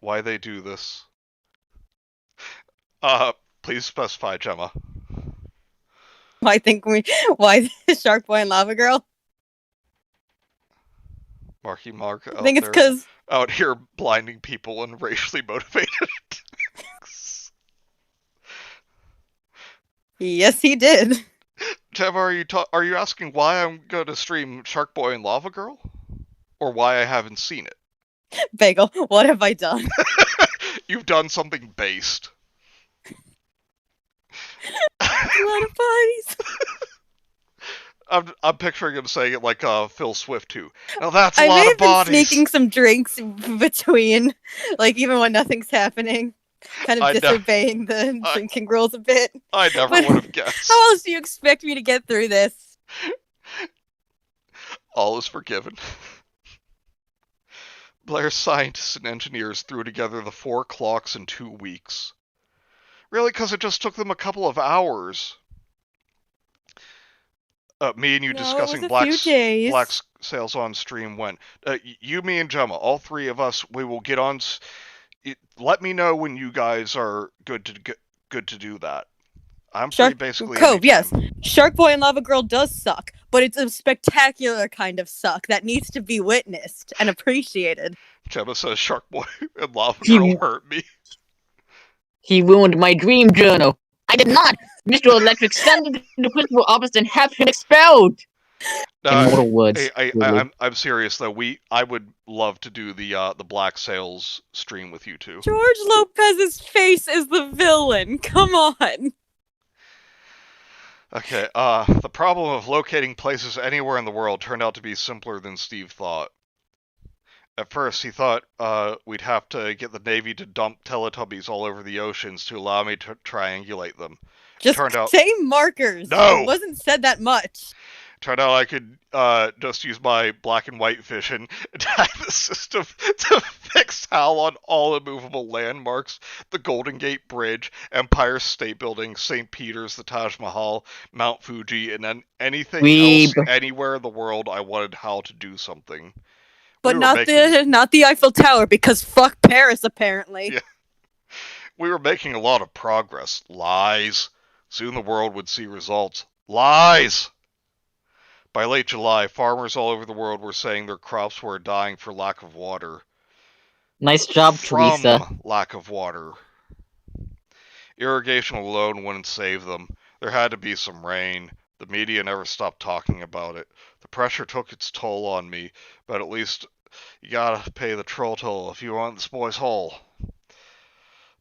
Why they do this? Please specify, Gemma. Why Shark Boy and Lava Girl? Marky Mark I think it's because out here blinding people and racially motivated. Yes, he did. Gemma, are you asking why I'm going to stream Shark Boy and Lava Girl? Or why I haven't seen it? Bagel, what have I done? You've done something based. A lot of bodies. I'm picturing him saying it like Phil Swift too. Now that's a lot of bodies. I may have been sneaking some drinks between, like even when nothing's happening, kind of disobeying the drinking rules a bit. I never would have guessed. How else do you expect me to get through this? All is forgiven. Blair's scientists and engineers threw together the 4 clocks in 2 weeks. Really? Because it just took them a couple of hours. Me and you discussing Black's sales on stream when you, me, and Gemma, all 3 of us, we will get on. Let me know when you guys are good to do that. I'm free basically. Cove, yes. Shark Boy and Lava Girl does suck, but it's a spectacular kind of suck that needs to be witnessed and appreciated. Gemma says Shark Boy and Lava He- Girl hurt me. He ruined my dream journal. I did not. Mr. Electric, send him to the principal office and have him expelled. No, Immortal words. I'm serious though. I would love to do the Black Sails stream with you two. George Lopez's face is the villain. Come on. Okay, the problem of locating places anywhere in the world turned out to be simpler than Steve thought. At first, he thought we'd have to get the Navy to dump Teletubbies all over the oceans to allow me to triangulate them. Just Turned out- say markers. No! It wasn't said that much. Turned out I could just use my black and white vision and hack the system to fix HAL on all immovable landmarks, the Golden Gate Bridge, Empire State Building, St. Peter's, the Taj Mahal, Mount Fuji, and then anything else anywhere in the world I wanted HAL to do something. But not the Eiffel Tower, because fuck Paris, apparently. Yeah. We were making a lot of progress. Lies. Soon the world would see results. Lies! By late July, farmers all over the world were saying their crops were dying for lack of water. Nice job, From Teresa. lack of water. Irrigation alone wouldn't save them. There had to be some rain. The media never stopped talking about it. The pressure took its toll on me, but at least you gotta pay the troll toll if you want this boy's whole.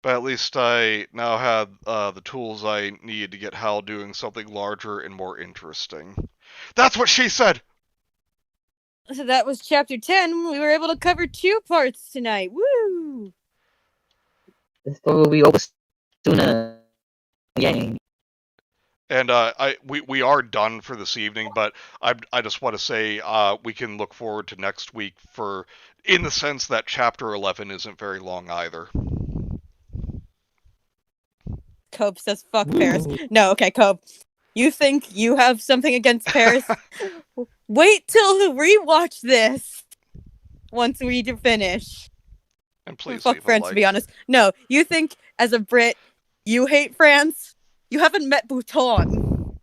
But at least I now had the tools I needed to get Hal doing something larger and more interesting. That's what she said! So that was chapter 10. We were able to cover 2 parts tonight. Woo! This story will be over sooner. Yay. And we are done for this evening, but I just want to say we can look forward to next week in the sense that chapter 11 isn't very long either. Cope says fuck Paris. No, okay, Cope. You think you have something against Paris? Wait till we rewatch this once we finish. And please fuck leave France, a like. to be honest. No, you think as a Brit you hate France? You haven't met Bhutan.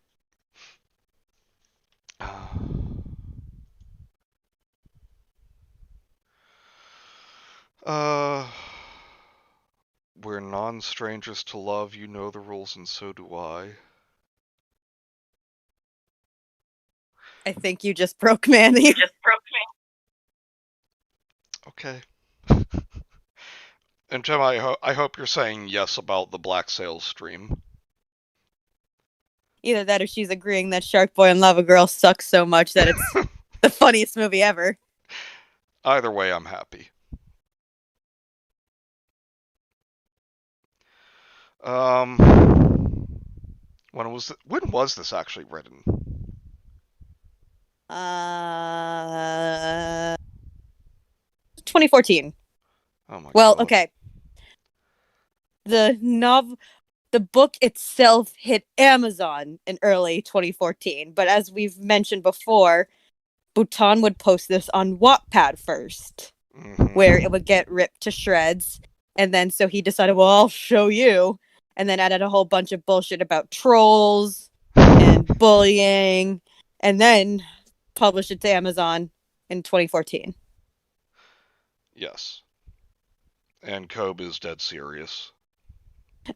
We're non-strangers to love, you know the rules and so do I. I think you just broke Manny. Okay. And Jim, I hope you're saying yes about the Black Sails stream. Either that or she's agreeing that Shark Boy and Lava Girl suck so much that it's the funniest movie ever. Either way, I'm happy. When was this actually written? 2014. Oh my Well, God. okay. The book itself hit Amazon in early 2014, but as we've mentioned before, Bhutan would post this on Wattpad first, where it would get ripped to shreds, and then so he decided, well, I'll show you, and then added a whole bunch of bullshit about trolls and bullying, and then published it to Amazon in 2014. Yes. And Kobe is dead serious.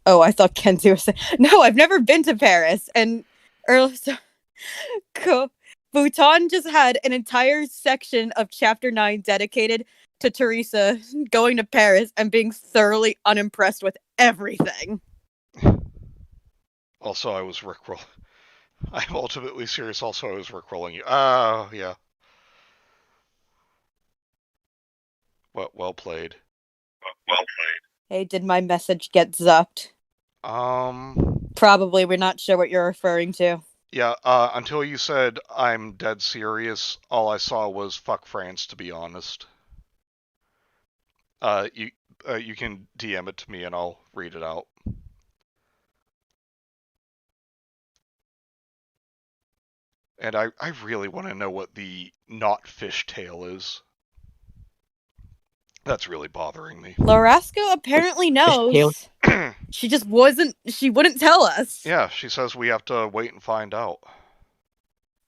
Oh, I thought Kenzie was saying, no, I've never been to Paris. And Bhutan just had an entire section of chapter 9 dedicated to Theresa going to Paris and being thoroughly unimpressed with everything. Also, I was rickrolling. I'm ultimately serious. Also, I was rickrolling you. Oh, yeah. Well played. Hey, did my message get zucked? Probably. We're not sure what you're referring to. Yeah, until you said I'm dead serious, all I saw was fuck France, to be honest. You can DM it to me and I'll read it out. And I really want to know what the not fishtail is. That's really bothering me. Lorasco apparently knows. She wouldn't tell us. Yeah, she says we have to wait and find out.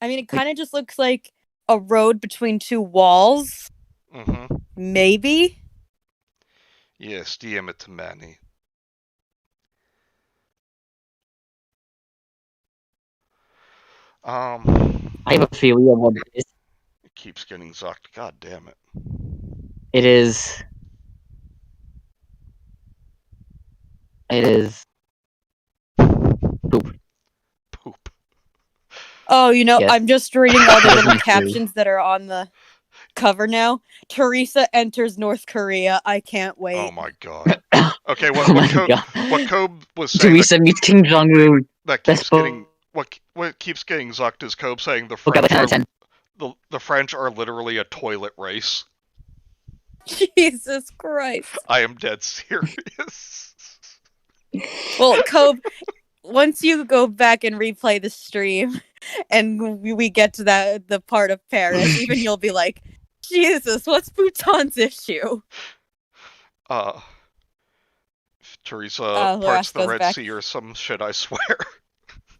I mean, it kind of just looks like a road between two walls. Mm-hmm. Maybe. Yes, DM it to Manny. I have a theory of what it is. It keeps getting zucked. God damn it. It is. It is poop. Poop. Oh, Yes. I'm just reading all the That is little my theory. captions that are on the cover now. Teresa enters North Korea. I can't wait. Oh my god. Okay, Oh my god. what Kobe was saying Teresa meets King Jong Un. that Best keeps getting what keeps getting zucked is Kobe saying the book out of French 10 out are of 10. the French are literally a toilet race. Jesus Christ. I am dead serious. Well, Kobe, once you go back and replay the stream and we get to the part of Paris, even you'll be like, Jesus, what's Bhutan's issue? If Teresa parts the Laraska's Red back. Sea or some shit, I swear.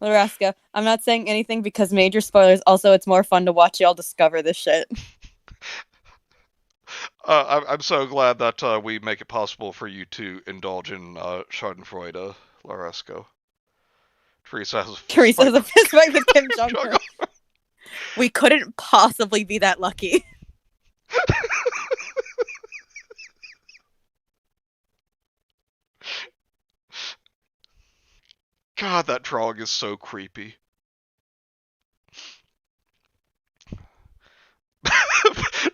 Laraska, I'm not saying anything because major spoilers. Also, it's more fun to watch y'all discover this shit. I'm so glad that we make it possible for you to indulge in Schadenfreude, Laresco. Teresa has a Teresa has a fist fight with Kim Jong Jong-un. Un. We couldn't possibly be that lucky. God, that drawing is so creepy.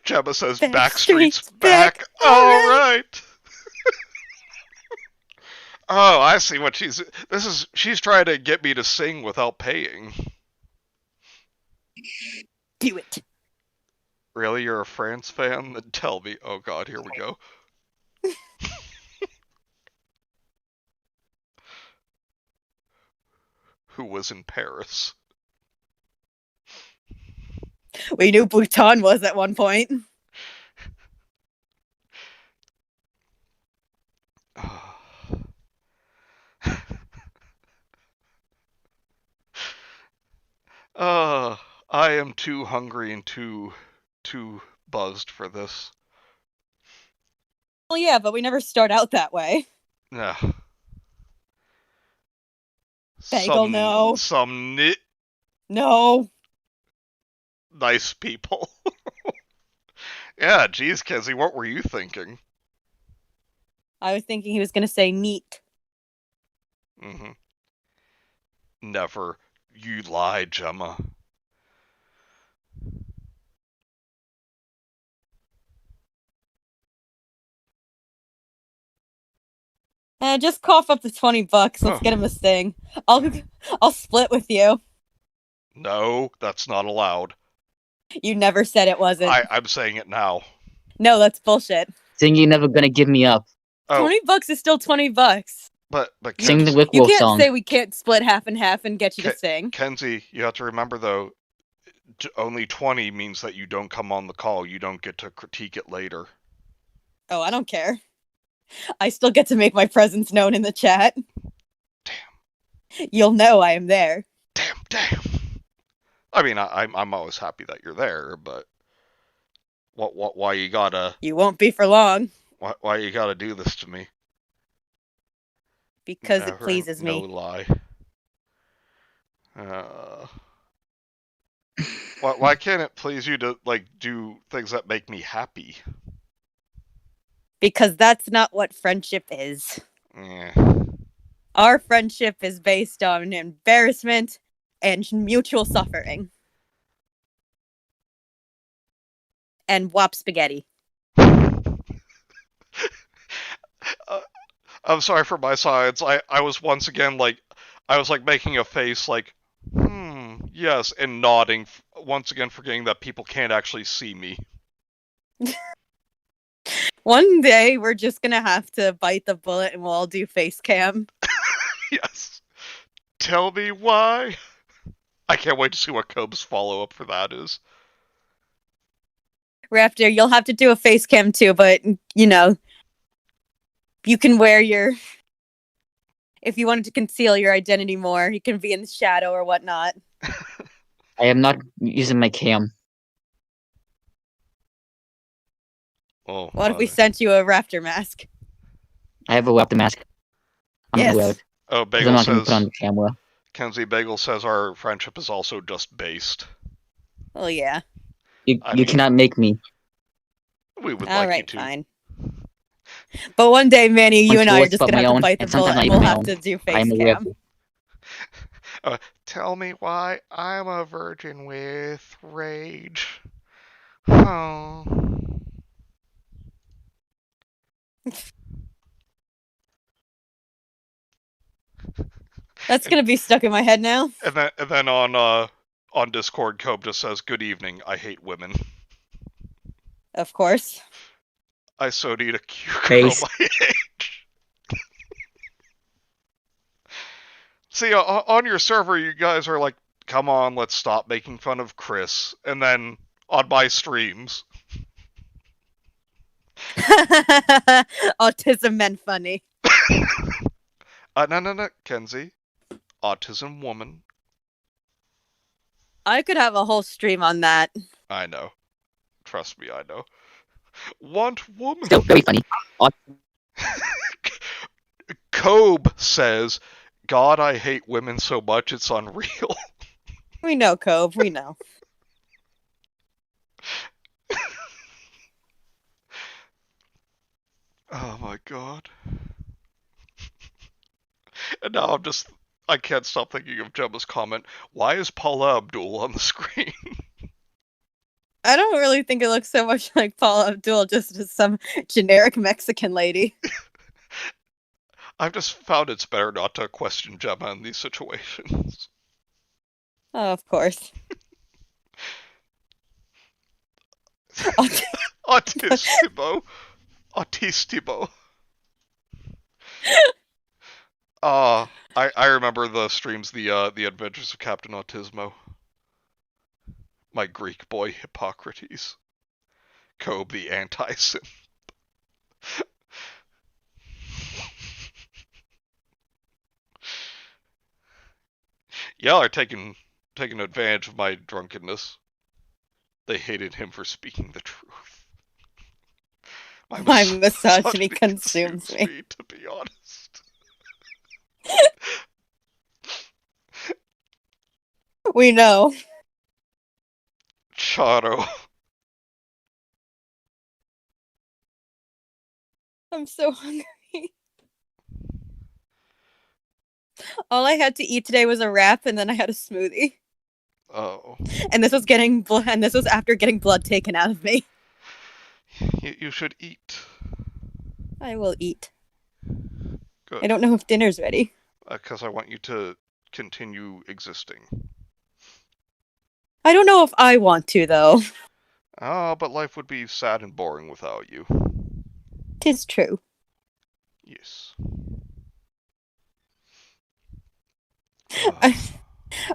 Gemma says Backstreet's back. All right. Oh, I see what she's trying to get me to sing without paying. Do it. Really, you're a France fan? Then tell me. Oh god, here we go. Who was in Paris? We knew Bhutan was at one point. I am too hungry and too buzzed for this. Well, yeah, but we never start out that way. Yeah. Bagel, no. Some No. nice people. Yeah, geez, Kenzie, what were you thinking? I was thinking he was going to say neat. Mm-hmm. Never. You lie, Gemma. Just cough up the $20. Let's get him a sting. I'll split with you. No, that's not allowed. You never said it wasn't. I'm saying it now. No, that's bullshit. Saying you're never gonna give me up. Oh, $20 is still $20. but Sing the Kenzie, Wick You Wolf can't song. say we can't split half and half and get you to sing. Kenzie, you have to remember though, only 20 means that you don't come on the call. You don't get to critique it later. Oh, I don't care. I still get to make my presence known in the chat. Damn. You'll know I am there. Damn. I mean, I'm always happy that you're there, but why you gotta? You won't be for long. Why you gotta do this to me? Because Never, it pleases no me. lie. Why can't it please you to do things that make me happy? Because that's not what friendship is. Yeah. Our friendship is based on embarrassment and mutual suffering. And wop spaghetti. I'm sorry for my sides. I was once again I was making a face yes, and nodding, once again forgetting that people can't actually see me. One day we're just gonna have to bite the bullet and we'll all do face cam. Yes. Tell me why. I can't wait to see what Cobe's follow-up for that is. Raptor, you'll have to do a face cam too, but you can wear if you wanted to conceal your identity more, you can be in the shadow or whatnot. I am not using my cam. Oh, What if we my. sent you a raptor mask? I have a raptor mask. I'm gonna wear Yes. it Oh, because I'm Bagel not gonna put on says. the camera. Kenzie Bagel says our friendship is also just based. Well, yeah. I You mean, cannot make me. we would All like you right, to. fine. But one day, Manny, you and I are Forced, just but gonna my have to own, bite the and sometimes bullet, not and even we'll my have own. to do I face am a cam. rebel. Tell me why I'm a virgin with rage. Oh. That's gonna be stuck in my head now. And then on Discord, Cobe just says, "Good evening. I hate women. Of course. I so need a cute girl Face. my age." See, on your server, you guys are like, "Come on, let's stop making fun of Chris." And then on my streams, Autism meant funny. no, Kenzie, autism woman. I could have a whole stream on that. I know. Trust me, I know. Want woman. Still very funny. Cobe says, "God, I hate women so much it's unreal." We know, Cove. We know. Oh my god. And now I can't stop thinking of Gemma's comment, "Why is Paula Abdul on the screen?" I don't really think it looks so much like Paula Abdul, just as some generic Mexican lady. I've just found it's better not to question Gemma in these situations. Oh, of course. Autistimo. Autistimo. I remember the streams, the Adventures of Captain Autismo. My Greek boy Hippocrates. Cobe the anti-sim. Y'all are taking advantage of my drunkenness. They hated him for speaking the truth. My misogyny consumes me. To be honest. We know. Charo. I'm so hungry. All I had to eat today was a wrap, and then I had a smoothie. Oh. And this was after getting blood taken out of me. You should eat. I will eat. Good. I don't know if dinner's ready. Because I want you to continue existing. I don't know if I want to, though. Oh, but life would be sad and boring without you. 'Tis true. Yes.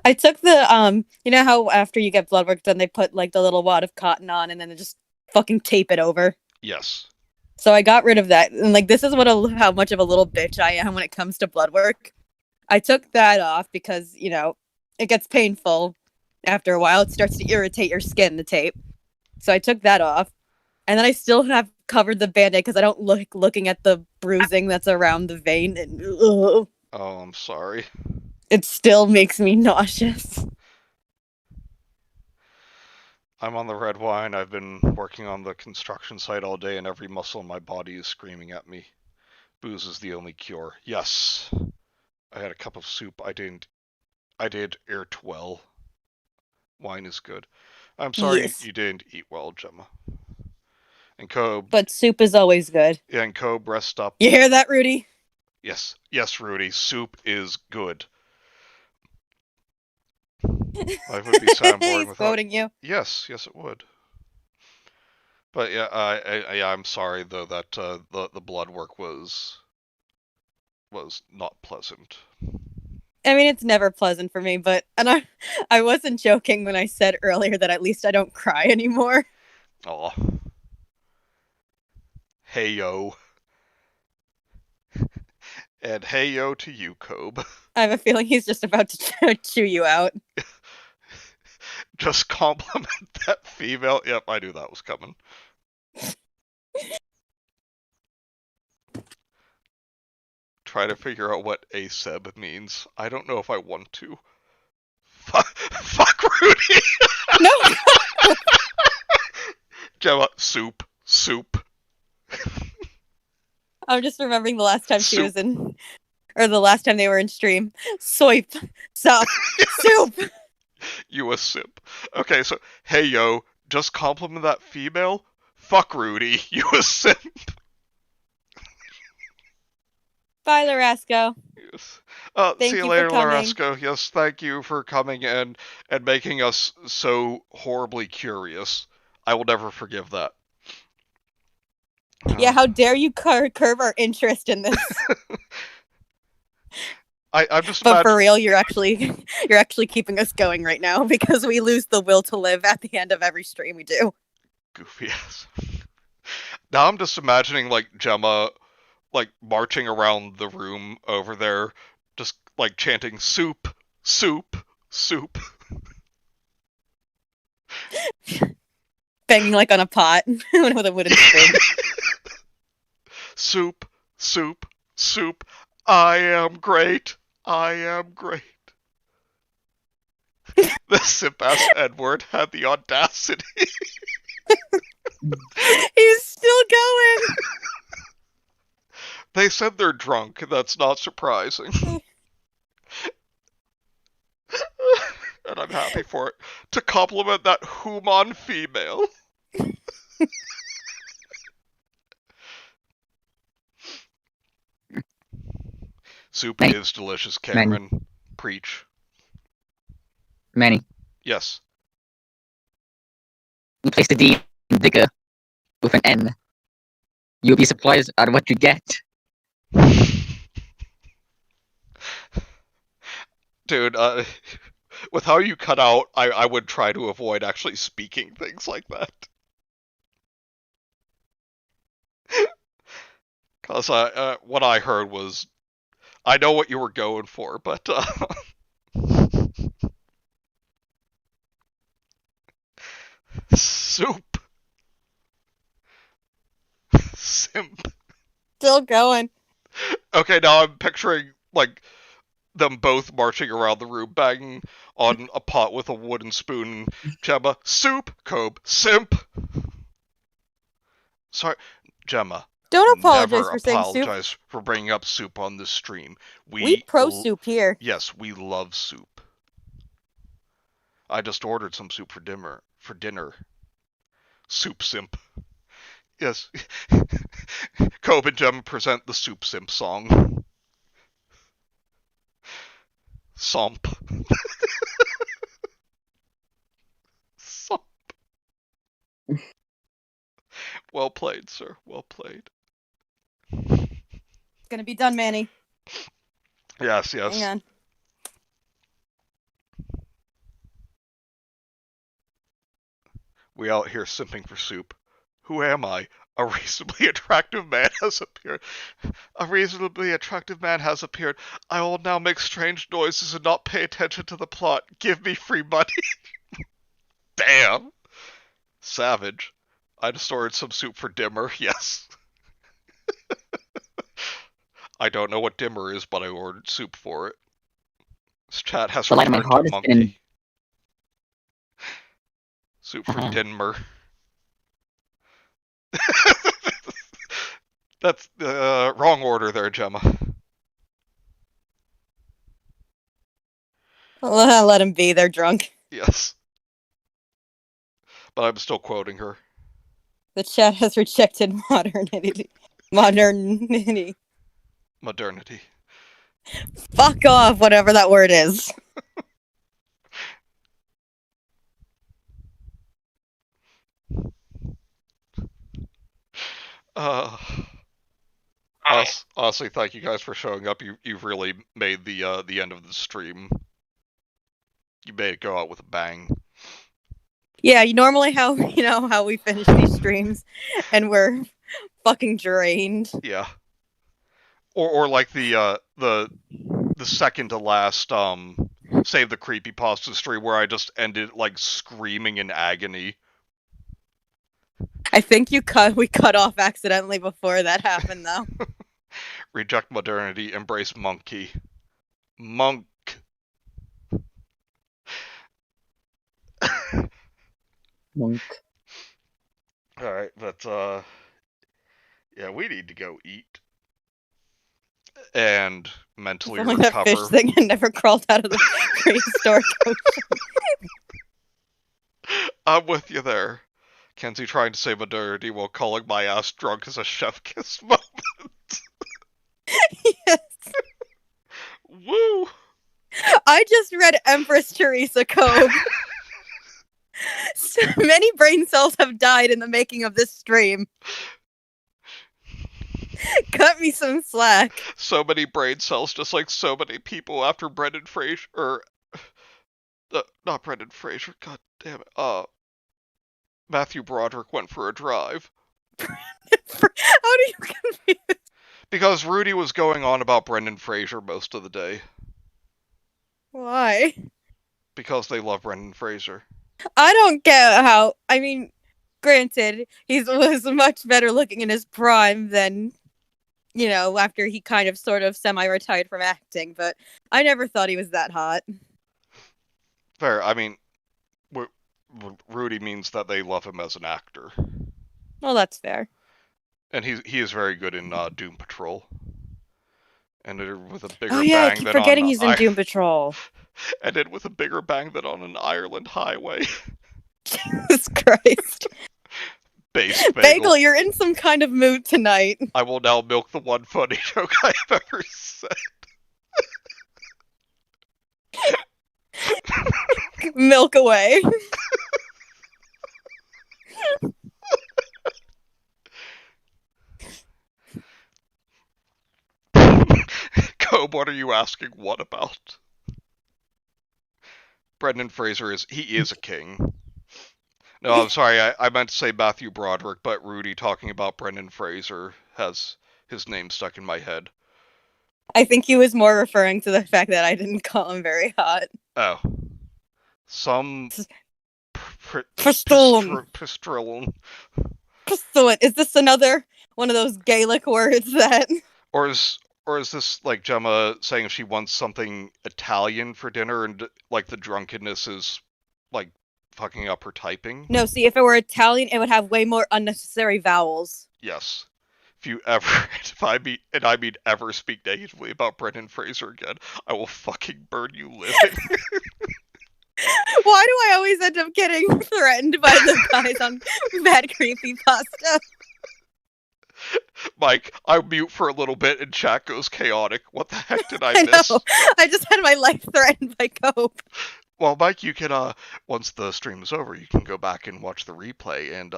I took the you know how after you get blood work done they put like the little wad of cotton on and then they just fucking tape it over. Yes. So I got rid of that, and like this is how much of a little bitch I am when it comes to blood work. I took that off because it gets painful after a while. It starts to irritate your skin, the tape. So I took that off, and then I still have covered the band-aid because I don't like looking at the bruising that's around the vein, and Oh, I'm sorry. It still makes me nauseous. I'm on the red wine. I've been working on the construction site all day and every muscle in my body is screaming at me. Booze is the only cure. Yes. I had a cup of soup. I did eat well. Wine is good. I'm sorry Yes. you didn't eat well, Gemma. And Cobe. But soup is always good. Yeah, and Cobe, rest up. You hear that, Rudy? Yes, Rudy. Soup is good. Life would be sad and boring He's without. quoting you. Yes, it would. But yeah, I'm sorry though that the blood work was not pleasant. I mean, it's never pleasant for me, I wasn't joking when I said earlier that at least I don't cry anymore. Aw. Hey yo. And hey yo to you, Cobe. I have a feeling he's just about to chew you out. Just compliment that female. Yep, I knew that was coming. Try to figure out what aseb means. I don't know if I want to. Fuck Rudy! No. Gemma, soup. I'm just remembering the last time she Soup. was in, or the last time they were in stream. Soip, sup, soup. You a simp. Okay, so, hey yo, just compliment that female? Fuck Rudy, you a simp. Bye, Larasco. Yes. Thank See you you later, for coming. Larasco. Yes, thank you for coming and making us so horribly curious. I will never forgive that. Yeah, how dare you curb our interest in this? I'm just But for real, you're actually keeping us going right now because we lose the will to live at the end of every stream we do. Goofy ass. Now I'm just imagining like Gemma like marching around the room over there, just like chanting soup, soup, soup. Banging like on a pot with a wooden spoon. Soup, soup, soup. I am great. I am great. The simp-ass Edward had the audacity. He's still going. They said they're drunk. That's not surprising. And I'm happy for it. To compliment that human female. Soup is delicious, Cameron. Preach. Manny, Yes. you place the D in Digger with an N. You'll be surprised at what you get. Dude, with how you cut out, I would try to avoid actually speaking things like that. Because what I heard was, I know what you were going for, but soup. Simp. Still going. Okay, now I'm picturing, like, them both marching around the room, banging on a pot with a wooden spoon. Gemma, soup. Cobe, simp. Sorry, Gemma. Don't apologize Never for saying apologize soup. for bringing up soup on this stream. We pro soup here. Yes, we love soup. I just ordered some soup for dinner. Soup simp. Yes. Cobe and Gemma present the Soup Simp song. Somp. Somp. Well played, sir. Well played. It's gonna be done, Manny. Yes. Hang on. We out here simping for soup. Who am I? A reasonably attractive man has appeared. A reasonably attractive man has appeared. I will now make strange noises and not pay attention to the plot. Give me free money. Damn. Savage. I just ordered some soup for Dimmer. Yes. I don't know what Dimmer is, but I ordered soup for it. This chat has The light of my returned heart to has been monkey. Soup for Dinmer. That's the wrong order there, Gemma. Let him be. They're drunk. Yes. But I'm still quoting her. The chat has rejected modernity. Modernity. Modernity. Fuck off, whatever that word is. Honestly, thank you guys for showing up. You've really made the end of the stream. You made it go out with a bang. Yeah, normally how we finish these streams, and we're fucking drained. Yeah. Or like the second to last Save the creepypasta stream where I just ended like screaming in agony. I think we cut off accidentally before that happened, though. Reject modernity, embrace monkey. Monk. Monk. Alright, but yeah, we need to go eat. And mentally If only that fish recover. thing had never crawled out of the prehistoric ocean. I'm with you there. Kenzie trying to say modernity while calling my ass drunk as a chef kiss moment. Yes. Woo! I just read Empress Theresa Cove. So many brain cells have died in the making of this stream. Cut me some slack. So many brain cells, just like so many people after Brendan Fraser, or not Brendan Fraser. God damn it. Matthew Broderick went for a drive. How do you confuse? Because Rudy was going on about Brendan Fraser most of the day. Why? Because they love Brendan Fraser. I don't get how. I mean, granted, he was much better looking in his prime than, you know, after he kind of sort of semi-retired from acting, but I never thought he was that hot. Fair. I mean, Rudy means that they love him as an actor. Well, that's fair. And he is very good in Doom Patrol. And with a bigger Oh yeah, I bang keep than forgetting on he's in Doom Patrol. And then with a bigger bang than on an Ireland highway. Jesus Christ. Base Bagel, you're in some kind of mood tonight. I will now milk the one funny joke I have ever said. Milk away. Cobe, what are you asking what about? Brendan Fraser he is a king. No, I'm sorry, I meant to say Matthew Broderick, but Rudy talking about Brendan Fraser has his name stuck in my head. I think he was more referring to the fact that I didn't call him very hot. Oh. Some... Pistrillum. Pistrillum. Pistrillum. Is this another one of those Gaelic words that... Or is this like Gemma saying if she wants something Italian for dinner and like the drunkenness is like fucking up her typing? No, see, if it were Italian, it would have way more unnecessary vowels. Yes. If you ever, I mean ever speak negatively about Brendan Fraser again, I will fucking burn you living. Why do I always end up getting threatened by the guys on Bad Creepypasta? Mike, I mute for a little bit and chat goes chaotic. What the heck did I I miss? know. I just had my life threatened by Cope. Well, Mike, you can, once the stream is over, you can go back and watch the replay and,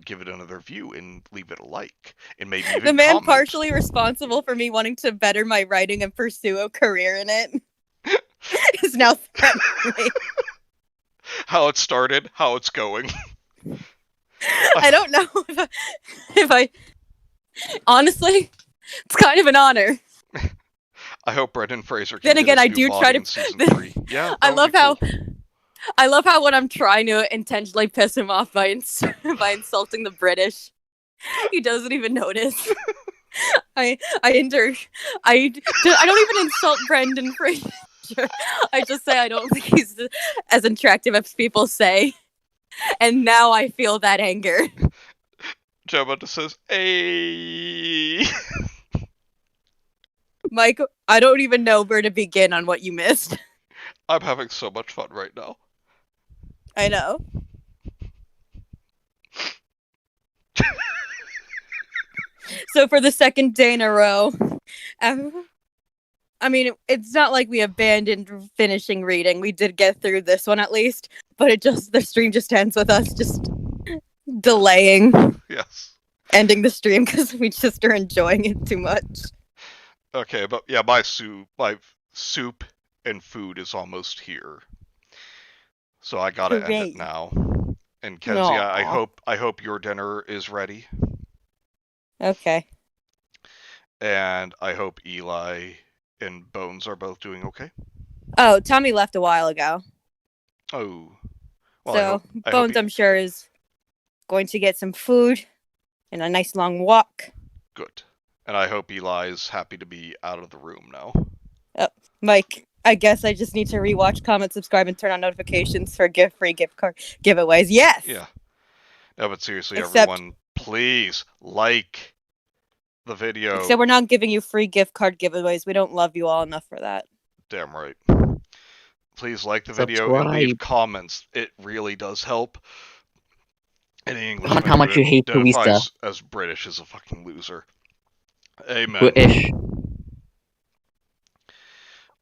give it another view and leave it a like. And maybe even The man comment. partially responsible for me wanting to better my writing and pursue a career in it is now threatening me. How it started, how it's going. I don't know if I... Honestly, it's kind of an honor. I hope Brendan Fraser can Then get again, his I new do body try to... in season 3. Yeah, I love how... cool. I love how when I'm trying to intentionally piss him off by insulting the British, he doesn't even notice. I don't even insult Brendan Fraser. I just say I don't think he's as attractive as people say. And now I feel that anger. Gemma just says, "Hey." Mike, I don't even know where to begin on what you missed. I'm having so much fun right now. I know. So for the second day in a row, I mean, it's not like we abandoned finishing reading. We did get through this one at least, but the stream just ends with us just delaying Yes. ending the stream because we just are enjoying it too much. Okay, but yeah, my soup and food is almost here. So I gotta end Hooray. it now. And Kenzie, I hope your dinner is ready. Okay. And I hope Eli and Bones are both doing okay. Oh, Tommy left a while ago. Oh. Well, So I hope Bones, I'm sure, is going to get some food and a nice long walk. good. And I hope Eli's happy to be out of the room now. Mike, I guess I just need to rewatch, comment, subscribe, and turn on notifications for free gift card giveaways. Yes. Yeah. No, but seriously, Except- everyone, please like the video. Except we're not giving you free gift card giveaways. We don't love you all enough for that. Damn right. Please like the video and leave Subscribe. comments. It really does help. Any Comment Englishman how much you hate identifies Theresa. as British is a fucking loser. Amen. British.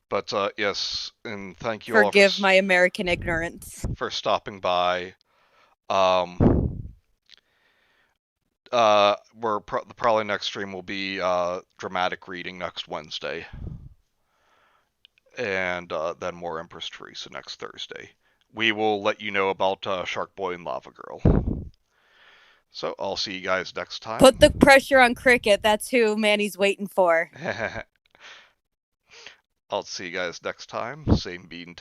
But yes, and thank you Forgive all my American ignorance. for stopping by. Probably next stream will be dramatic reading next Wednesday, and then more Empress Theresa next Thursday. We will let you know about Shark Boy and Lava Girl. So I'll see you guys next time. Put the pressure on Cricket. That's who Manny's waiting for. I'll see you guys next time. Same bean